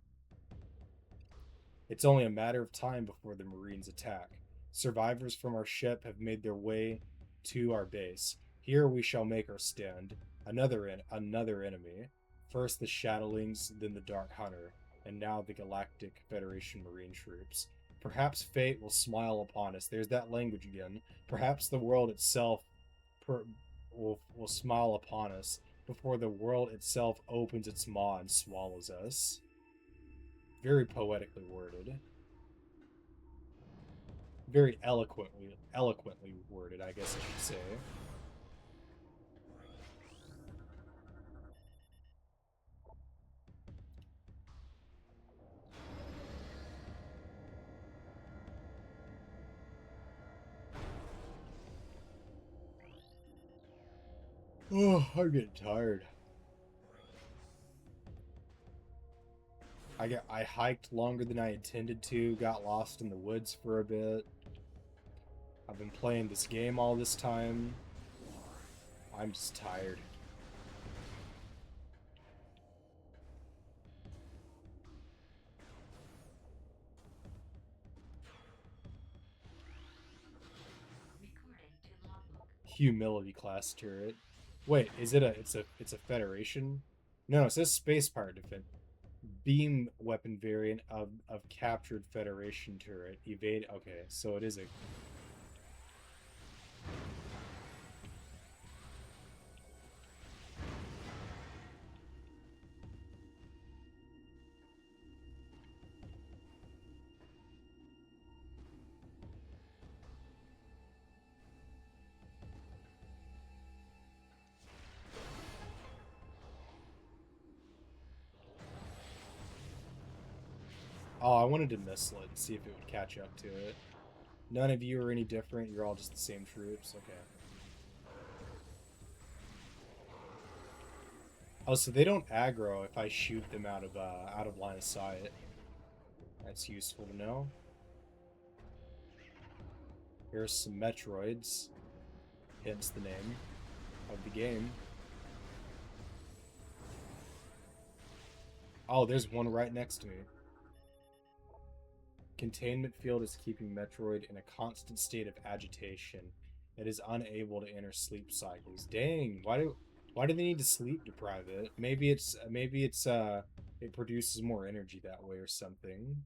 It's only a matter of time before the Marines attack. Survivors from our ship have made their way to our base. Here we shall make our stand. Another enemy. First the Shadowlings, then the Dark Hunter, and now the Galactic Federation Marine troops. Perhaps fate will smile upon us. There's that language again. Perhaps the world itself will smile upon us before the world itself opens its maw and swallows us. Very poetically worded. Very eloquently worded, I guess I should say. Oh, I'm getting tired. I hiked longer than I intended to, got lost in the woods for a bit. I've been playing this game all this time. I'm just tired. Recording to logbook. Humility class turret. Wait, is it a it's a Federation? No, it says Space Pirate Defense. Beam weapon variant of captured Federation turret. Evade. Okay, so it is a. Oh, I wanted to missile it and see if it would catch up to it. None of you are any different. You're all just the same troops. Okay. Oh, so they don't aggro if I shoot them out of line of sight. That's useful to know. Here's some Metroids. Hence the name of the game. Oh, there's one right next to me. Containment field is keeping Metroid in a constant state of agitation. It is unable to enter sleep cycles. Dang, why do they need to sleep deprive it? Maybe it's it produces more energy that way or something.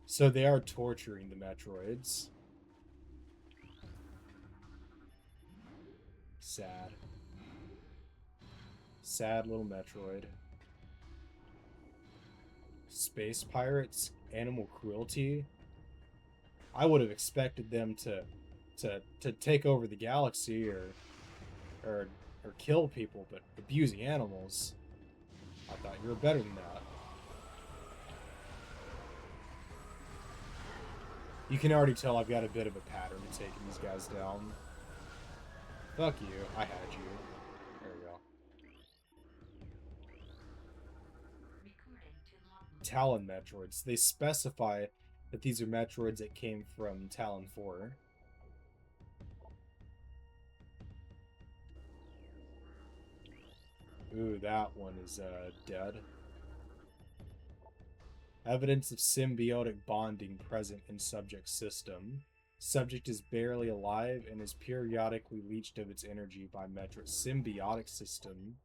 So they are torturing the Metroids. Sad. Sad little Metroid. Space pirates, animal cruelty. I would have expected them to to take over the galaxy or or kill people, but abusing animals. I thought you were better than that. You can already tell I've got a bit of a pattern of taking these guys down. Fuck you. I had you. There we go. Recording to logbook. Talon Metroids. They specify that these are Metroids that came from Talon 4. Ooh, that one is dead. Evidence of symbiotic bonding present in subject system. Subject is barely alive and is periodically leached of its energy by Metroid. Symbiotic system.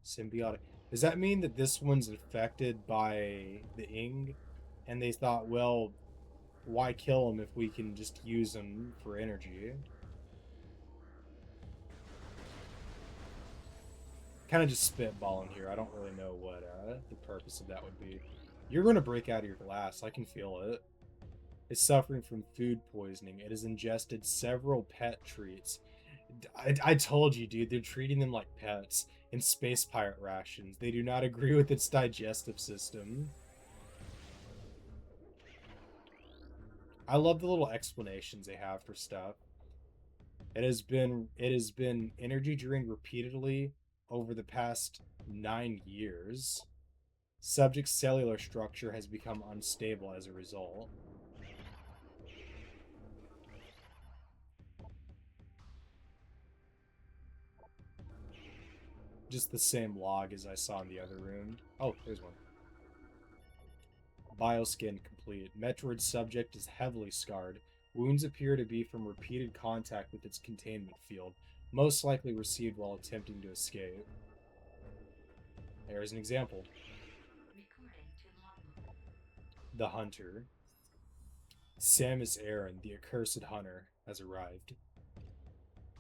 Symbiotic. Does that mean that this one's affected by the Ing? And they thought, well, why kill him if we can just use him for energy? Kind of just spitballing here. I don't really know what the purpose of that would be. You're going to break out of your glass. I can feel it. Is suffering from food poisoning. It has ingested several pet treats. I told you, dude, they're treating them like pets in space pirate rations. They do not agree with its digestive system. I love the little explanations they have for stuff. It has been energy drained repeatedly over the past 9 years. Subject's cellular structure has become unstable as a result. Just the same log as I saw in the other room. Oh, there's one. Bioscan complete. Metroid subject is heavily scarred. Wounds appear to be from repeated contact with its containment field, most likely received while attempting to escape. There's an example. Recording to logbook. The Hunter. Samus Aran, the accursed hunter, has arrived.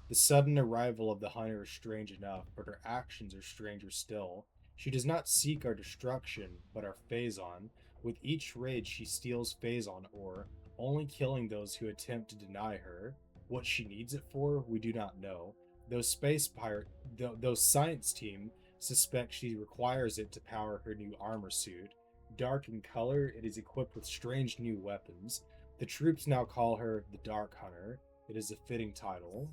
The sudden arrival of the hunter is strange enough, but her actions are stranger still. She does not seek our destruction, but our Phazon. With each raid, she steals Phazon ore, only killing those who attempt to deny her. What she needs it for, we do not know. Though science team suspect she requires it to power her new armor suit. Dark in color, it is equipped with strange new weapons. The troops now call her the Dark Hunter. It is a fitting title.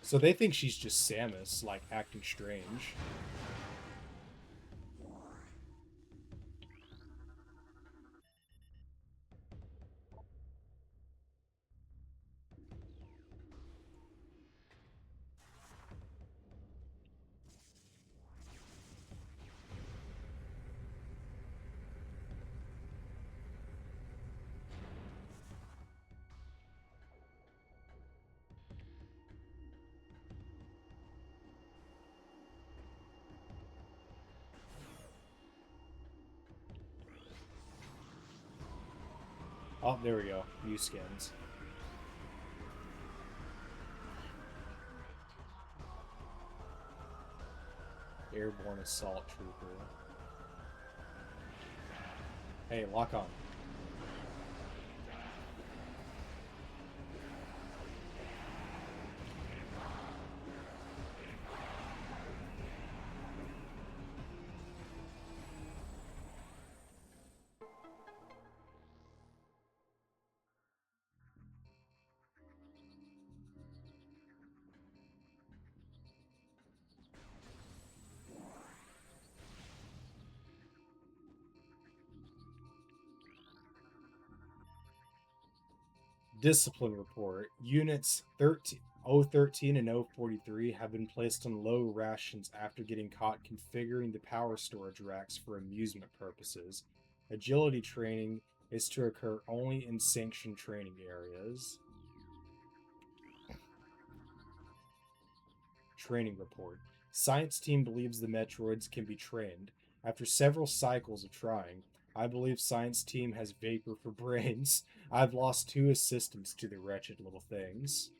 So they think she's just Samus, like acting strange. Oh, there we go. New skins. Recording to logbook. Airborne Assault Trooper. Hey, lock on. Discipline report. Units 013 and 043 have been placed on low rations after getting caught configuring the power storage racks for amusement purposes. Agility training is to occur only in sanctioned training areas. Training report. Science team believes the Metroids can be trained. After several cycles of trying, I believe science team has vapor for brains. I've lost 2 assistants to the wretched little things.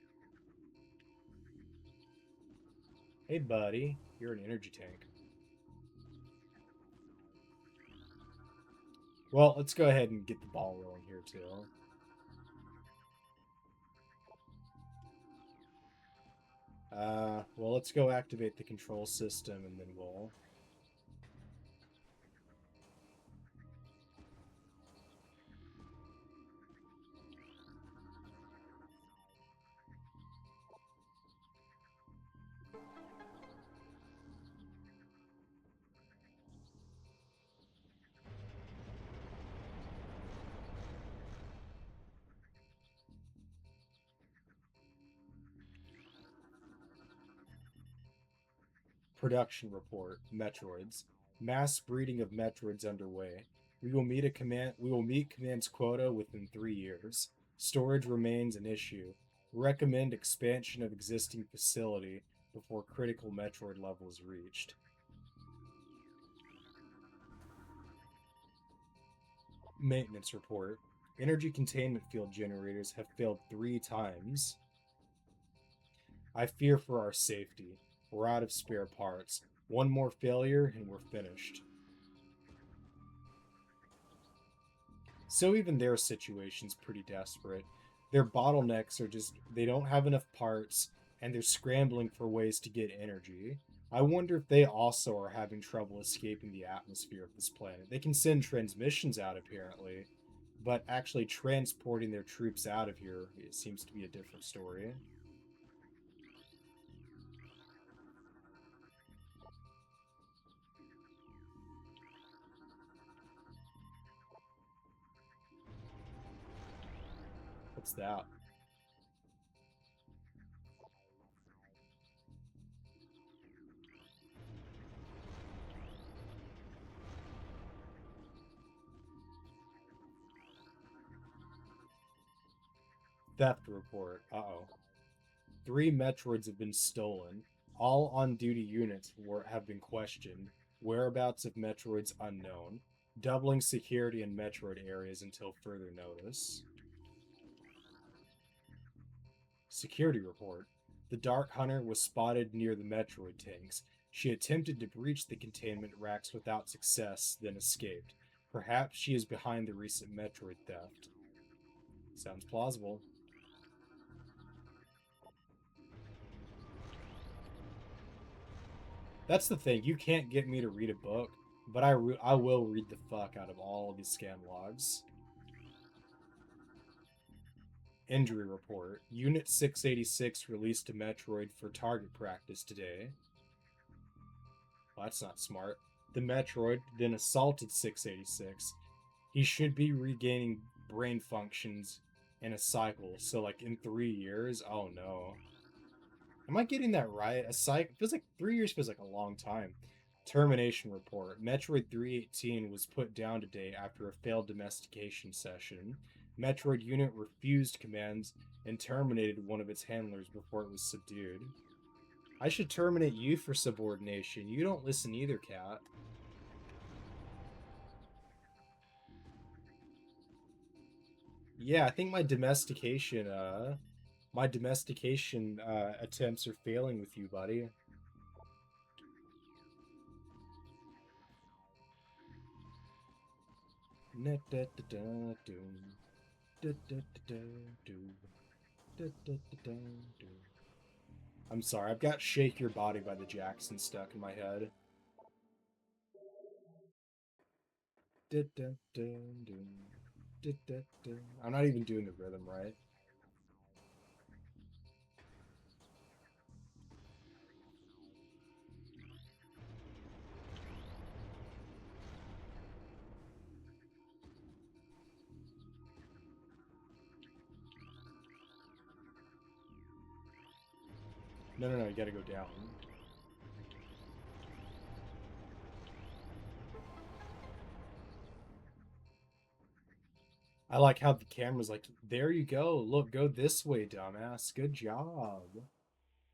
Hey, buddy. You're an energy tank. Well, let's go ahead and get the ball rolling here, too. Well, let's go activate the control system, and then we'll... Production report, Metroids. Mass breeding of Metroids underway. We will meet command's quota within 3 years. Storage remains an issue. Recommend expansion of existing facility before critical Metroid level is reached. Maintenance report. Energy containment field generators have failed 3 times. I fear for our safety. We're out of spare parts. One more failure and we're finished. So even their situation's pretty desperate. Their bottlenecks are just, they don't have enough parts, and they're scrambling for ways to get energy. I wonder if they also are having trouble escaping the atmosphere of this planet. They can send transmissions out, apparently, but actually transporting their troops out of here, it seems to be a different story. What's that? Theft report. Uh-oh. 3 Metroids have been stolen. All on-duty units have been questioned. Whereabouts of Metroids unknown. Doubling security in Metroid areas until further notice. Security report. The Dark Hunter was spotted near the Metroid tanks. She attempted to breach the containment racks without success, then escaped. Perhaps she is behind the recent Metroid theft. Sounds plausible. That's the thing. You can't get me to read a book, but I will read the fuck out of all of these scan logs. Injury report. Unit 686 released a Metroid for target practice today. Well, that's not smart. The Metroid then assaulted 686. He should be regaining brain functions in a cycle. So, like, in 3 years? Oh no. Am I getting that right? A cycle feels like 3 years feels like a long time. Termination report. Metroid 318 was put down today after a failed domestication session. Metroid unit refused commands and terminated one of its handlers before it was subdued. I should terminate you for subordination. You don't listen either, cat. Yeah, I think my domestication attempts are failing with you, buddy. I'm sorry, I've got Shake Your Body by the Jacksons stuck in my head. I'm not even doing the rhythm right. No, no, no, you gotta go down. I like how the camera's like, there you go. Look, go this way, dumbass. Good job.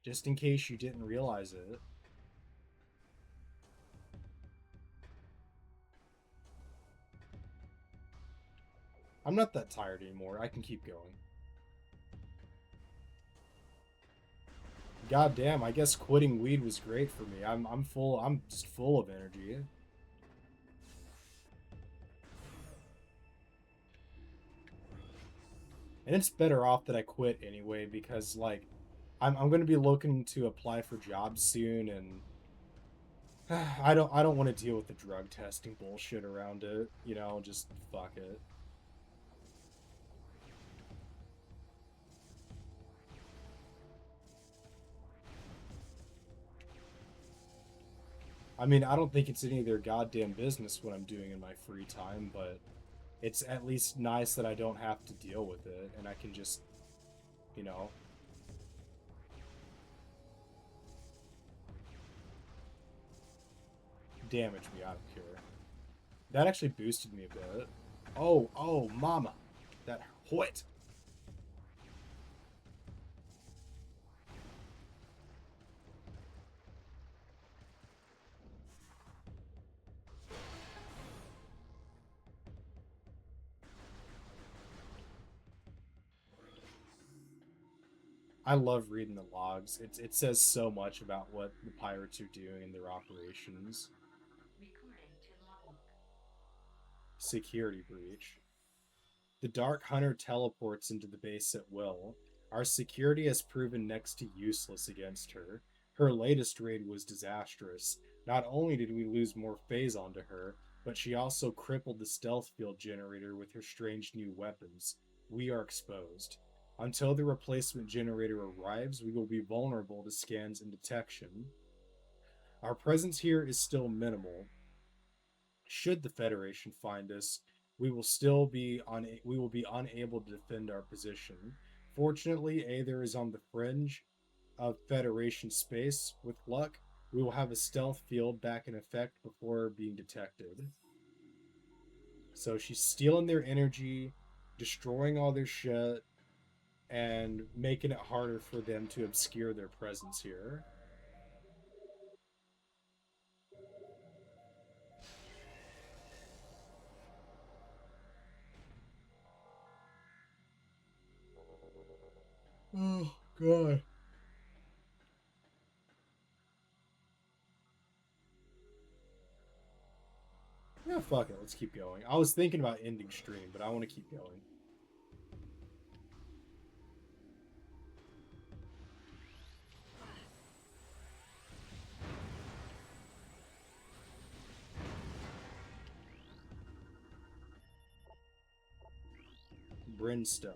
Just in case you didn't realize it. I'm not that tired anymore. I can keep going. God damn, I guess quitting weed was great for me. I'm just full of energy. And it's better off that I quit anyway because like I'm going to be looking to apply for jobs soon, and I don't want to deal with the drug testing bullshit around it, you know, just fuck it. I mean, I don't think it's any of their goddamn business what I'm doing in my free time, but it's at least nice that I don't have to deal with it and I can just, you know, damage me. I don't care. That actually boosted me a bit. Oh, oh, mama. That what? I love reading the logs. It says so much about what the pirates are doing in their operations. Recording to logbook. Security breach. The Dark Hunter teleports into the base at will. Our security has proven next to useless against her. Her latest raid was disastrous. Not only did we lose more phase onto her, but she also crippled the stealth field generator with her strange new weapons. We are exposed. Until the replacement generator arrives, we will be vulnerable to scans and detection. Our presence here is still minimal. Should the Federation find us, we will be unable to defend our position. Fortunately, Aether is on the fringe of Federation space. With luck, we will have a stealth field back in effect before being detected. So she's stealing their energy, destroying all their shit, and making it harder for them to obscure their presence here. Oh, God. Yeah, fuck it. Let's keep going. I was thinking about ending stream, but I want to keep going. Brimstone.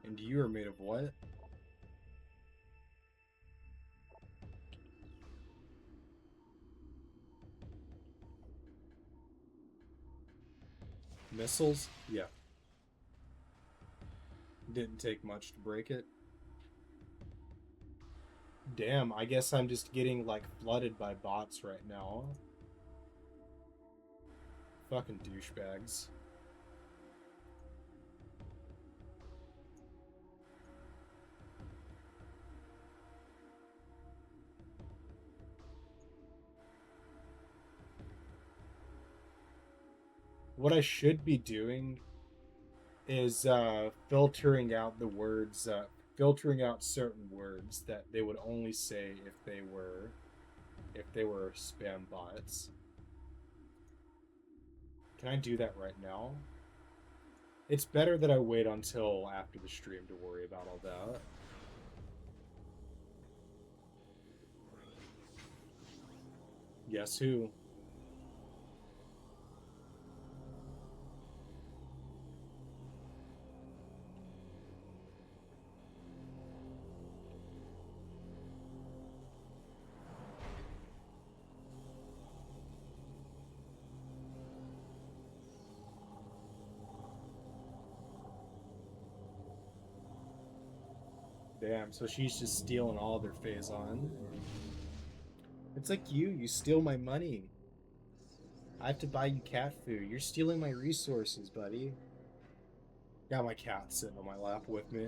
And you are made of what? Missiles? Yeah. Didn't take much to break it. Damn, I guess I'm just getting like flooded by bots right now. Fucking douchebags. What I should be doing is filtering out certain words that they would only say if they were spam bots. Can I do that right now? It's better that I wait until after the stream to worry about all that. Guess who? Damn, so she's just stealing all their phase on. It's like you steal my money. I have to buy you cat food. You're stealing my resources, buddy. Got my cat sitting on my lap with me.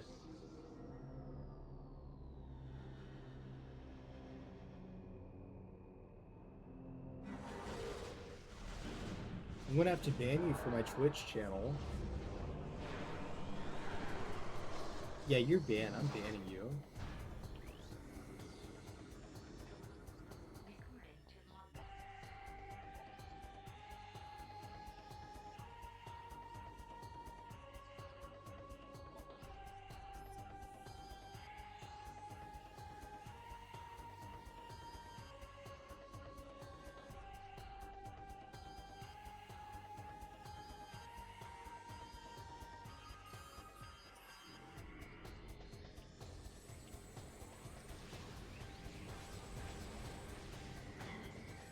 I'm gonna have to ban you from my Twitch channel. Yeah, you're banned. I'm banning you. Recording to logbook.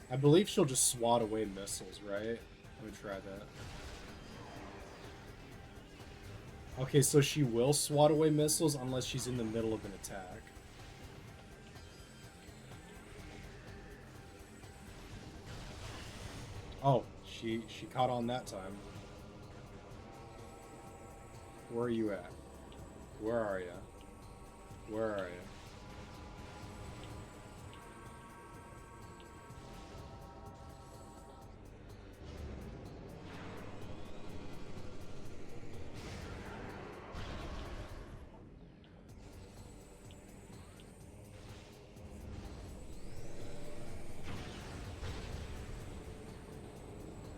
I believe she'll just swat away missiles, right? Let me try that. Okay, so she will swat away missiles unless she's in the middle of an attack. Oh, she caught on that time. Where are you at? Where are you? Where are you?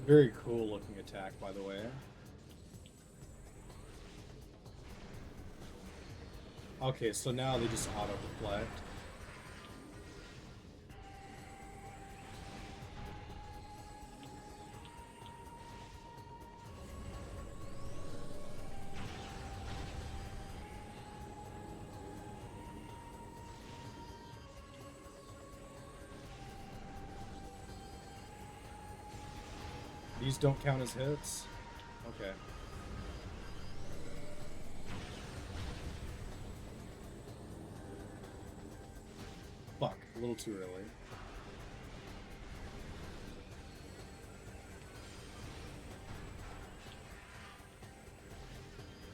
Very cool looking attack, by the way. Okay, so now they just auto deflect. These don't count as hits? Okay. Fuck, a little too early.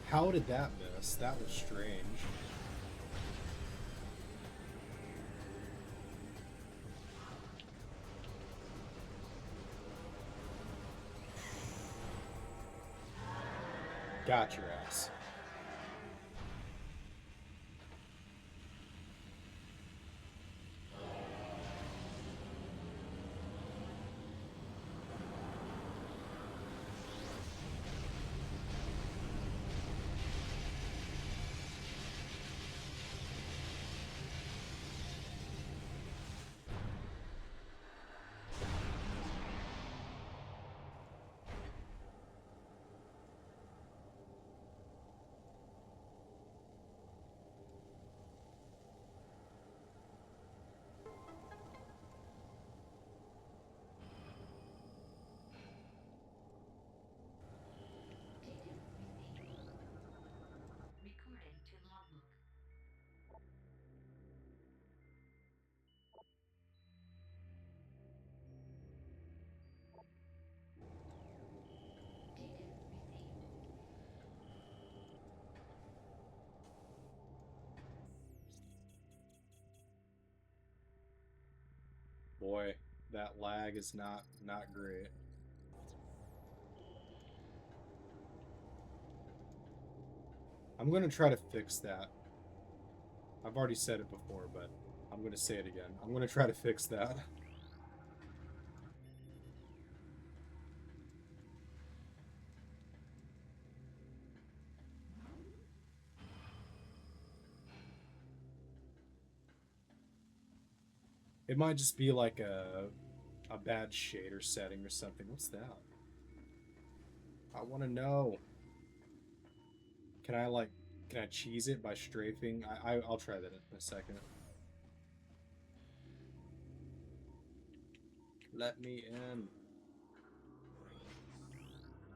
How did that miss? That was strange. Got your ass. Data received. Recording to logbook. Data received. Boy, that lag is not great. I'm gonna try to fix that. I've already said it before, but I'm gonna say it again. I'm gonna try to fix that. It might just be like a bad shader setting or something. What's that? I want to know. Can I like can I cheese it by strafing? I'll try that in a second. Let me in.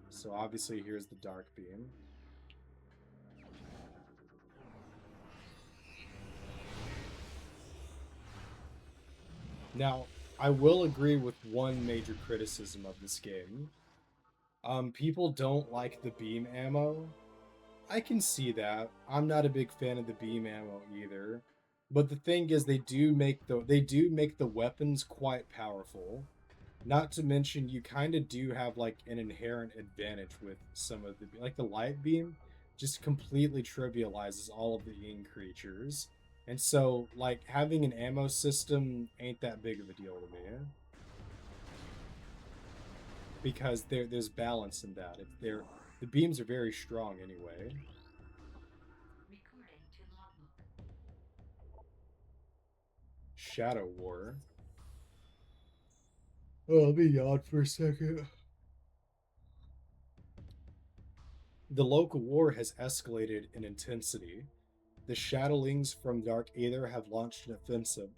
So obviously here's the dark beam. Now, I will agree with one major criticism of this game. People don't like the beam ammo. I can see that. I'm not a big fan of the beam ammo either. But the thing is they do make the weapons quite powerful. Not to mention you kind of do have like an inherent advantage with some of the like the light beam just completely trivializes all of the ing creatures. And so like having an ammo system ain't that big of a deal to me because there's balance in that. The beams are very strong anyway. Recording to logbook. Shadow War. Oh, let me yawn for a second. The local war has escalated in intensity. The Shadowlings from Dark Aether have launched an offensive.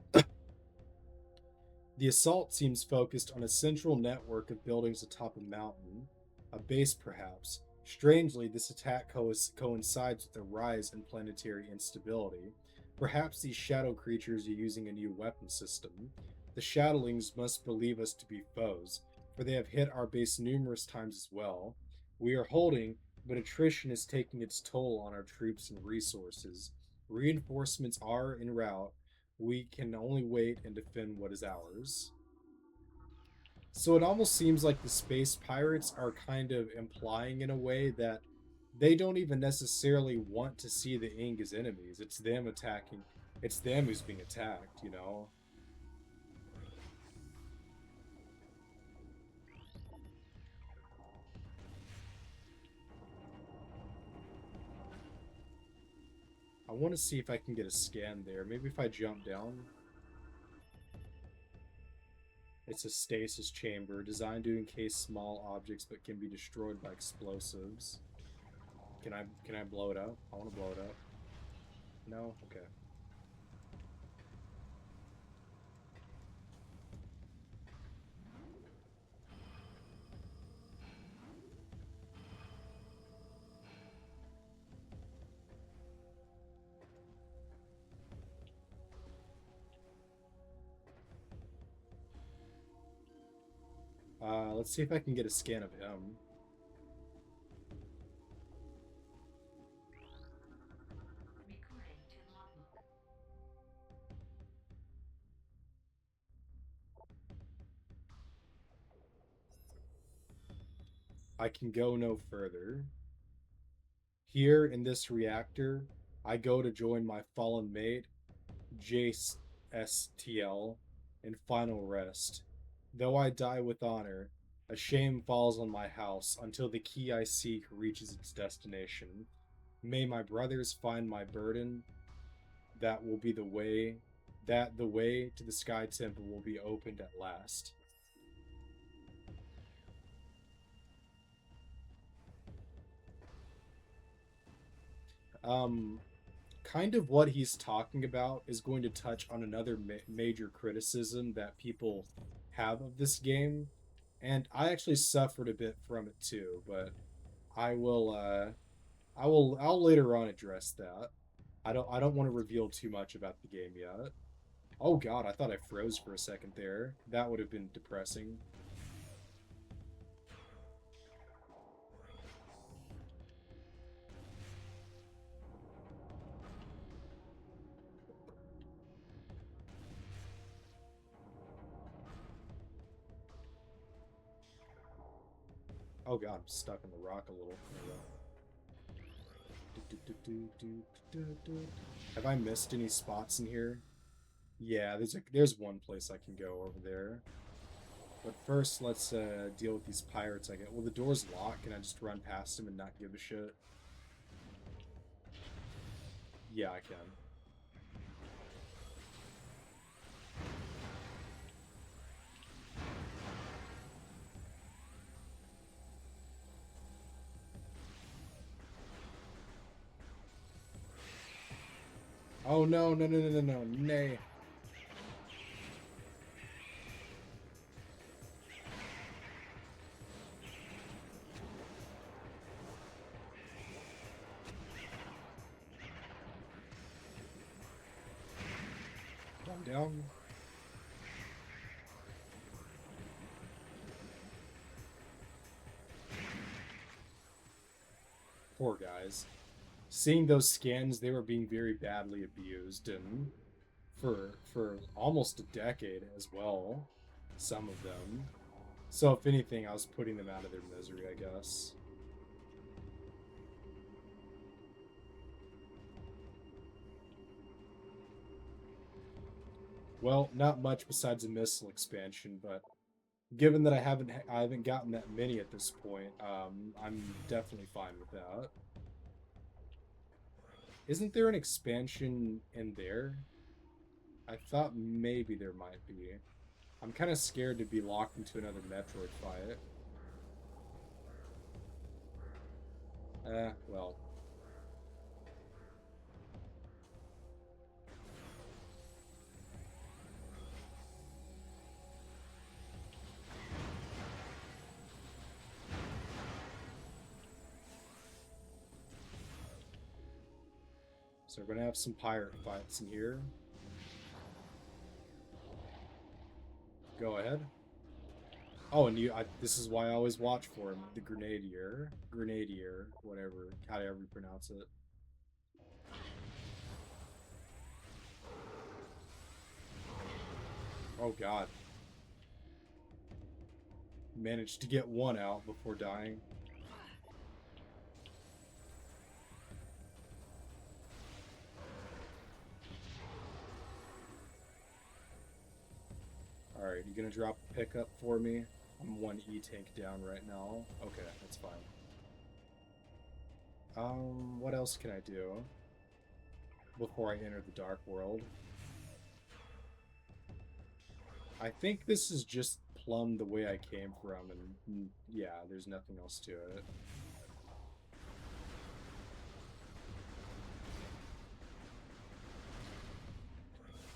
The assault seems focused on a central network of buildings atop a mountain, a base perhaps. Strangely, this attack coincides with a rise in planetary instability. Perhaps these shadow creatures are using a new weapon system. The shadowlings must believe us to be foes, for they have hit our base numerous times as well. We are holding, but attrition is taking its toll on our troops and resources. Reinforcements are en route. We can only wait and defend what is ours. So it almost seems like the space pirates are kind of implying in a way that they don't even necessarily want to see the Ing as enemies. It's them attacking. It's them who's being attacked, you know? I want to see if I can get a scan there. Maybe if I jump down. It's a stasis chamber designed to encase small objects but can be destroyed by explosives. Can I blow it up? I want to blow it up. No? Okay. Let's see if I can get a scan of him. Recording to logbook. I can go no further. Here in this reactor, I go to join my fallen mate, Jace STL, in final rest. Though I die with honor, a shame falls on my house until the key I seek reaches its destination. May my brothers find my burden, that will be the way, that the way to the Sky Temple will be opened at last. Um, Kind of what he's talking about is going to touch on another major criticism that people have of this game, and I actually suffered a bit from it too. But I will, I'll later on address that. I don't want to reveal too much about the game yet. Oh God, I thought I froze for a second there. That would have been depressing. Oh God, I'm stuck in the rock a little. Have I missed any spots in here? Yeah, there's one place I can go over there. But first, let's deal with these pirates. I get. Well, the door's locked. Can I just run past them and not give a shit? Yeah, I can. Oh no, no, no, no, no, no, nay. Calm down. Poor guys. Seeing those scans, they were being very badly abused, and for almost a decade as well. Some of them. So if anything, I was putting them out of their misery, I guess. Well, not much besides a missile expansion, but given that I haven't gotten that many at this point, I'm definitely fine with that. Isn't there an expansion in there? I thought maybe there might be. I'm kind of scared to be locked into another Metroid fight. Well. So we're gonna have some pirate fights in here. Go ahead. Oh, and this is why I always watch for him. The Grenadier, whatever, however you pronounce it. Oh God. Managed to get one out before dying. Alright, you gonna drop a pickup for me? I'm one E-tank down right now. Okay, that's fine. What else can I do before I enter the Dark World? I think this is just plumb the way I came from, and yeah, there's nothing else to it.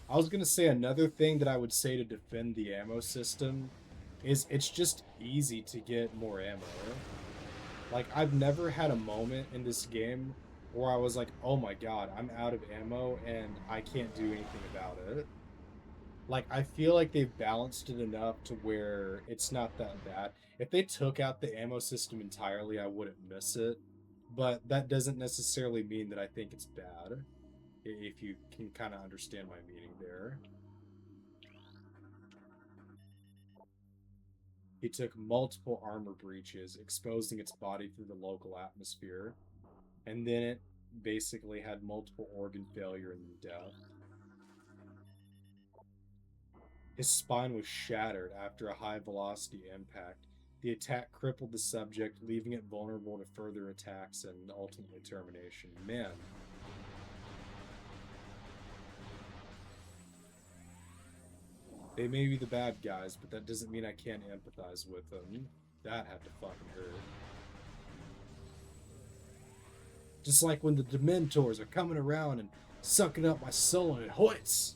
I was gonna say another thing that I would say to defend the ammo system is it's just easy to get more ammo. Like, I've never had a moment in this game where I was like, oh my god, I'm out of ammo and I can't do anything about it. Like, I feel like they've balanced it enough to where it's not that bad. If they took out the ammo system entirely, I wouldn't miss it. But that doesn't necessarily mean that I think it's bad, if you can kind of understand my meaning there. He took multiple armor breaches, exposing its body through the local atmosphere, and then it basically had multiple organ failure and death. His spine was shattered after a high velocity impact. The attack crippled the subject, leaving it vulnerable to further attacks and ultimately termination. Man. They may be the bad guys, but that doesn't mean I can't empathize with them. That had to fucking hurt. Just like when the Dementors are coming around and sucking up my soul and it hoits.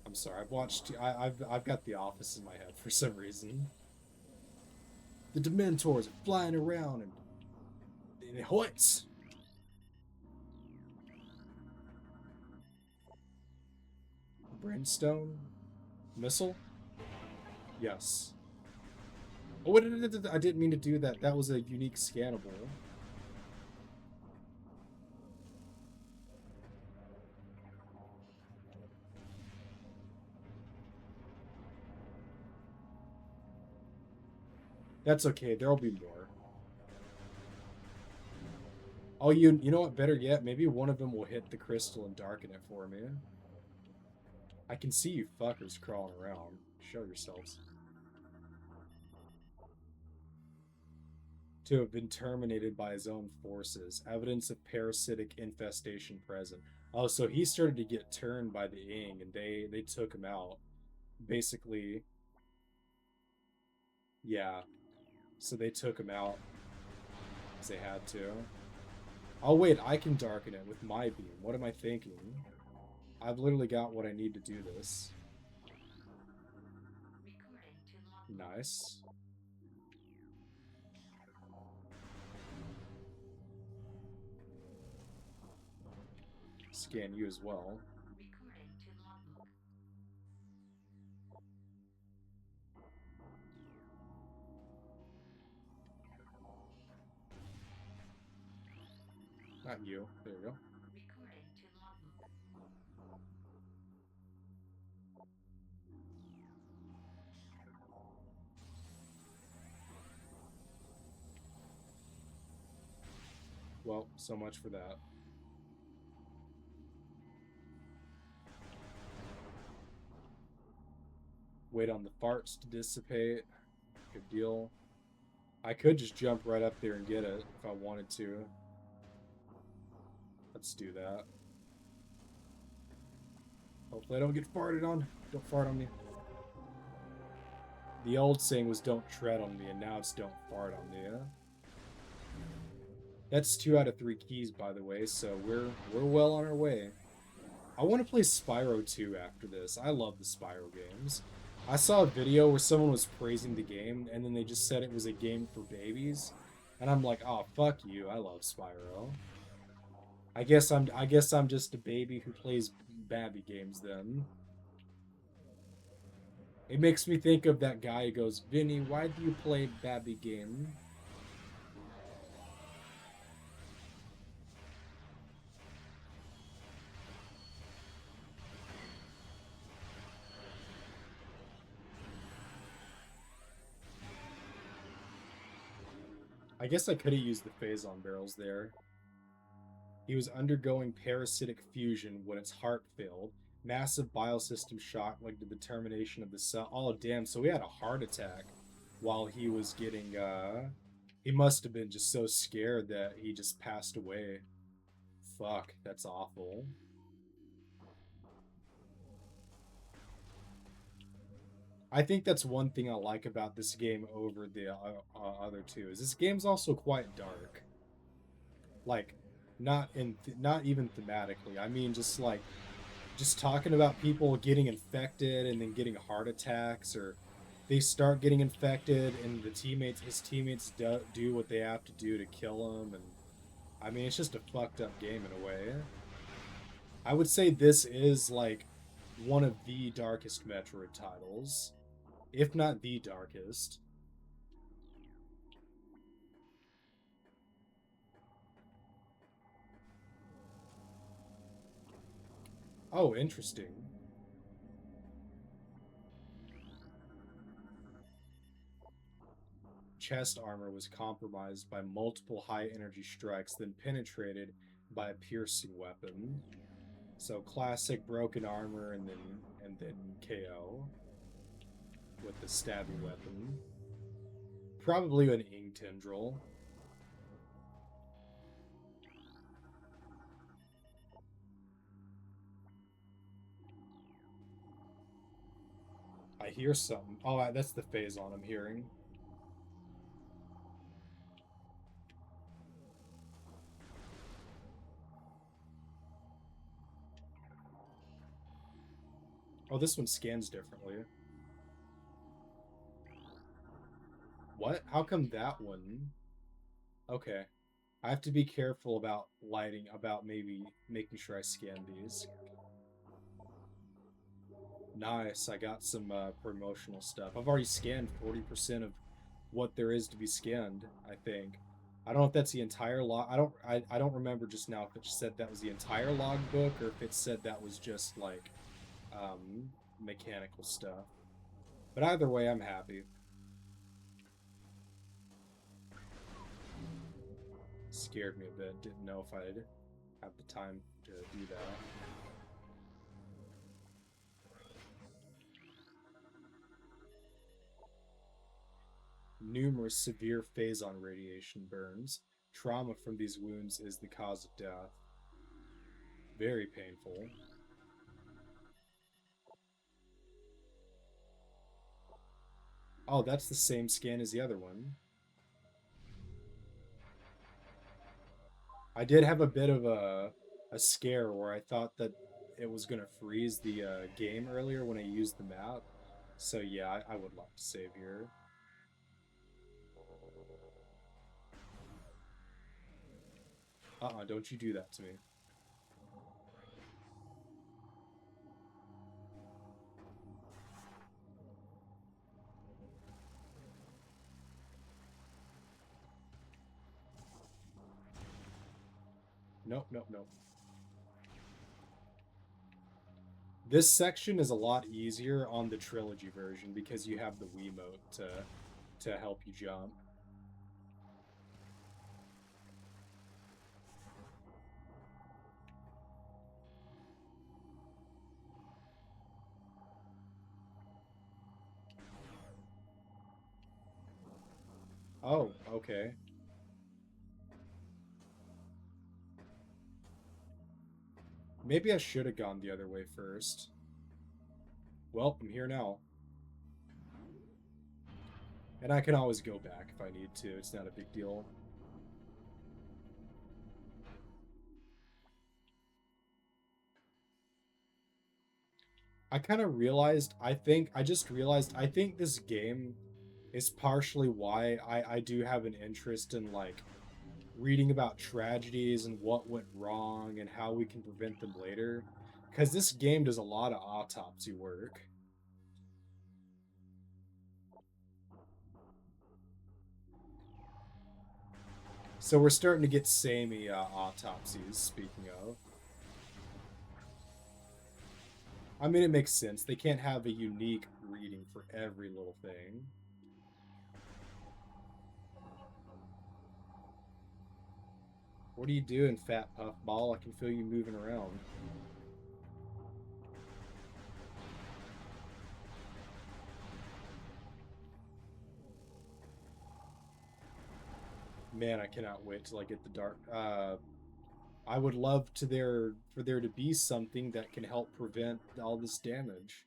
I'm sorry, I've got The Office in my head for some reason. The Dementors are flying around and it hoits. Brimstone? Missile? Yes. Oh, wait, I didn't mean to do that. That was a unique scannable. That's okay. There'll be more. Oh, you know what? Better yet, maybe one of them will hit the crystal and darken it for me. I can see you fuckers crawling around. Show yourselves. To have been terminated by his own forces. Evidence of parasitic infestation present. Oh, so he started to get turned by the Ing, and they took him out. Basically, yeah. So they took him out because they had to. Oh wait, I can darken it with my beam. What am I thinking? I've literally got what I need to do this. Nice. Scan you as well. Not you. There you go. Well, so much for that. Wait on the farts to dissipate. Good deal. I could just jump right up there and get it if I wanted to. Let's do that. Hopefully I don't get farted on. Don't fart on me. The old saying was don't tread on me, and now it's don't fart on me. That's 2 out of 3 keys, by the way, so we're well on our way. I want to play Spyro 2 after this. I love the Spyro games. I saw a video where someone was praising the game, and then they just said it was a game for babies. And I'm like, oh, fuck you. I love Spyro. I guess I'm just a baby who plays Babby games then. It makes me think of that guy who goes, Vinny, why do you play Babby game? I guess I could have used the Phazon barrels there. He was undergoing parasitic fusion when its heart failed. Massive biosystem shock led to the termination of the cell. Oh, damn. So he had a heart attack while he was getting, he must have been just so scared that he just passed away. Fuck, that's awful. I think that's one thing I like about this game over the other two is this game's also quite dark. Like, not even thematically. I mean, just talking about people getting infected and then getting heart attacks, or they start getting infected and his teammates do what they have to do to kill him, and I mean, it's just a fucked up game in a way. I would say this is like one of the darkest Metroid titles, if not the darkest. Oh, interesting. Chest armor was compromised by multiple high energy strikes, then penetrated by a piercing weapon. So classic broken armor and then KO with the stabby weapon. Probably an ink tendril. I hear something. Oh, that's the Phazon I'm hearing. Oh, this one scans differently. What? How come that one? Okay. I have to be careful about lighting, about maybe making sure I scan these. Nice. I got some promotional stuff. I've already scanned 40% of what there is to be scanned, I think. I don't know if that's the entire log. I don't remember just now if it said that was the entire logbook or if it said that was just like mechanical stuff. But either way, I'm happy. Scared me a bit. Didn't know if I'd have the time to do that. Numerous severe phazon radiation burns. Trauma from these wounds is the cause of death. Very painful. Oh, that's the same scan as the other one. I did have a bit of a scare where I thought that it was gonna freeze the game earlier when I used the map. So yeah, I would like to save here. Don't you do that to me. Nope, nope, nope. This section is a lot easier on the trilogy version because you have the Wiimote to help you jump. Oh, okay. Maybe I should have gone the other way first. Well, I'm here now. And I can always go back if I need to. It's not a big deal. I kind of realized, I just realized, I think this game is partially why I do have an interest in, like, reading about tragedies and what went wrong and how we can prevent them later. Because this game does a lot of autopsy work. So we're starting to get samey autopsies, speaking of. I mean, it makes sense. They can't have a unique reading for every little thing. What are you doing, fat puffball? I can feel you moving around. Man, I cannot wait till I get the dark. I would love for there to be something that can help prevent all this damage.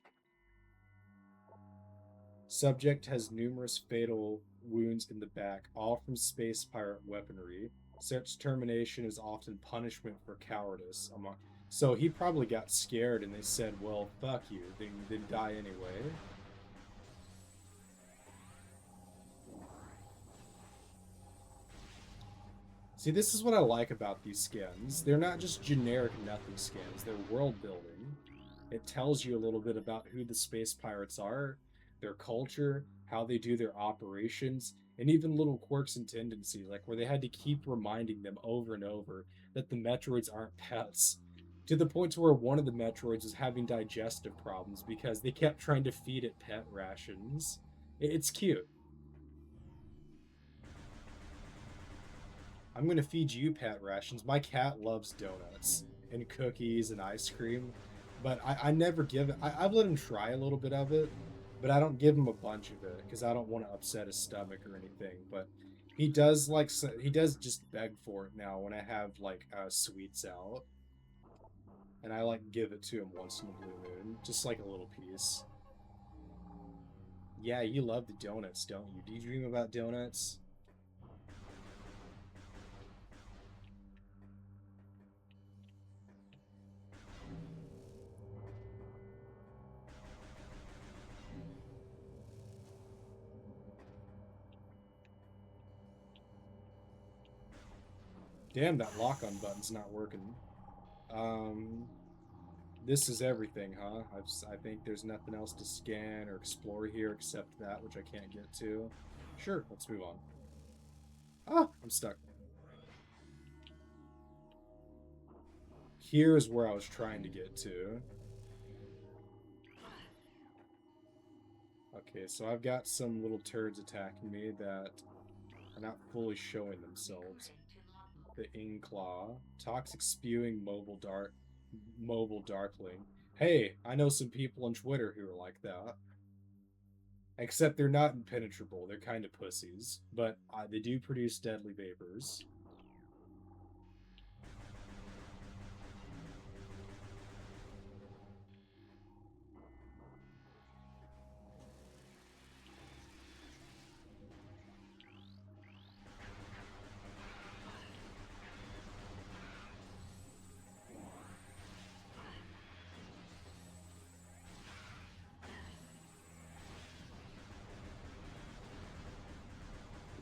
Subject has numerous fatal wounds in the back, all from space pirate weaponry. Such termination is often punishment for cowardice. So he probably got scared and they said, well, fuck you, then die anyway. See, this is what I like about these skins. They're not just generic nothing skins, they're world building. It tells you a little bit about who the space pirates are, their culture, how they do their operations, and even little quirks and tendencies, like where they had to keep reminding them over and over that the Metroids aren't pets. To the point to where one of the Metroids was having digestive problems because they kept trying to feed it pet rations. It's cute. I'm gonna feed you pet rations. My cat loves donuts and cookies and ice cream, but I never give it. I've let him try a little bit of it, but I don't give him a bunch of it because I don't want to upset his stomach or anything. But he does he does just beg for it now when I have like sweets out, and I like give it to him once in a blue moon, just like a little piece. Yeah, you love the donuts, don't you? Do you dream about donuts? Damn, that lock-on button's not working. Um, This is everything, huh? I think there's nothing else to scan or explore here except that, which I can't get to. Sure, let's move on. Ah, I'm stuck. Here's where I was trying to get to. Okay, so I've got some little turds attacking me that are not fully showing themselves. Recording to logbook. The Inkclaw, toxic spewing mobile darkling. Hey, I know some people on Twitter who are like that. Except they're not impenetrable. They're kind of pussies, but they do produce deadly vapors.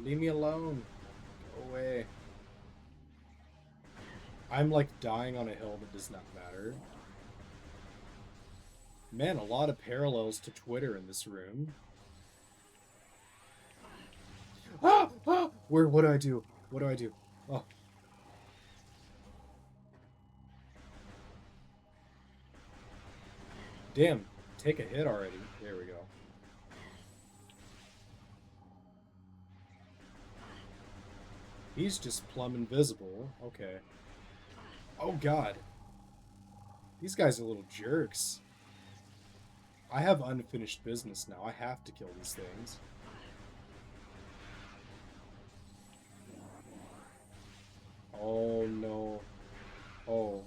Leave me alone. Go away. I'm like dying on a hill that does not matter. Man, a lot of parallels to Twitter in this room. Ah! Ah! What do I do? What do I do? Oh, damn. Take a hit already. There we go. He's just plumb invisible. Okay. Oh, God. These guys are little jerks. I have unfinished business now. I have to kill these things. Oh, no. Oh.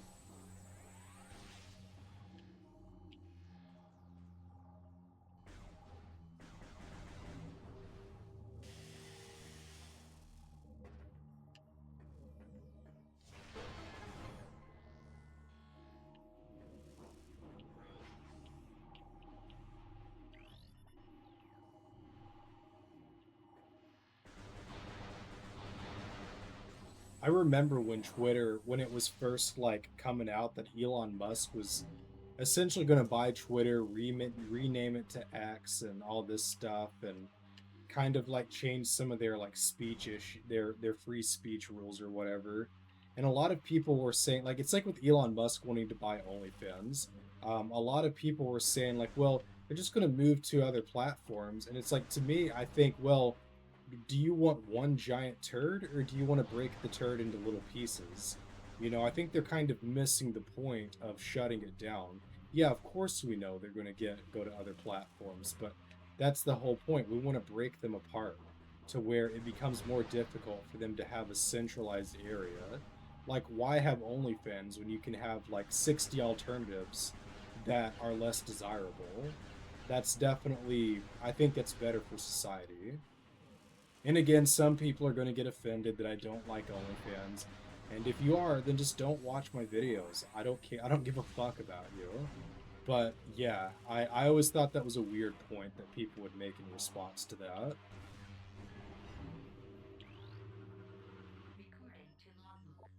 I remember when Twitter, when it was first like coming out that Elon Musk was essentially going to buy Twitter, rename it to X, and all this stuff, and kind of like change some of their like speech issue, their free speech rules or whatever. And a lot of people were saying like it's like with Elon Musk wanting to buy OnlyFans. A lot of people were saying like, well, they're just going to move to other platforms, and it's like to me, I think, well, do you want one giant turd or do you want to break the turd into little pieces? You know, I think they're kind of missing the point of shutting it down. Yeah, of course we know they're going to go to other platforms, but that's the whole point. We want to break them apart to where it becomes more difficult for them to have a centralized area. Like, why have OnlyFans when you can have like 60 alternatives that are less desirable? That's definitely, I think that's better for society. And again, some people are going to get offended that I don't like OnlyFans. And if you are, then just don't watch my videos. I don't care. I don't give a fuck about you. But yeah, I always thought that was a weird point that people would make in response to that. Recording to logbook.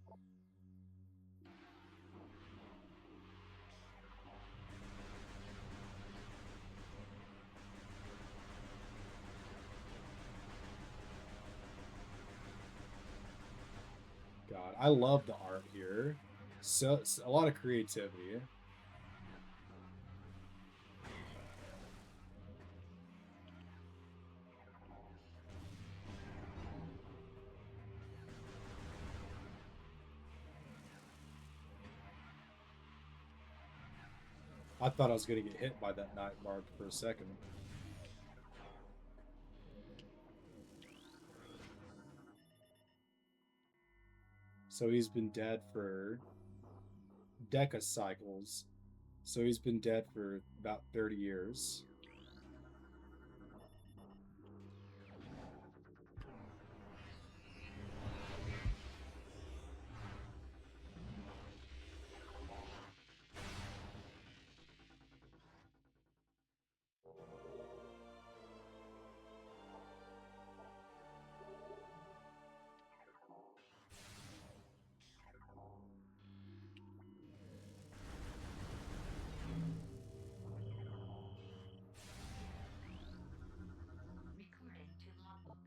God, I love the art here. So a lot of creativity. I thought I was going to get hit by that night barb for a second. So he's been dead for decacycles. So he's been dead for about 30 years. Recording to logbook.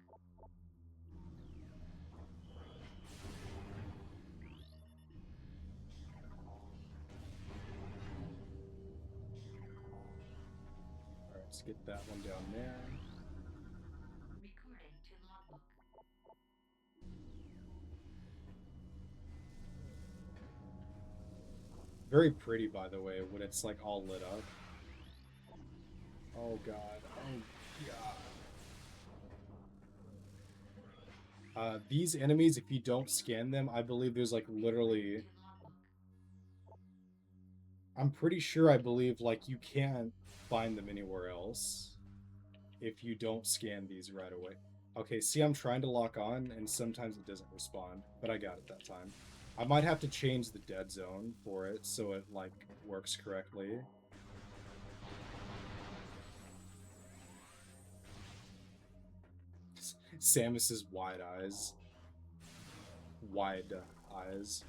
All right, let's get that one down there. Recording to logbook. Very pretty, by the way, when it's like all lit up. Oh god. Oh god. These enemies, if you don't scan them, I believe there's like Recording literally. to logbook. I'm pretty sure I believe like you can't find them anywhere else if you don't scan these right away. Okay, see, I'm trying to lock on, and sometimes it doesn't respond, but I got it that time. I might have to change the dead zone for it so it like works correctly. Samus's wide eyes. Wide eyes.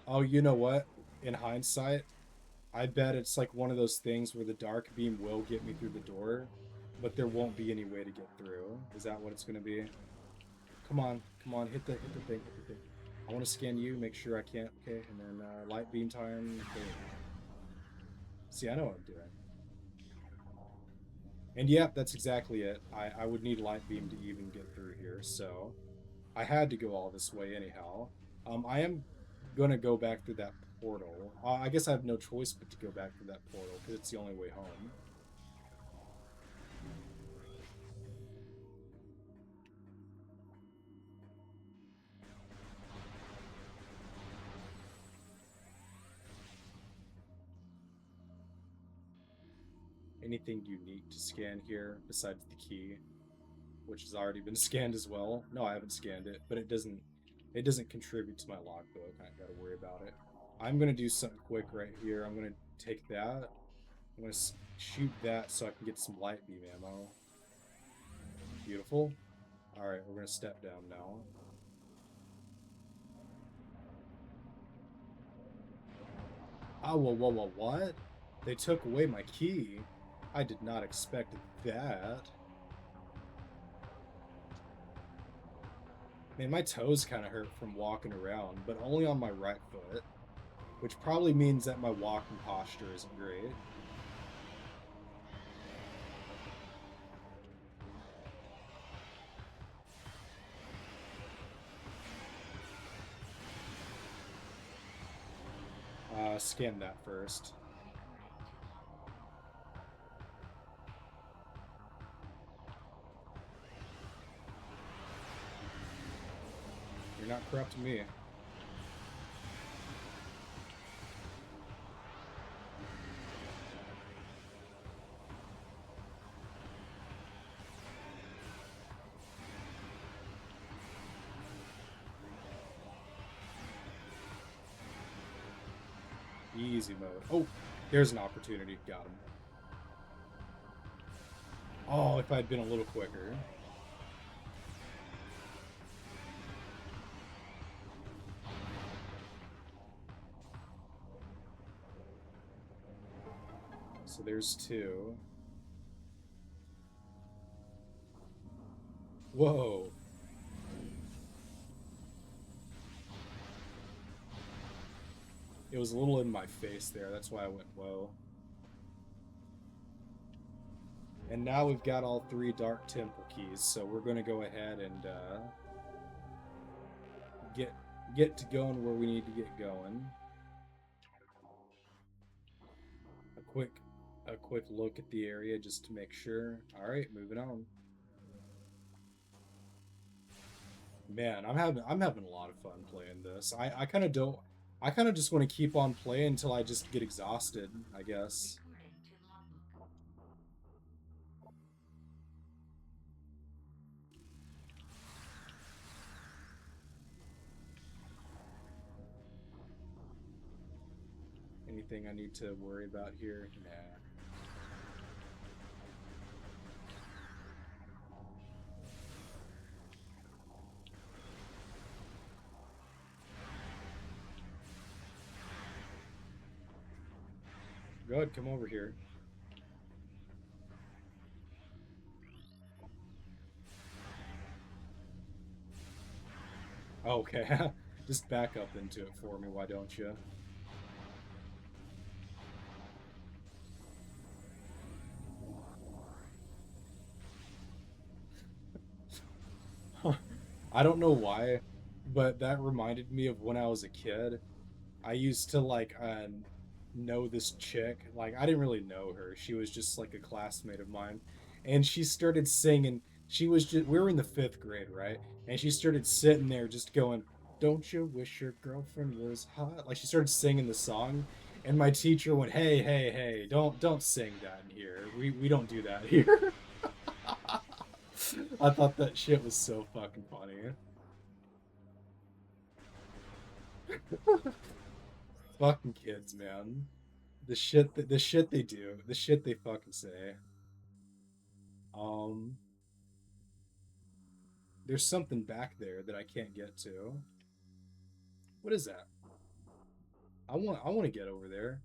Oh, you know what? In hindsight, I bet it's like one of those things where the dark beam will get me through the door, but there won't be any way to get through. Is that what it's going to be? Come on, hit the thing, hit the thing. I want to scan you, make sure I can't. Okay, and then light beam time. Boom. See, I know what I'm doing. And yeah, that's exactly it. I would need light beam to even get through here, so I had to go all this way anyhow. I am gonna go back through that portal. I guess I have no choice but to go back through that portal because it's the only way home. Anything unique to scan here besides the key, which has already been scanned as well? No, I haven't scanned it, but it doesn't contribute to my logbook. I gotta worry about it. I'm gonna do something quick right here. I'm gonna take that. I'm gonna shoot that so I can get some light beam ammo. Beautiful. Alright, we're gonna step down now. Oh, whoa, what? They took away my key. I did not expect that. Man, my toes kind of hurt from walking around, but only on my right foot, which probably means that my walking posture isn't great. Scan that first. You're not corrupting me. Easy mode. Oh, there's an opportunity. Got him. Oh, if I'd been a little quicker. So there's two. Whoa. It was a little in my face there. That's why I went whoa. And now we've got all three Dark Temple keys, so we're going to go ahead and get to going where we need to get going. A quick look at the area just to make sure. All right, moving on. Man, I'm having a lot of fun playing this. I kind of don't. I kind of just want to keep on playing until I just get exhausted, I guess. Anything I need to worry about here? Nah. Go ahead, come over here. Okay, just back up into it for me, why don't you? I don't know why, but that reminded me of when I was a kid. I used to like know this chick. Like I didn't really know her. She was just like a classmate of mine, and she started singing. She was just we were in the fifth grade, right? And she started sitting there just going, "Don't you wish your girlfriend was hot?" Like she started singing the song, and my teacher went, "Hey, don't sing that in here. We don't do that here." I thought that shit was so fucking funny. Fucking kids, man. The shit they do, the shit they fucking say. Um, there's something back there that I can't get to. What is that? I want to get over there.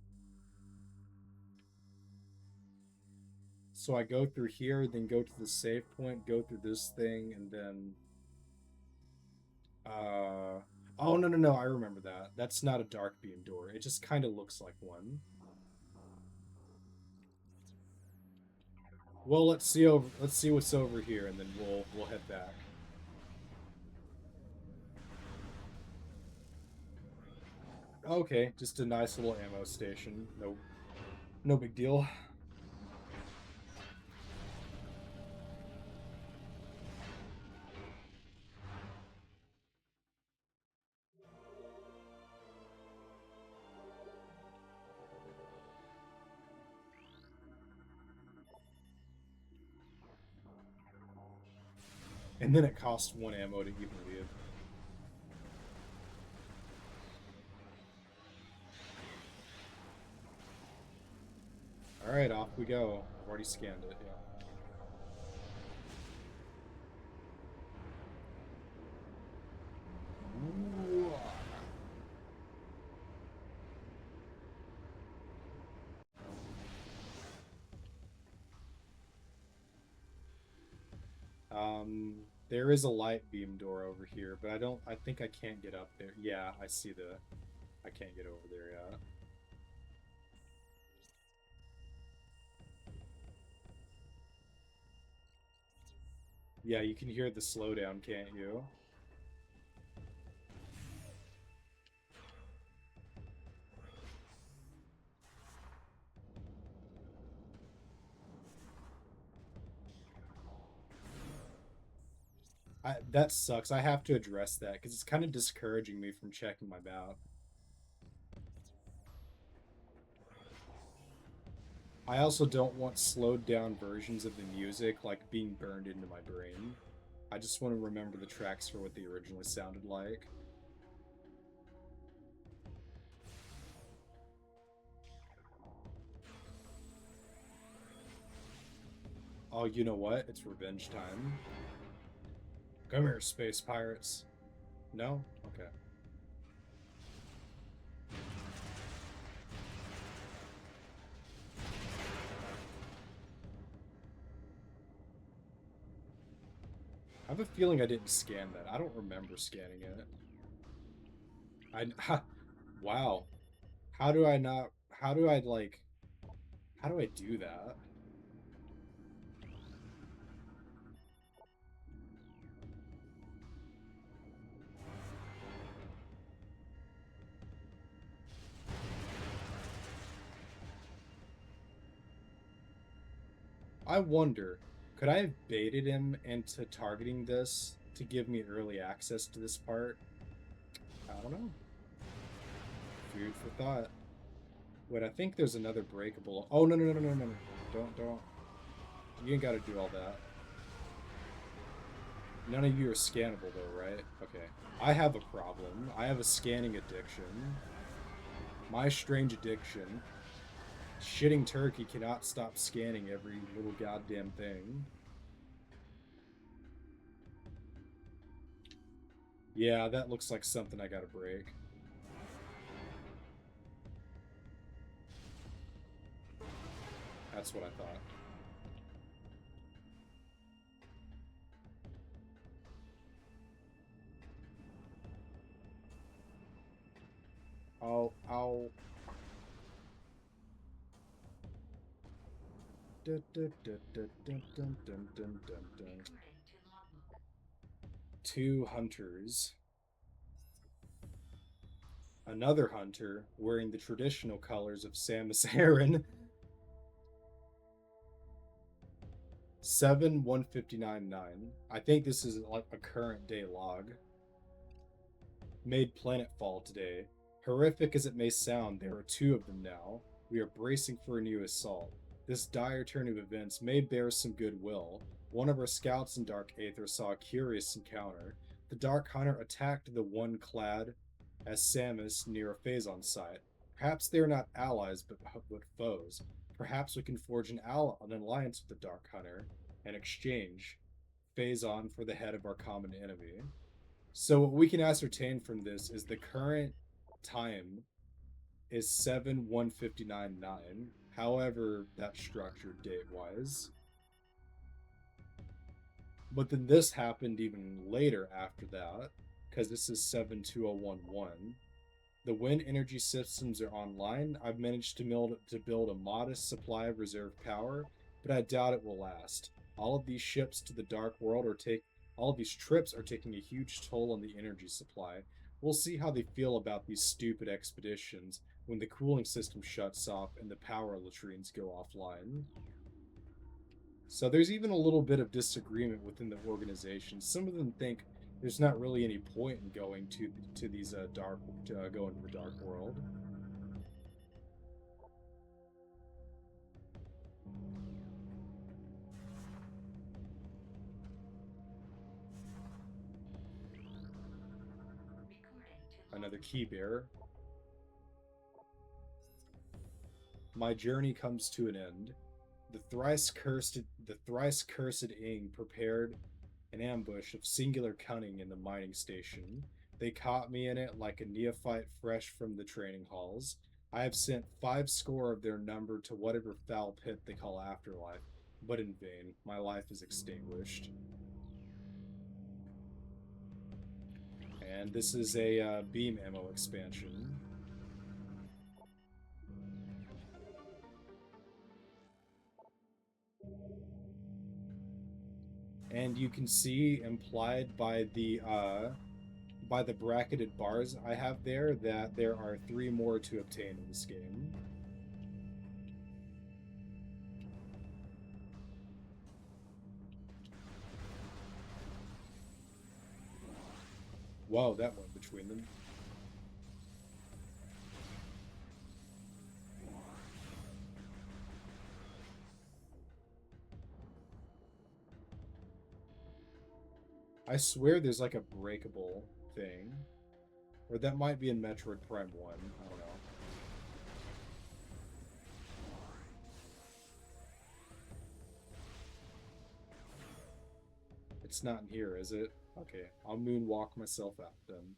So I go through here, then go to the save point, go through this thing, and then uh oh no, I remember that. That's not a dark beam door. It just kind of looks like one. Well, let's see what's over here and then we'll head back. Okay, just a nice little ammo station. No big deal. And then it costs one ammo to even leave. All right, off we go. I've already scanned it. Yeah. Ooh. There is a light beam door over here, but I think I can't get up there. Yeah, I see I can't get over there yet. Yeah, you can hear the slowdown, can't you? That sucks. I have to address that because it's kind of discouraging me from checking my map. I also don't want slowed down versions of the music like being burned into my brain. I just want to remember the tracks for what they originally sounded like. Oh, you know what? It's revenge time. Come here, space pirates. No? Okay. I have a feeling I didn't scan that. I don't remember scanning it. Wow. How do I not, how do I like, how do I do that? I wonder, could I have baited him into targeting this to give me early access to this part? I don't know. Food for thought. Wait, I think there's another breakable. Oh, no, no, no, no, no, no, no. Don't. You ain't gotta do all that. None of you are scannable, though, right? Okay. I have a problem. I have a scanning addiction. My strange addiction. Shitting turkey cannot stop scanning every little goddamn thing. Yeah, that looks like something I gotta break. That's what I thought. I'll dun, dun, dun, dun, dun, dun, dun, dun, dun, dun. Returning to logbook. Two hunters. Another hunter wearing the traditional colors of Samus Aran. 7 159 9. I think this is like a current day log. Made planetfall today. Horrific as it may sound, there are two of them now. We are bracing for a new assault. This dire turn of events may bear some goodwill. One of our scouts in Dark Aether saw a curious encounter. The Dark Hunter attacked the one clad as Samus near a Phazon site. Perhaps they are not allies but foes. Perhaps we can forge an alliance with the Dark Hunter and exchange Phazon for the head of our common enemy. So what we can ascertain from this is the current time is 7 159 9. However, that's structured date wise. But then this happened even later after that, because this is 7 2011. The wind energy systems are online. I've managed to build a modest supply of reserve power, but I doubt it will last. All of these ships to the dark world are take all of these trips are taking a huge toll on the energy supply. We'll see how they feel about these stupid expeditions when the cooling system shuts off and the power latrines go offline. So there's even a little bit of disagreement within the organization. Some of them think there's not really any point in going to these dark to go into the dark world. Recording to Another logbook. key bearer. My journey comes to an end. The thrice cursed Ing prepared an ambush of singular cunning in the mining station. They caught me in it like a neophyte fresh from the training halls. I have sent 5 score of their number to whatever foul pit they call afterlife, but in vain. My life is extinguished. And this is a beam ammo expansion. And you can see implied by the bracketed bars I have there that there are 3 more to obtain in this game. Whoa, that went between them. I swear there's like a breakable thing. Or that might be in Metroid Prime 1. I don't know. It's not in here, is it? Okay, I'll moonwalk myself out then.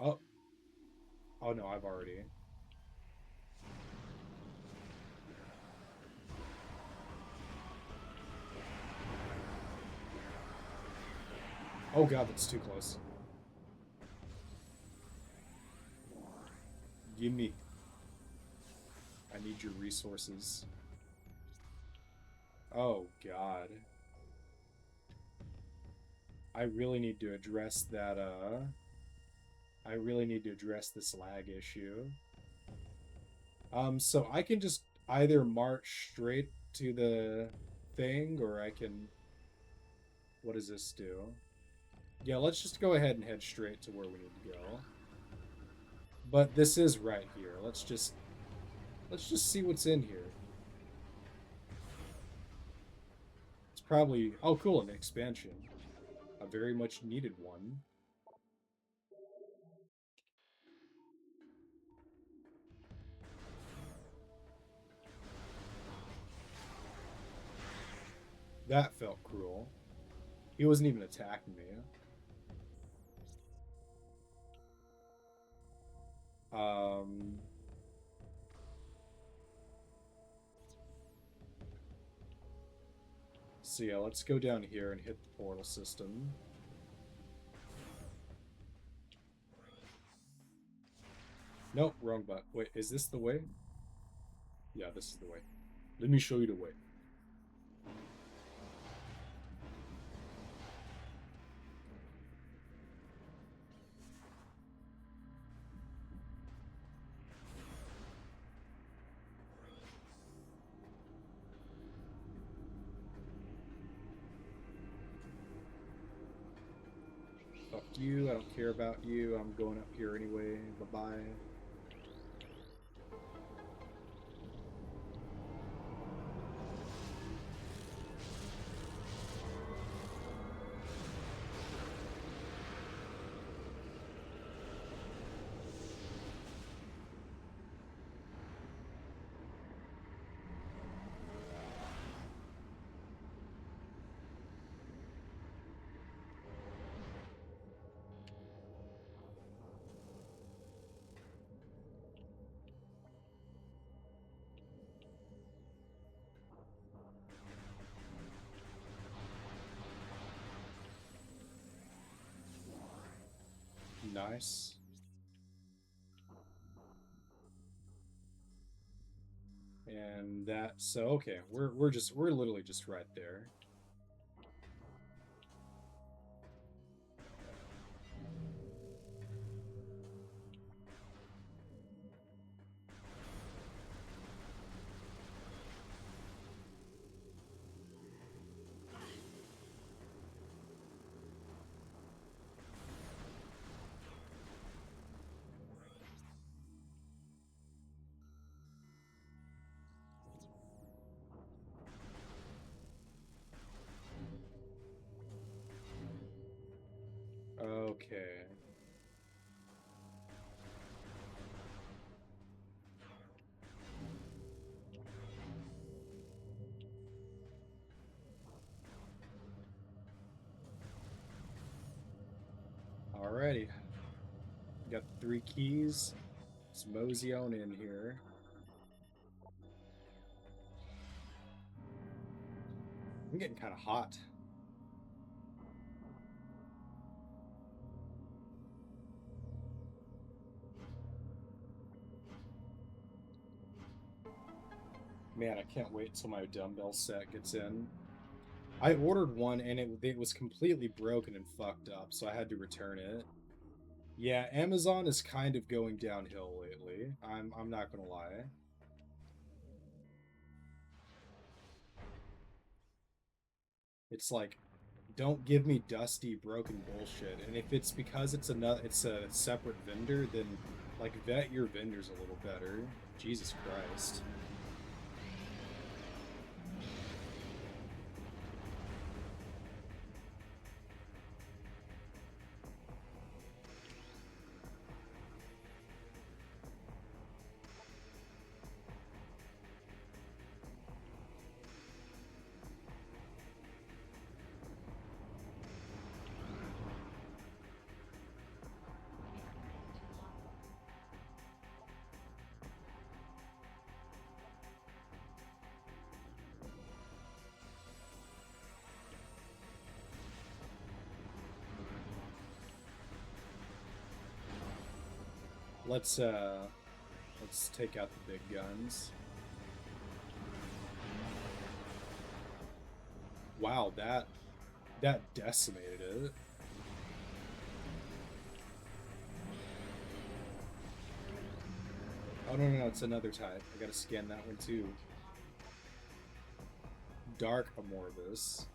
Oh. Oh no, I've already. Oh god, that's too close. Gimme. I need your resources. Oh god. I really need to address that, I really need to address this lag issue. So I can just either march straight to the thing, or I can... What does this do? Yeah, let's just go ahead and head straight to where we need to go. But this is right here. Let's just see what's in here. It's probably... Oh, cool, an expansion. A very much needed one. That felt cruel. He wasn't even attacking me. Um... So yeah, let's go down here and hit the portal system. Nope, wrong button. Wait, is this the way? Yeah, this is the way. Let me show you the way. Fuck you, I don't care about you. I'm going up here anyway. Bye-bye. Nice. And that, so okay, we're literally just right there. Okay. Alrighty. Got the 3 keys. Let's mosey on in here. I'm getting kind of hot. Man, I can't wait till my dumbbell set gets in. I ordered one and it was completely broken and fucked up, so I had to return it. Yeah, Amazon is kind of going downhill lately. I'm not gonna lie. It's like, don't give me dusty, broken bullshit. And if it's because it's a separate vendor, then like vet your vendors a little better. Jesus Christ. Let's take out the big guns. Wow, that decimated it. Oh no, no, no, it's another type. I gotta scan that one too. Dark Amorphous.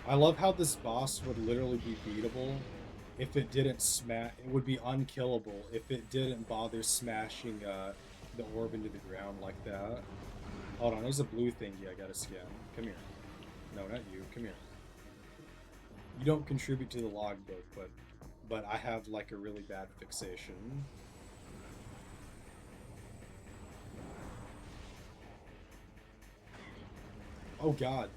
I love how this boss would literally be beatable if it didn't smash. It would be unkillable if it didn't bother smashing the orb into the ground like that. Hold on, there's a blue thingy I gotta scan. Come here. No, not you. Come here. You don't contribute to the logbook, but I have like a really bad fixation. Oh God.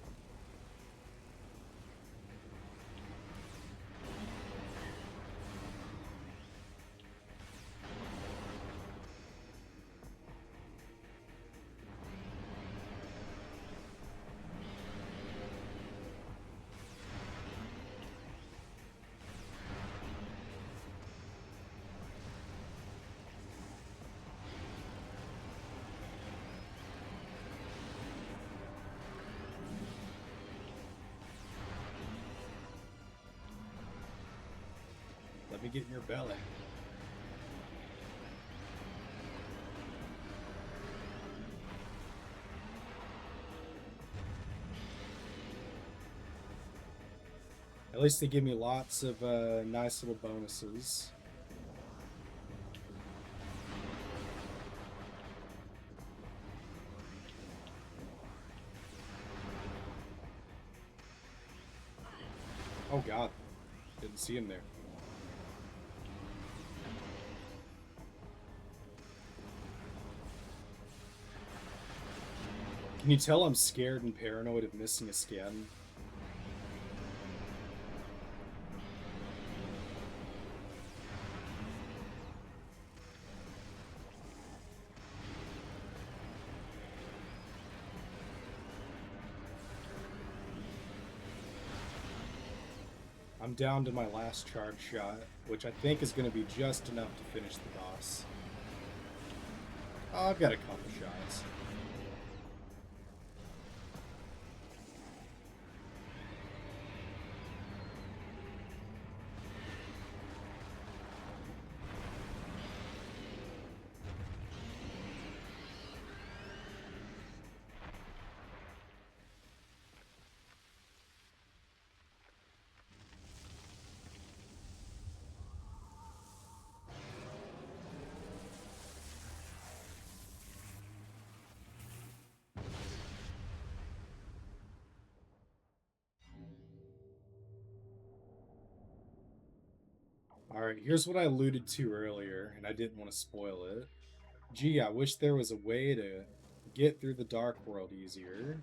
Let me get in your belly. At least they give me lots of nice little bonuses. Oh God, didn't see him there. Can you tell I'm scared and paranoid of missing a scan? I'm down to my last charge shot, which I think is going to be just enough to finish the boss. Oh, I've got a couple shots. All right, here's what I alluded to earlier, and I didn't want to spoil it. Gee, I wish there was a way to get through the Dark World easier.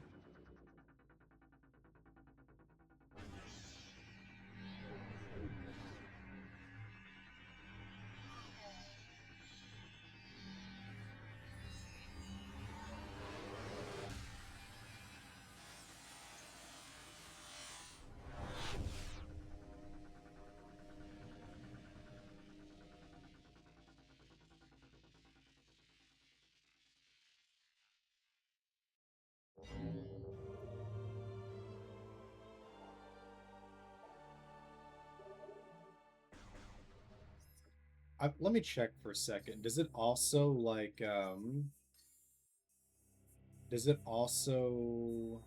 Let me check for a second. Does it also does it also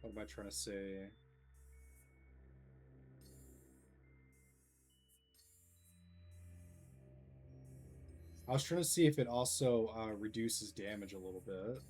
what am I trying to say? I was trying to see if it also reduces damage a little bit.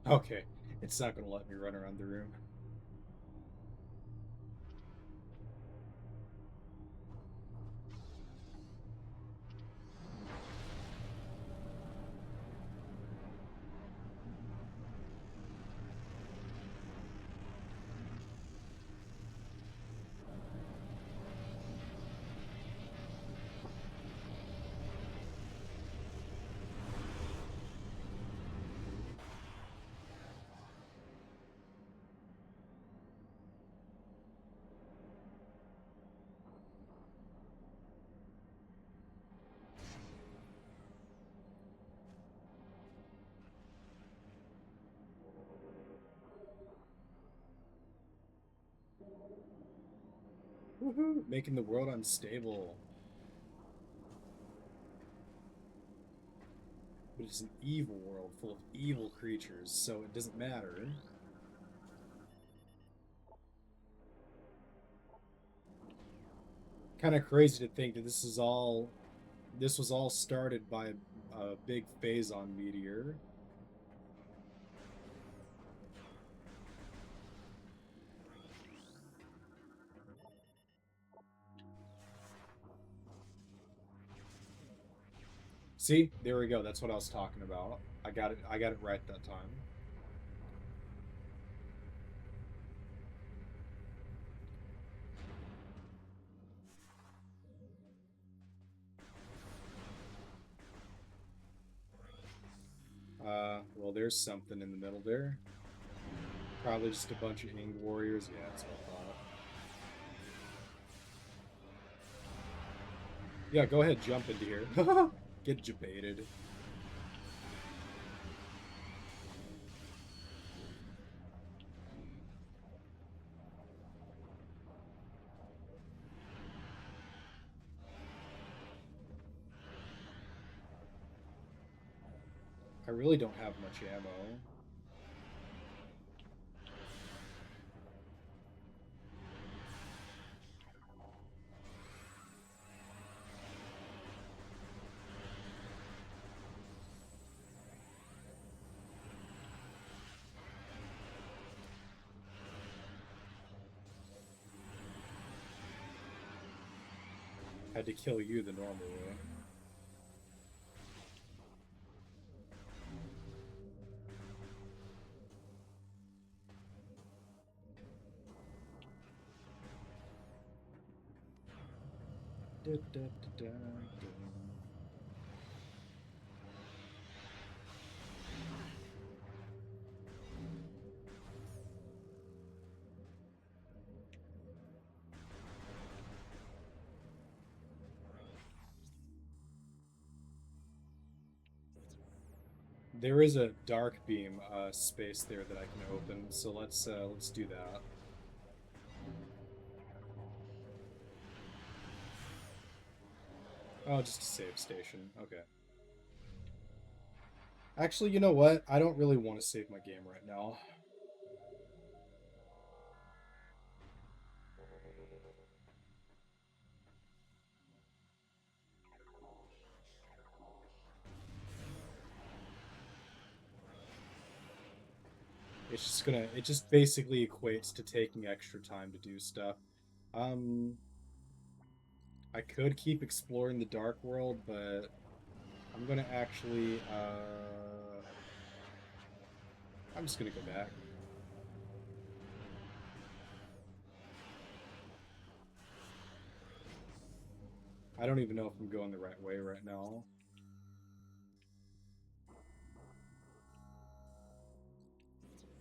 Okay, it's not going to let me run around the room. Woohoo! Making the world unstable. But it's an evil world full of evil creatures, so it doesn't matter. Kind of crazy to think that this was all started by a big phazon meteor. See, there we go. That's what I was talking about. I got it. I got it right that time. Well, there's something in the middle there. Probably just a bunch of Ing warriors. Yeah, that's what I thought. Yeah, go ahead, jump into here. Get debated. I really don't have much ammo. Had to kill you the normal way. Da, da, da, da, da. There is a dark beam space there that I can open, so let's do that. Oh, just a save station. Okay. Actually, you know what? I don't really want to save my game right now. It just basically equates to taking extra time to do stuff. Um, I could keep exploring the dark world, but I'm gonna actually, I'm just gonna go back. I don't even know if I'm going the right way right now.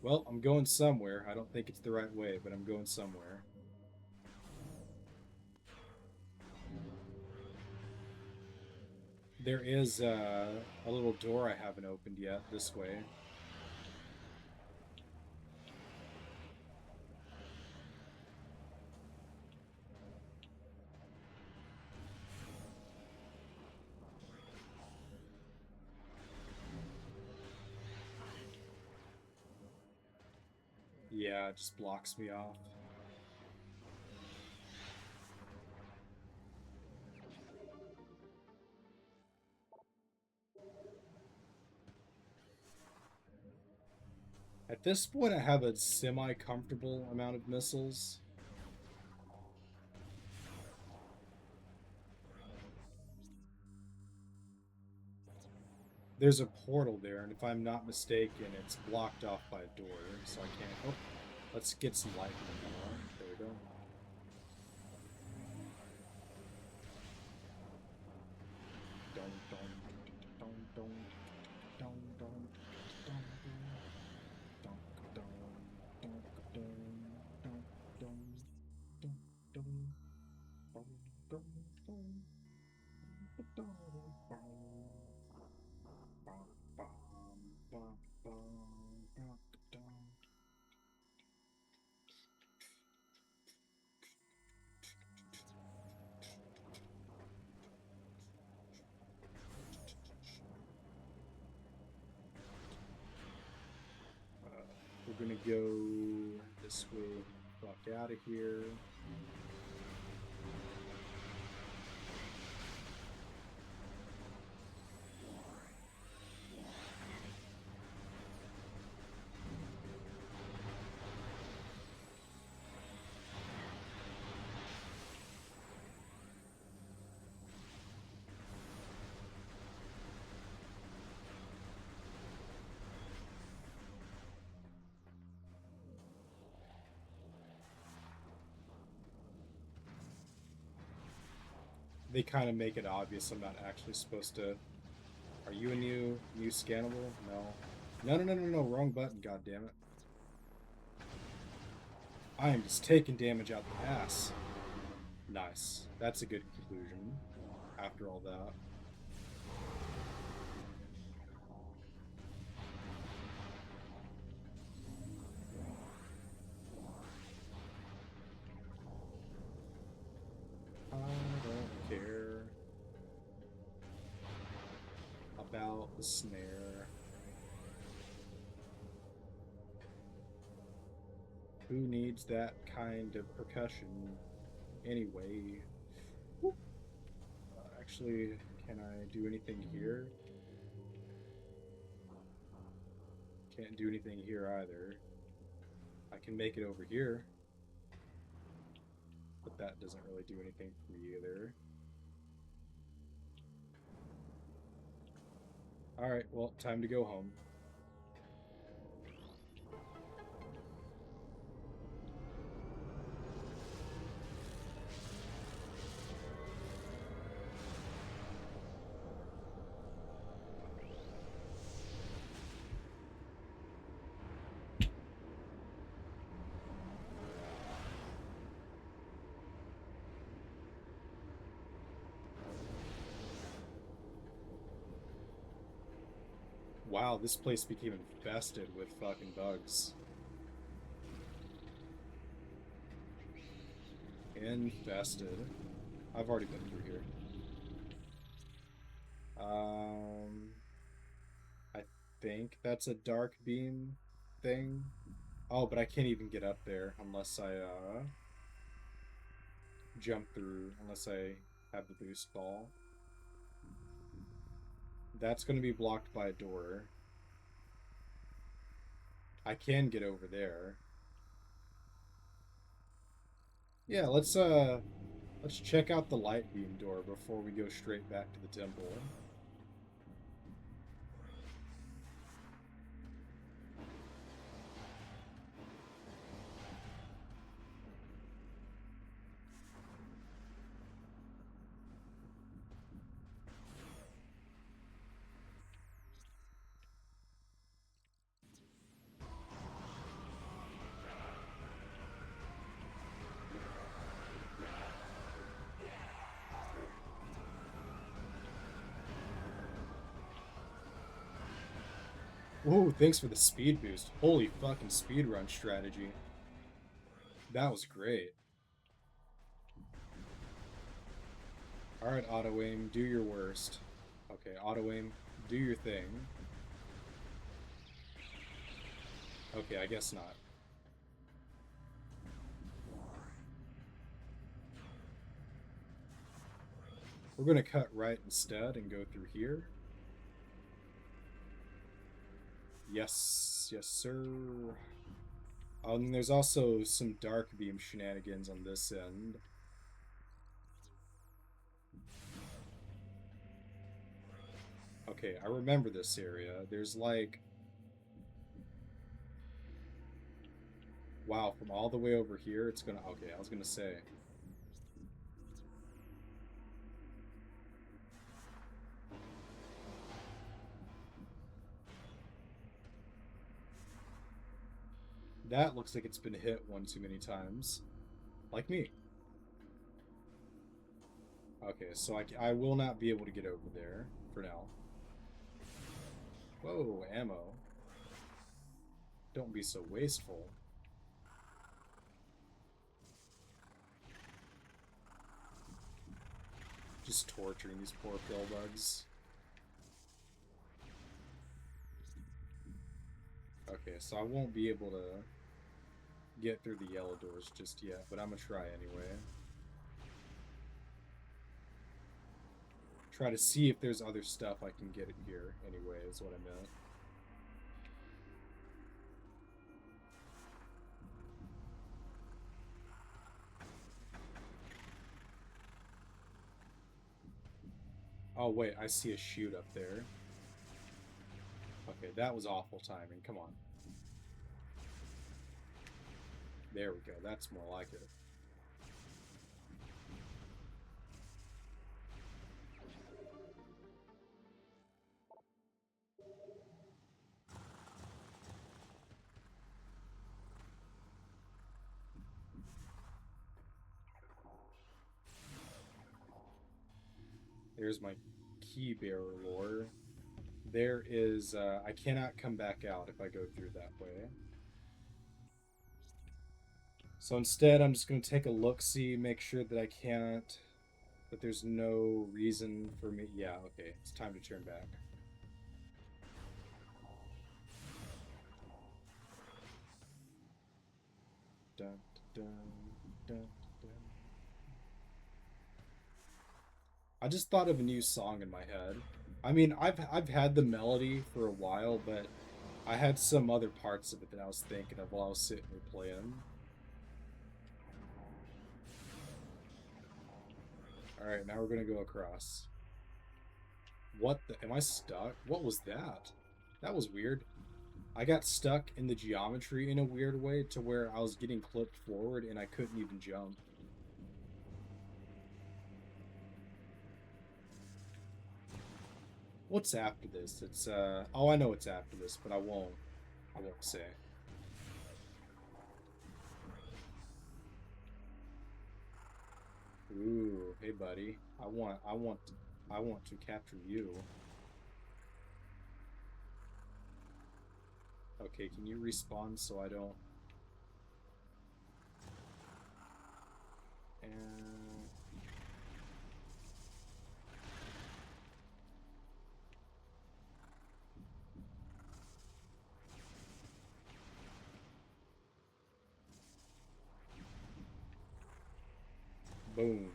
Well, I'm going somewhere. I don't think it's the right way, but I'm going somewhere. There is a little door I haven't opened yet this way. Yeah, it just blocks me off. At this point, I have a semi-comfortable amount of missiles. There's a portal there, and if I'm not mistaken, it's blocked off by a door, so I can't. Oh, let's get some light in the camera. There we go. Dun, dun, dun, dun, dun, dun, dun, dun, dun, dun, dun, dun, dun, dun, dun, dun, dun, dun, we're gonna go this way. Fuck out of here. They kind of make it obvious I'm not actually supposed to. Are you a new scannable? No. No, no, no, no, no. Wrong button. God damn it. I am just taking damage out the ass. Nice. That's a good conclusion. After all that. I don't care about the snare. Who needs that kind of percussion anyway? Actually, can I do anything here? Can't do anything here either. I can make it over here, but that doesn't really do anything for me either. Alright, well, time to go home. Wow, this place became infested with fucking bugs. Infested. I've already been through here. Um, I think that's a dark beam thing. Oh, but I can't even get up there unless I jump through, unless I have the boost ball. That's going to be blocked by a door. I can get over there. Yeah, let's check out the light beam door before we go straight back to the temple. Whoa, thanks for the speed boost. Holy fucking speedrun strategy. That was great. Alright, auto aim, do your worst. Okay, auto aim, do your thing. Okay, I guess not. We're gonna cut right instead and go through here. Yes, yes, sir. And there's also some dark beam shenanigans on this end. Okay, I remember this area. There's like... Wow, from all the way over here, it's gonna... Okay, I was gonna say... That looks like it's been hit one too many times. Like me. Okay, so I will not be able to get over there for now. Whoa, ammo. Don't be so wasteful. Just torturing these poor pill bugs. Okay, so I won't be able to get through the yellow doors just yet, but I'm gonna try anyway. Try to see if there's other stuff I can get in here anyway, is what I meant. Oh, wait, I see a chute up there. Okay, that was awful timing. Come on. There we go. That's more like it. There's my key bearer lore. There is, I cannot come back out if I go through that way. So instead, I'm just going to take a look-see, make sure that I can't, that there's no reason for me. Yeah, okay, it's time to turn back. Dun, dun, dun, dun. I just thought of a new song in my head. I mean, I've had the melody for a while, but I had some other parts of it that I was thinking of while I was sitting here playing. Alright, now we're gonna go across. What the... Am I stuck? What was that? That was weird. I got stuck in the geometry in a weird way to where I was getting clipped forward and I couldn't even jump. What's after this? It's, Oh, I know what's after this, but I won't. I won't say. Ooh, hey buddy. I want to capture you. Okay, can you respawn so I don't... And... Boom.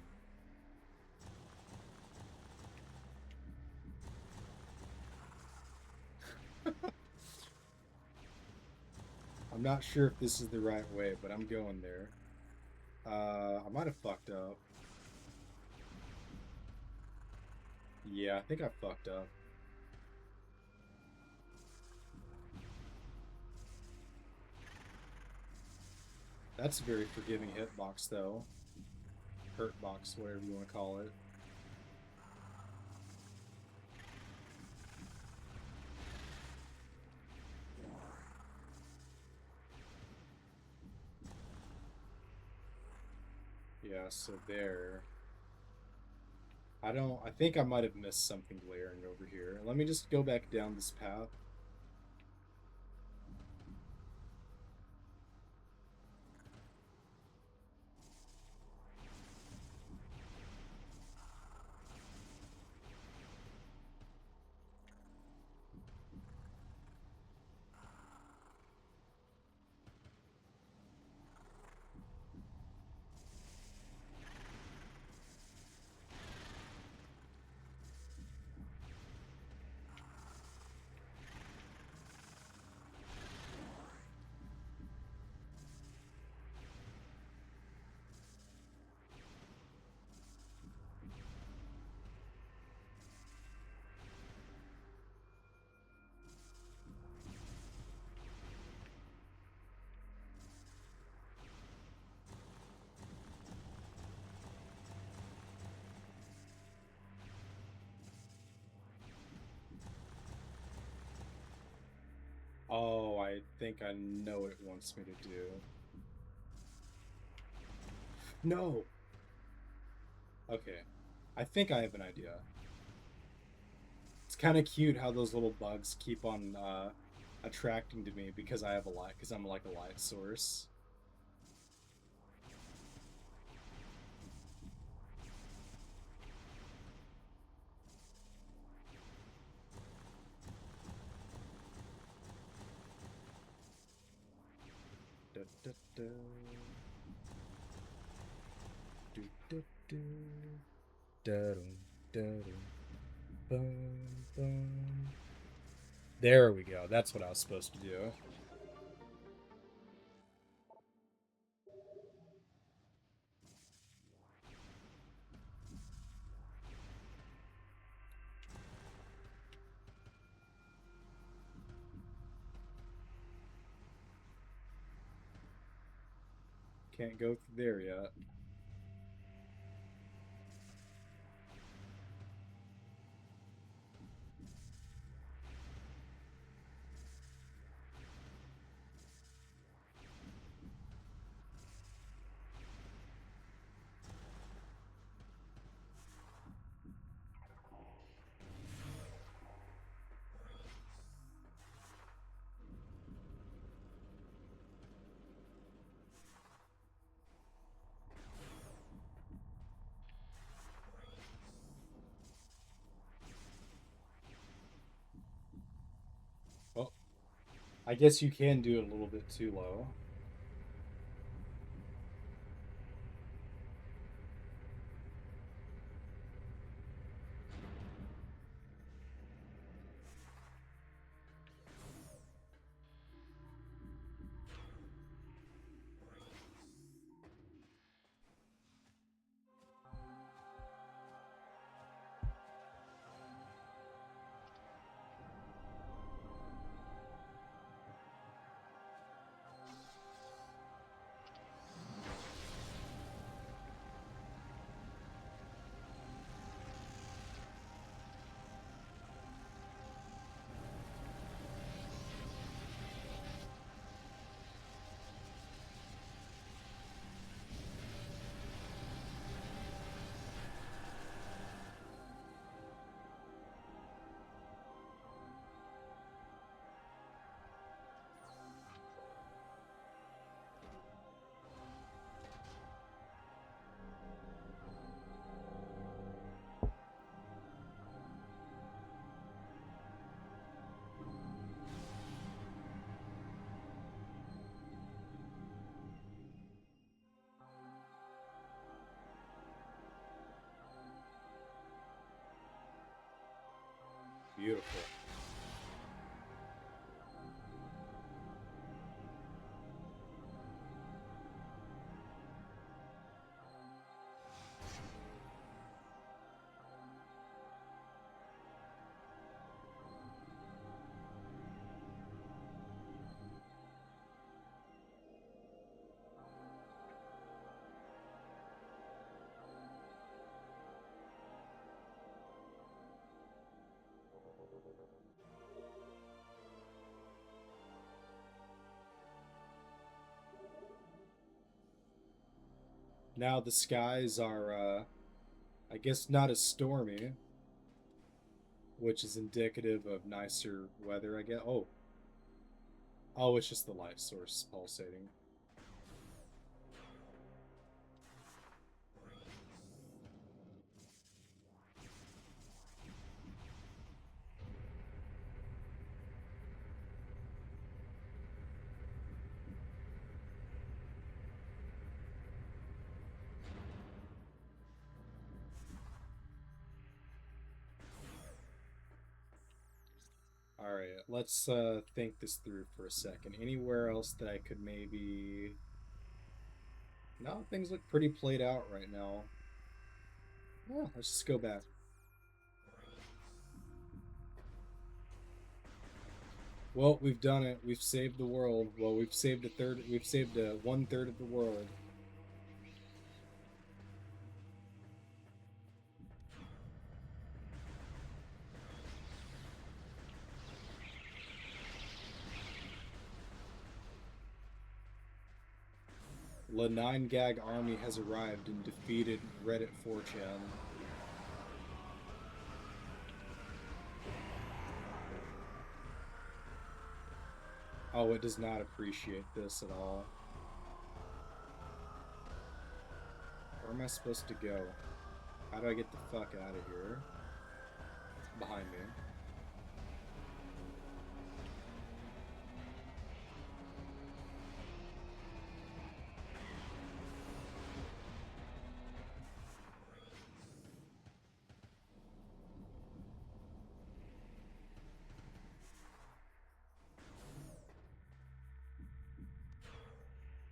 I'm not sure if this is the right way, but I'm going there. I might have fucked up. Yeah, I think I fucked up. That's a very forgiving hitbox, though. Hurtbox, whatever you want to call it. Yeah, so there. I think I might have missed something glaring over here. Let me just go back down this path. Oh, I think I know what it wants me to do. No! Okay. I think I have an idea. It's kind of cute how those little bugs keep on attracting to me because I have a light, because I'm like a light source. Da, da, da. Do, do, do. Da-dum, da-dum, bum, bum. There we go. That's what I was supposed to do. Can't go through there yet. Well, I guess you can do it a little bit too low. beautiful. Now the skies are, I guess, not as stormy, which is indicative of nicer weather, I guess. Oh, it's just the light source pulsating. All right, let's think this through for a second. Anywhere else that I could maybe... No, things look pretty played out right now. Yeah, let's just go back. Well, we've done it. We've saved the world. Well, we've saved a third. We've saved one third of the world. The 9-gag army has arrived and defeated Reddit 4chan. Oh, it does not appreciate this at all. Where am I supposed to go? How do I get the fuck out of here? Behind me.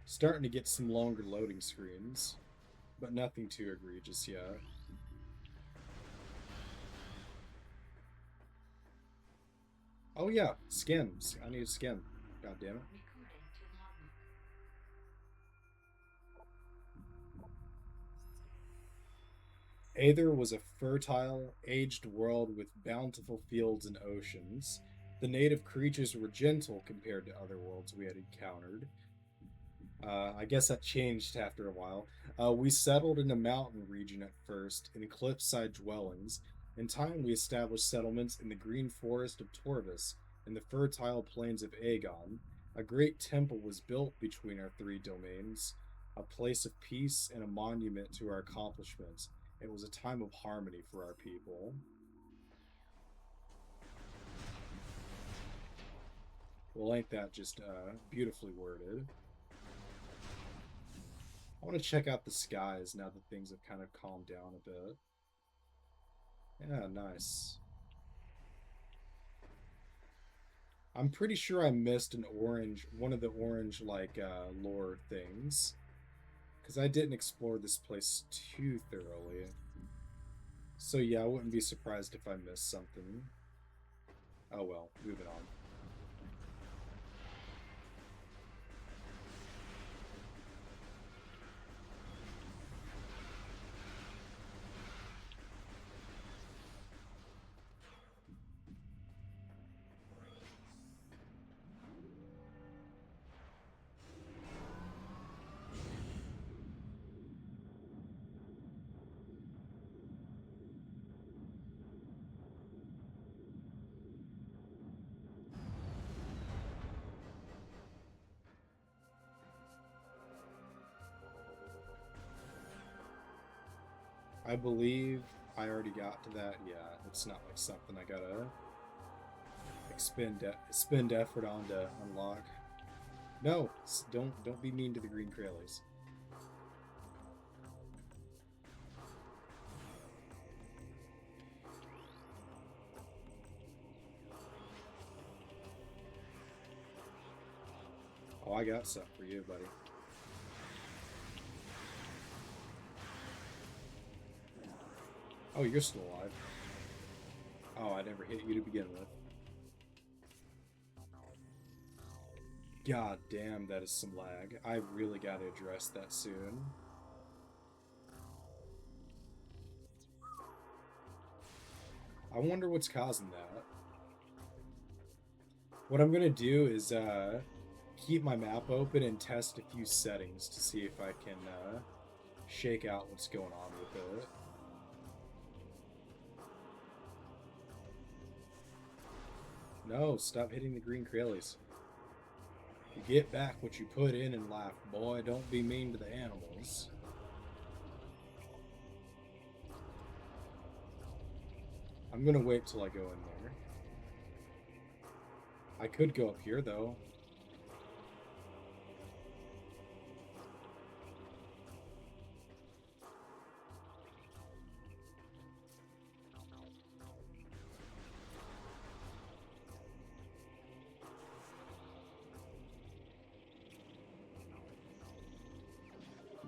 Starting to get some longer loading screens, but nothing too egregious yet. Oh yeah, skins. I need a skin. God damn it. Recruiting to model. Aether was a fertile, aged world with bountiful fields and oceans. The native creatures were gentle compared to other worlds we had encountered. I guess that changed after a while. We settled in a mountain region at first, in cliffside dwellings. In time, we established settlements in the green forest of Torvis and the fertile plains of Aegon. A great temple was built between our three domains, a place of peace and a monument to our accomplishments. It was a time of harmony for our people. Well, ain't that just beautifully worded? I want to check out the skies now that things have kind of calmed down a bit. Yeah, nice. I'm pretty sure I missed one of the orange like lore things, because I didn't explore this place too thoroughly. So yeah, I wouldn't be surprised if I missed something. Oh well, moving on. I believe I already got to that. Yeah, it's not like something I gotta spend effort on to unlock. No, don't be mean to the green trailers. I got something for you, buddy. Oh, you're still alive. Oh, I never hit you to begin with. God damn, that is some lag. I really gotta address that soon. I wonder what's causing that. What I'm gonna do is keep my map open and test a few settings to see if I can shake out what's going on with it. No, stop hitting the green Kraylies. You get back what you put in life, boy. Don't be mean to the animals. I'm gonna wait till I go in there. I could go up here, though.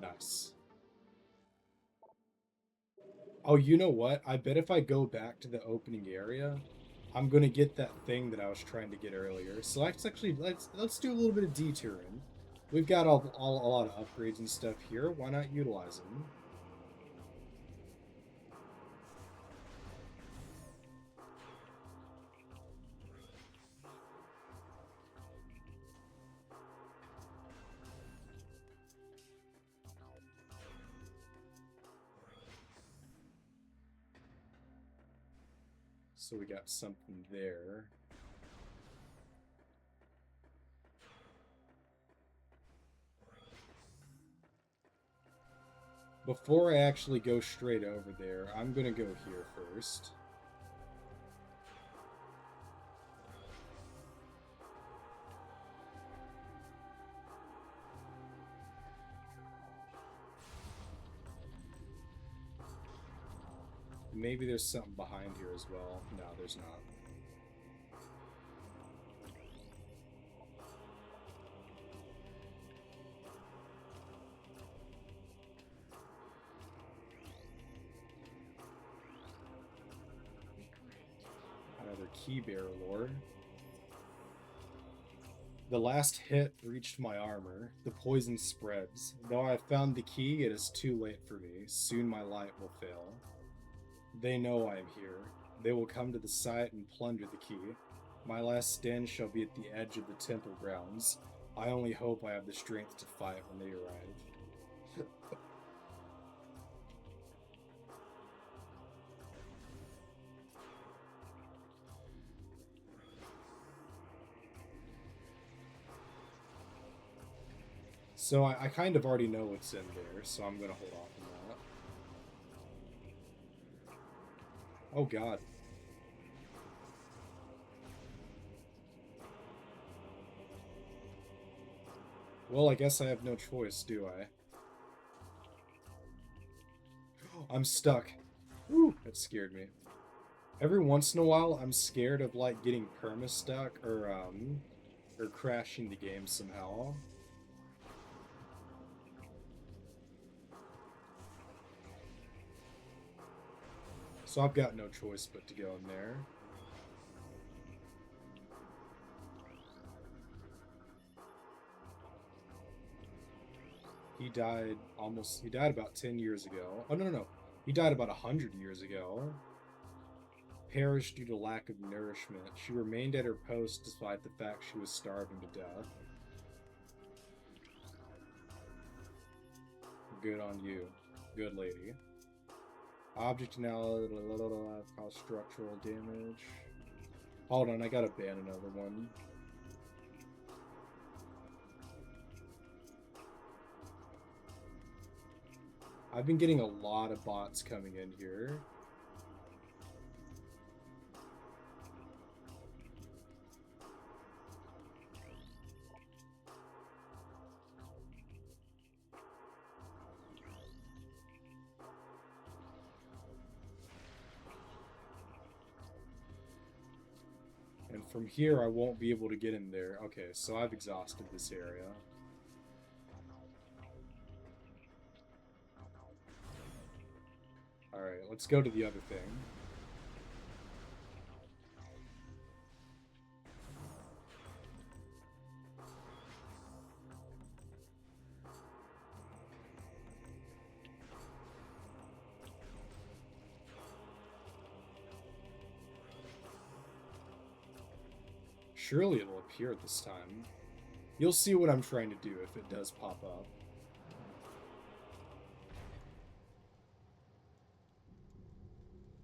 Nice. Oh, you know what? I bet if I go back to the opening area, I'm gonna get that thing that I was trying to get earlier. So let's do a little bit of detouring. We've got a lot of upgrades and stuff here. Why not utilize them? So we got something there. Before I actually go straight over there, I'm gonna go here first. Maybe there's something behind here as well. No, there's not. Another key bearer lord. The last hit reached my armor. The poison spreads. Though I have found the key, it is too late for me. Soon my light will fail. They know I am here. They will come to the site and plunder the key. My last stand shall be at the edge of the temple grounds. I only hope I have the strength to fight when they arrive. So I kind of already know what's in there, so I'm gonna hold off on that. Oh god. Well, I guess I have no choice, do I? I'm stuck. Woo, that scared me. Every once in a while, I'm scared of like getting perma-stuck or crashing the game somehow. So I've got no choice but to go in there. He died about 10 years ago. Oh, no. He died about 100 years ago. Perished due to lack of nourishment. She remained at her post despite the fact she was starving to death. Good on you. Good lady. Object now cause structural damage. Hold on, I gotta ban another one. I've been getting a lot of bots coming in here. from here, I won't be able to get in there. Okay, so I've exhausted this area. Alright, let's go to the other thing. Surely it'll appear this time. You'll see what I'm trying to do if it does pop up.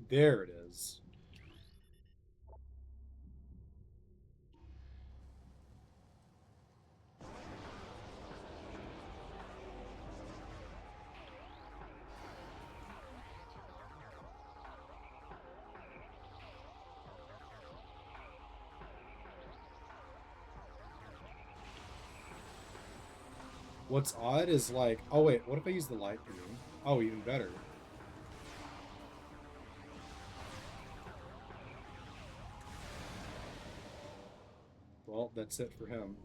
There it is. What's odd is like, oh wait, what if I use the light beam? Oh, even better. Well, that's it for him.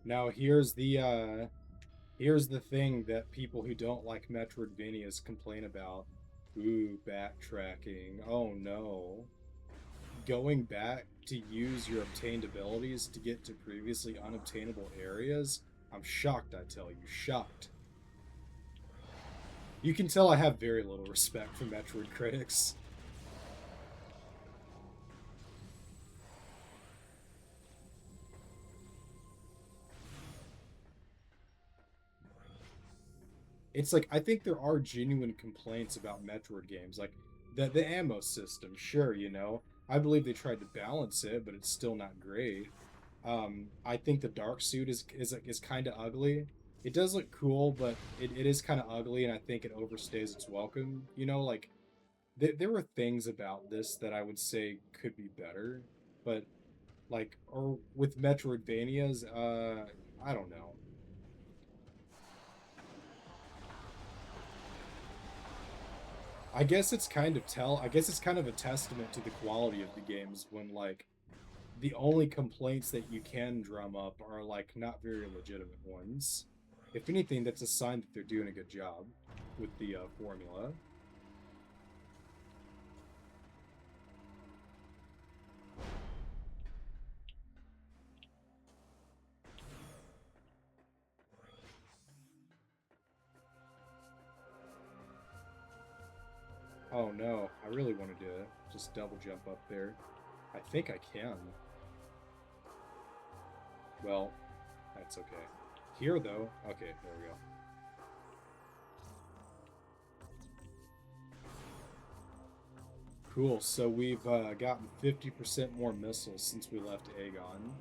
Now here's the thing that people who don't like Metroidvanias complain about. Ooh, backtracking. Oh no. Going back to use your obtained abilities to get to previously unobtainable areas? I'm shocked, I tell you. Shocked. You can tell I have very little respect for Metroid critics. It's like, I think there are genuine complaints about Metroid games. Like, the ammo system, sure, you know. I believe they tried to balance it, but it's still not great. I think the dark suit is kind of ugly. It does look cool, but it is kind of ugly, and I think it overstays its welcome. You know, like there were things about this that I would say could be better, but like, or with Metroidvanias, I don't know. I guess it's kind of a testament to the quality of the games when like the only complaints that you can drum up are like not very legitimate ones. If anything, that's a sign that they're doing a good job with the formula. Oh no, I really wanted to just double jump up there. I think I can. Well, that's okay. Here though, okay, there we go. Cool, so we've gotten 50% more missiles since we left Aegon.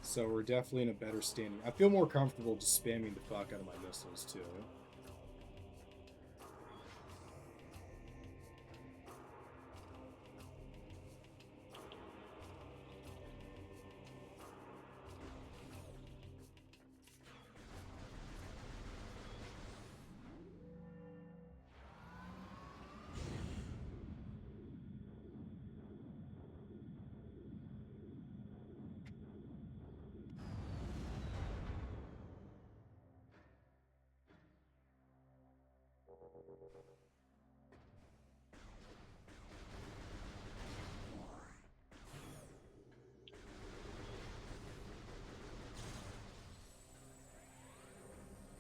So we're definitely in a better standing. I feel more comfortable just spamming the fuck out of my missiles too.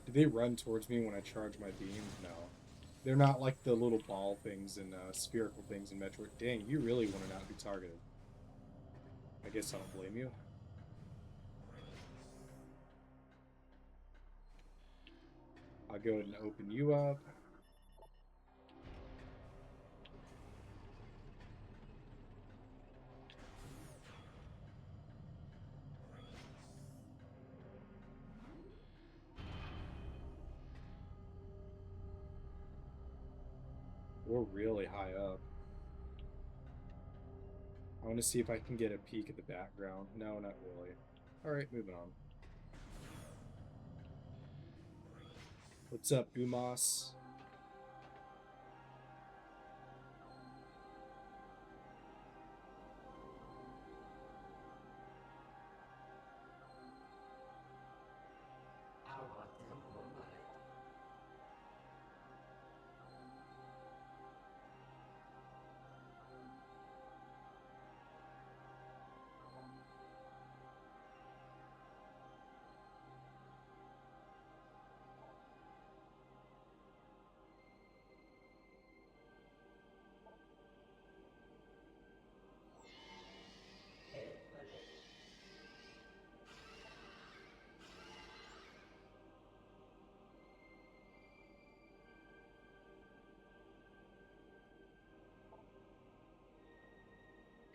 Do they run towards me when I charge my beam? No. They're not like the little ball things and spherical things in Metroid. Dang, you really want to not be targeted. I guess I don't blame you. I'll go ahead and open you up. We're really high up. I want to see if I can get a peek at the background. No, not really. Alright, moving on. What's up, Gumas?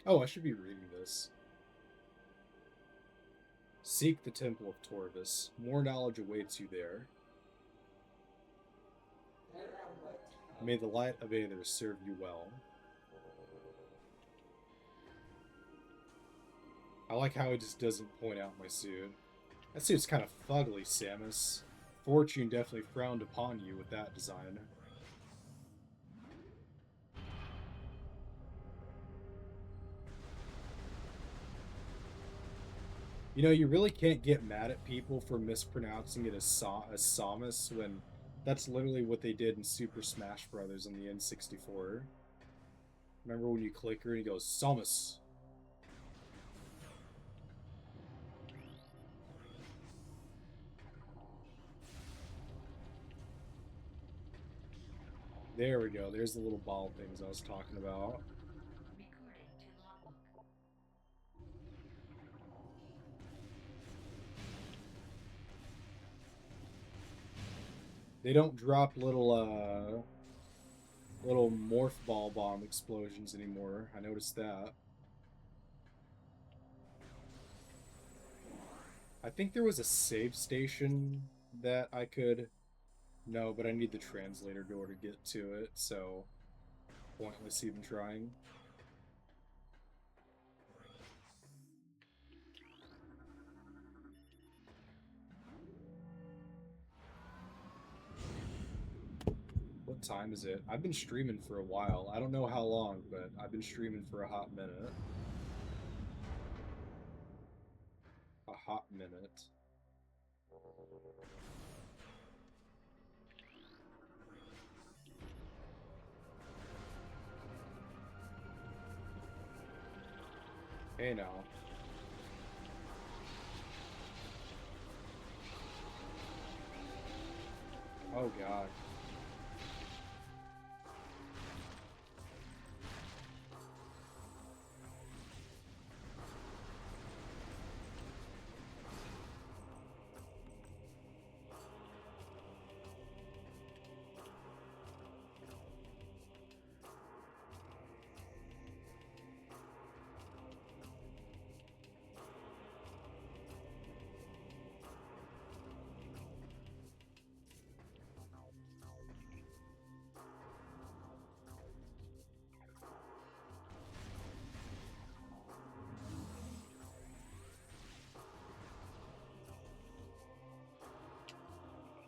Oh, I should be reading this. Seek the Temple of Torvis. More knowledge awaits you there. May the light of Aether serve you well. I like how it just doesn't point out my suit. That suit's kind of fugly, Samus. Fortune definitely frowned upon you with that design. You know, you really can't get mad at people for mispronouncing it as Samus when that's literally what they did in Super Smash Bros. On the N64. Remember when you click her and he goes, Samus? There we go. There's the little ball things I was talking about. Recording to logbook. They don't drop little morph ball bomb explosions anymore. I noticed that. I think there was a save station that I could... No, but I need the translator door to get to it, so pointless even trying. What time is it? I've been streaming for a while. I don't know how long, but I've been streaming for a hot minute. A hot minute. Hey now. Oh god.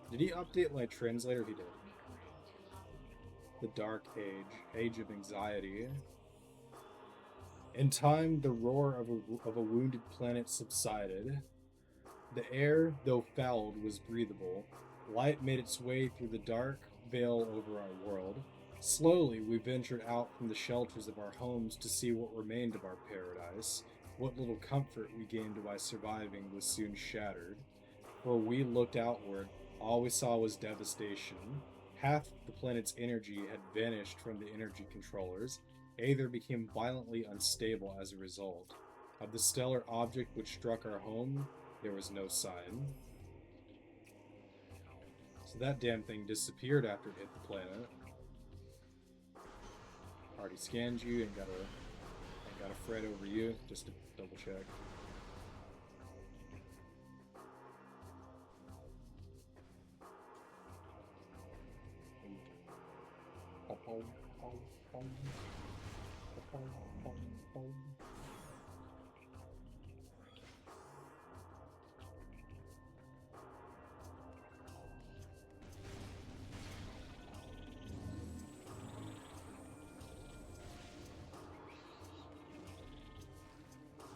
Did he update my translator? He did. Recording to logbook. The Dark Age. Age of Anxiety. In time, the roar of a wounded planet subsided. The air, though fouled, was breathable. Light made its way through the dark veil over our world. Slowly, we ventured out from the shelters of our homes to see what remained of our paradise. What little comfort we gained by surviving was soon shattered. For we looked outward, all we saw was devastation. Half the planet's energy had vanished from the energy controllers. Aether became violently unstable as a result. Of the stellar object which struck our home, there was no sign. So that damn thing disappeared after it hit the planet. Already scanned you and gotta fret over you, just to double check.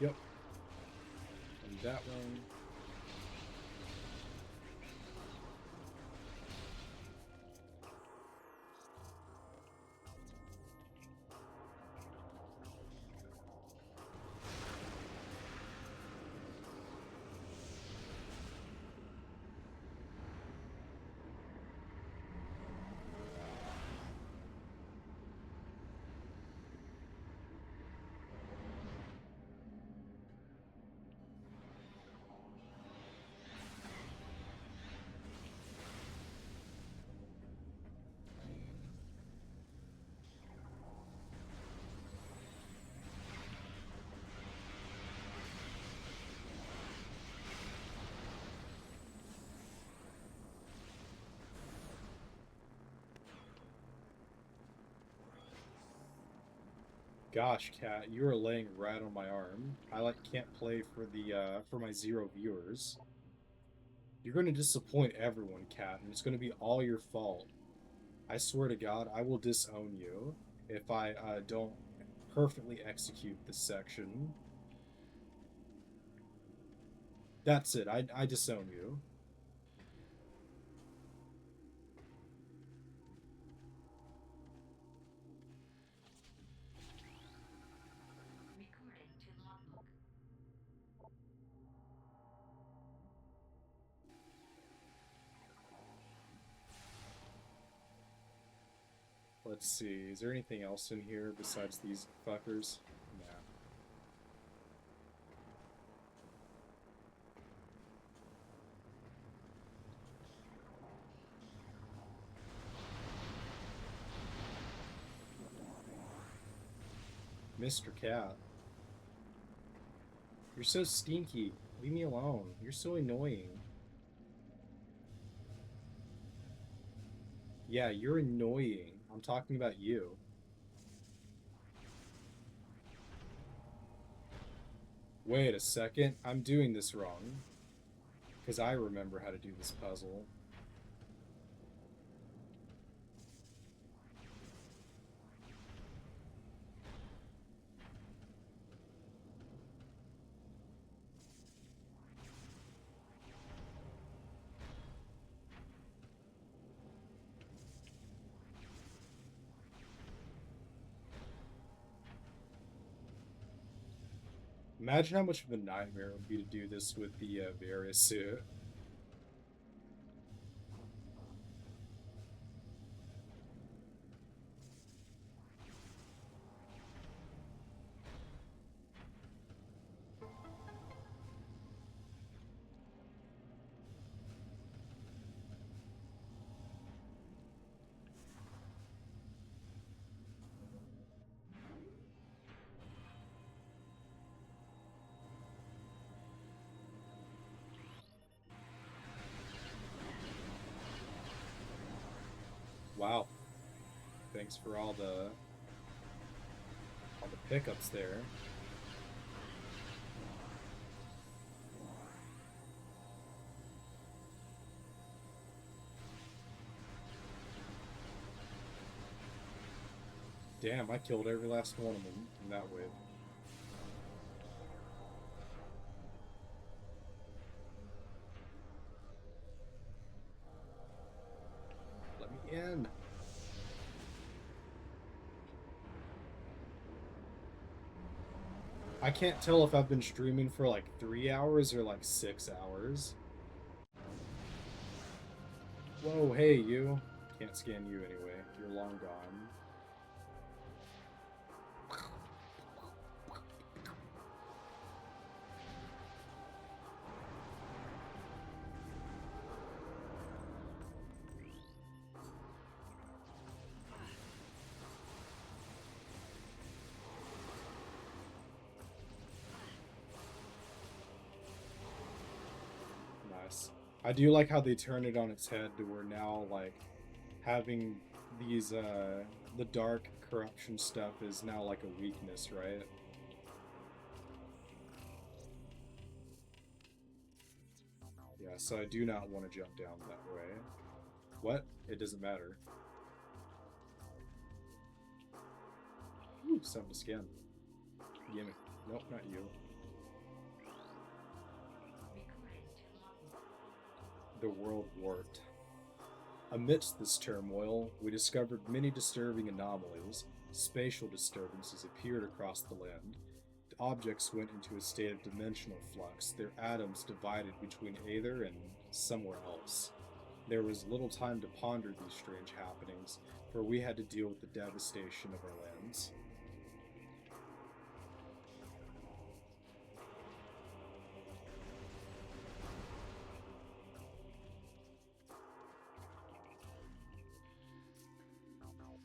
Yep. And that one. Gosh, Cat, you are laying right on my arm. I like can't play for my zero viewers. You're going to disappoint everyone, Cat, and it's going to be all your fault. I swear to God, I will disown you if I don't perfectly execute this section. That's it. I disown you. Recording to logbook. Let's see. Is there anything else in here besides these fuckers? Nah. Mr. Cat. You're so stinky. Leave me alone. You're so annoying. Yeah, you're annoying. I'm talking about you. Wait a second. I'm doing this wrong. Because I remember how to do this puzzle. Imagine how much of a nightmare it would be to do this with the Varus suit. Wow. Thanks for all the pickups there. Damn, I killed every last one of them in that wave. Let me in. I can't tell if I've been streaming for like 3 hours or like 6 hours. Whoa, hey, you. Can't scan you anyway. You're long gone. Nice. I do like how they turn it on its head to where now, like, having these, the dark corruption stuff is now like a weakness, right? Yeah, so I do not want to jump down that way. What? It doesn't matter. Ooh, something to scan. Gimme. Nope, not you. Recording to logbook. The world warped. Amidst this turmoil, we discovered many disturbing anomalies. Spatial disturbances appeared across the land. The objects went into a state of dimensional flux, their atoms divided between Aether and somewhere else. There was little time to ponder these strange happenings, for we had to deal with the devastation of our lands.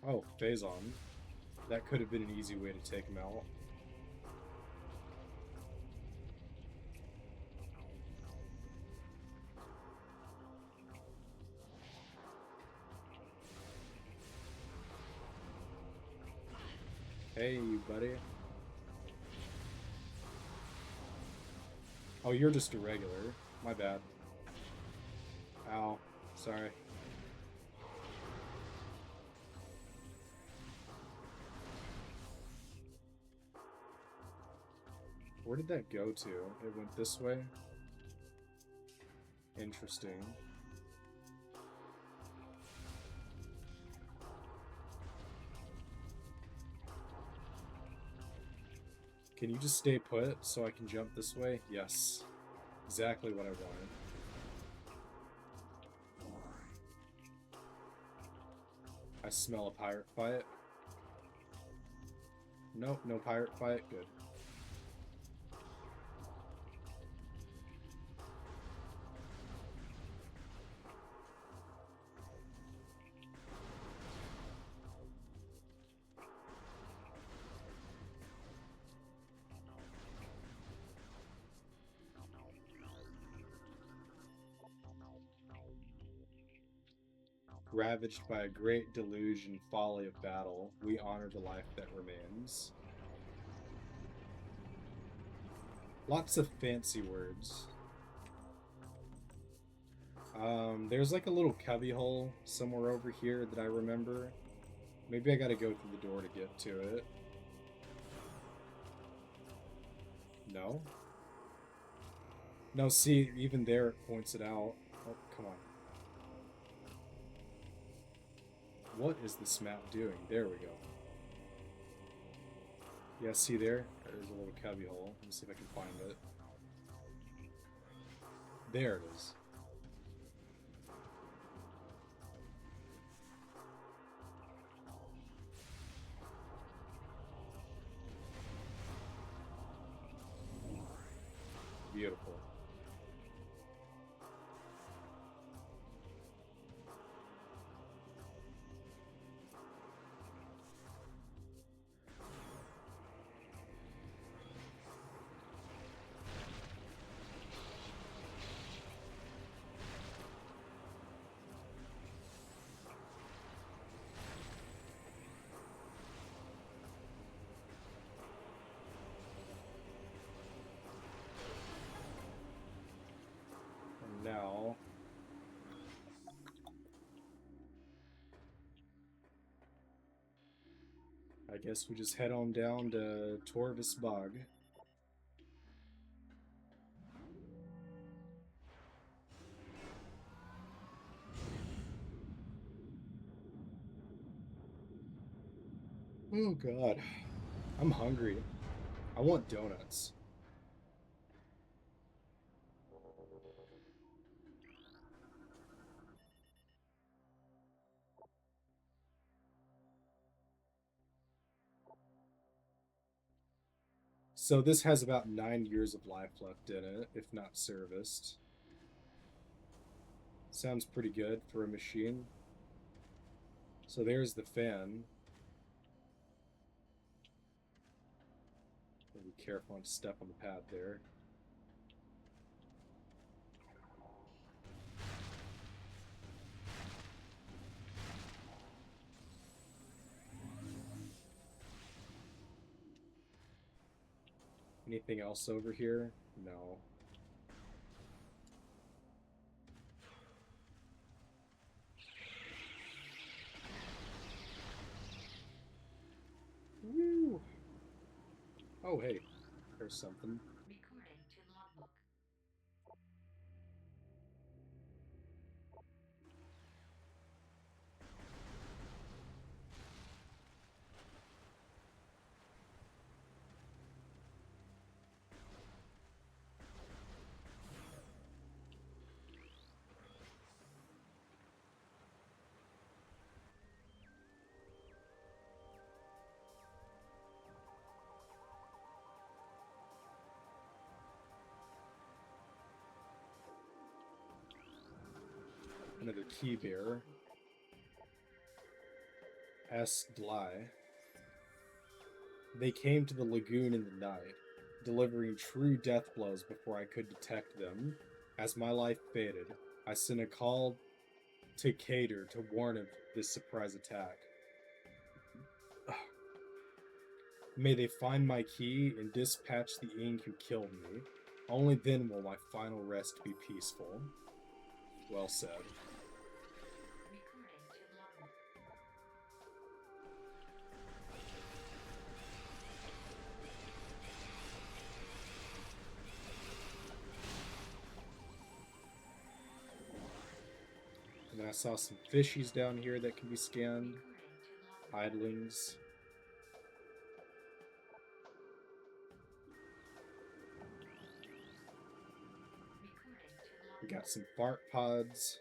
Oh, Phazon. That could have been an easy way to take him out. Hey, buddy. Oh, you're just a regular. My bad. Ow. Sorry. Where did that go to? It went this way? Interesting. Can you just stay put so I can jump this way? Yes. Exactly what I wanted. I smell a pirate fight. Nope, no pirate fight. Good. Ravaged by a great deluge and folly of battle, we honor the life that remains. Lots of fancy words. There's like a little cubby hole somewhere over here that I remember. Maybe I gotta go through the door to get to it. No? No, see, even there it points it out. Oh, come on. What is this map doing? There we go. Yeah, see there? There's a little cubby hole. Let me see if I can find it. There it is. Beautiful. And now, I guess we just head on down to Torvis Bog. Oh god. I'm hungry. I want donuts. So this has about 9 years of life left in it, if not serviced. Sounds pretty good for a machine. So there's the fan. Be careful not to step on the pad there. Anything else over here? No. Woo! Oh, hey, there's something. Recording to logbook. Another key Recording to bearer. logbook. S. Dly. They came to the lagoon in the night, delivering true death blows before I could detect them. As my life faded, I sent a call to Cater to warn of this surprise attack. May they find my key and dispatch the ink who killed me. Only then will my final rest be peaceful. Well said. Recording to logbook. And then I saw some fishies down here that can be scanned. Recording to logbook. Idlings. Recording to We logbook. got some fart pods.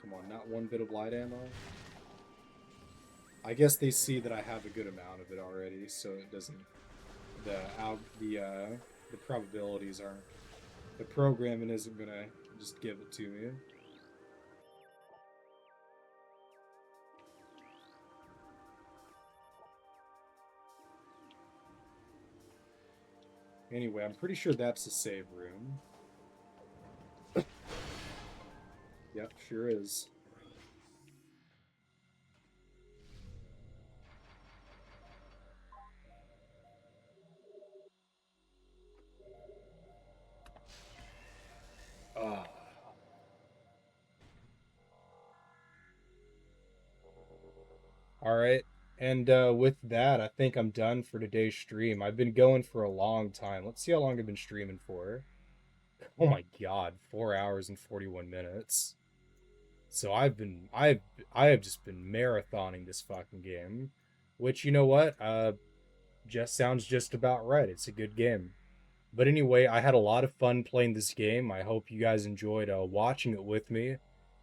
Come on, not one bit of light ammo. I guess they see that I have a good amount of it already, so it doesn't. The probabilities aren't. The programming isn't gonna just give it to me. Anyway, I'm pretty sure that's a save room. Yep, sure is. Ah. All right. And with that, I think I'm done for today's stream. I've been going for a long time. Let's see how long I've been streaming for. Oh my God, 4 hours and 41 minutes. So I have just been marathoning this fucking game, which you know what? Just sounds just about right. It's a good game. But anyway, I had a lot of fun playing this game. I hope you guys enjoyed watching it with me.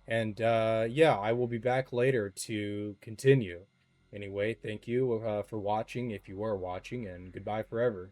And yeah, I will be back later to continue. Anyway, thank you for watching if you were watching, and goodbye forever.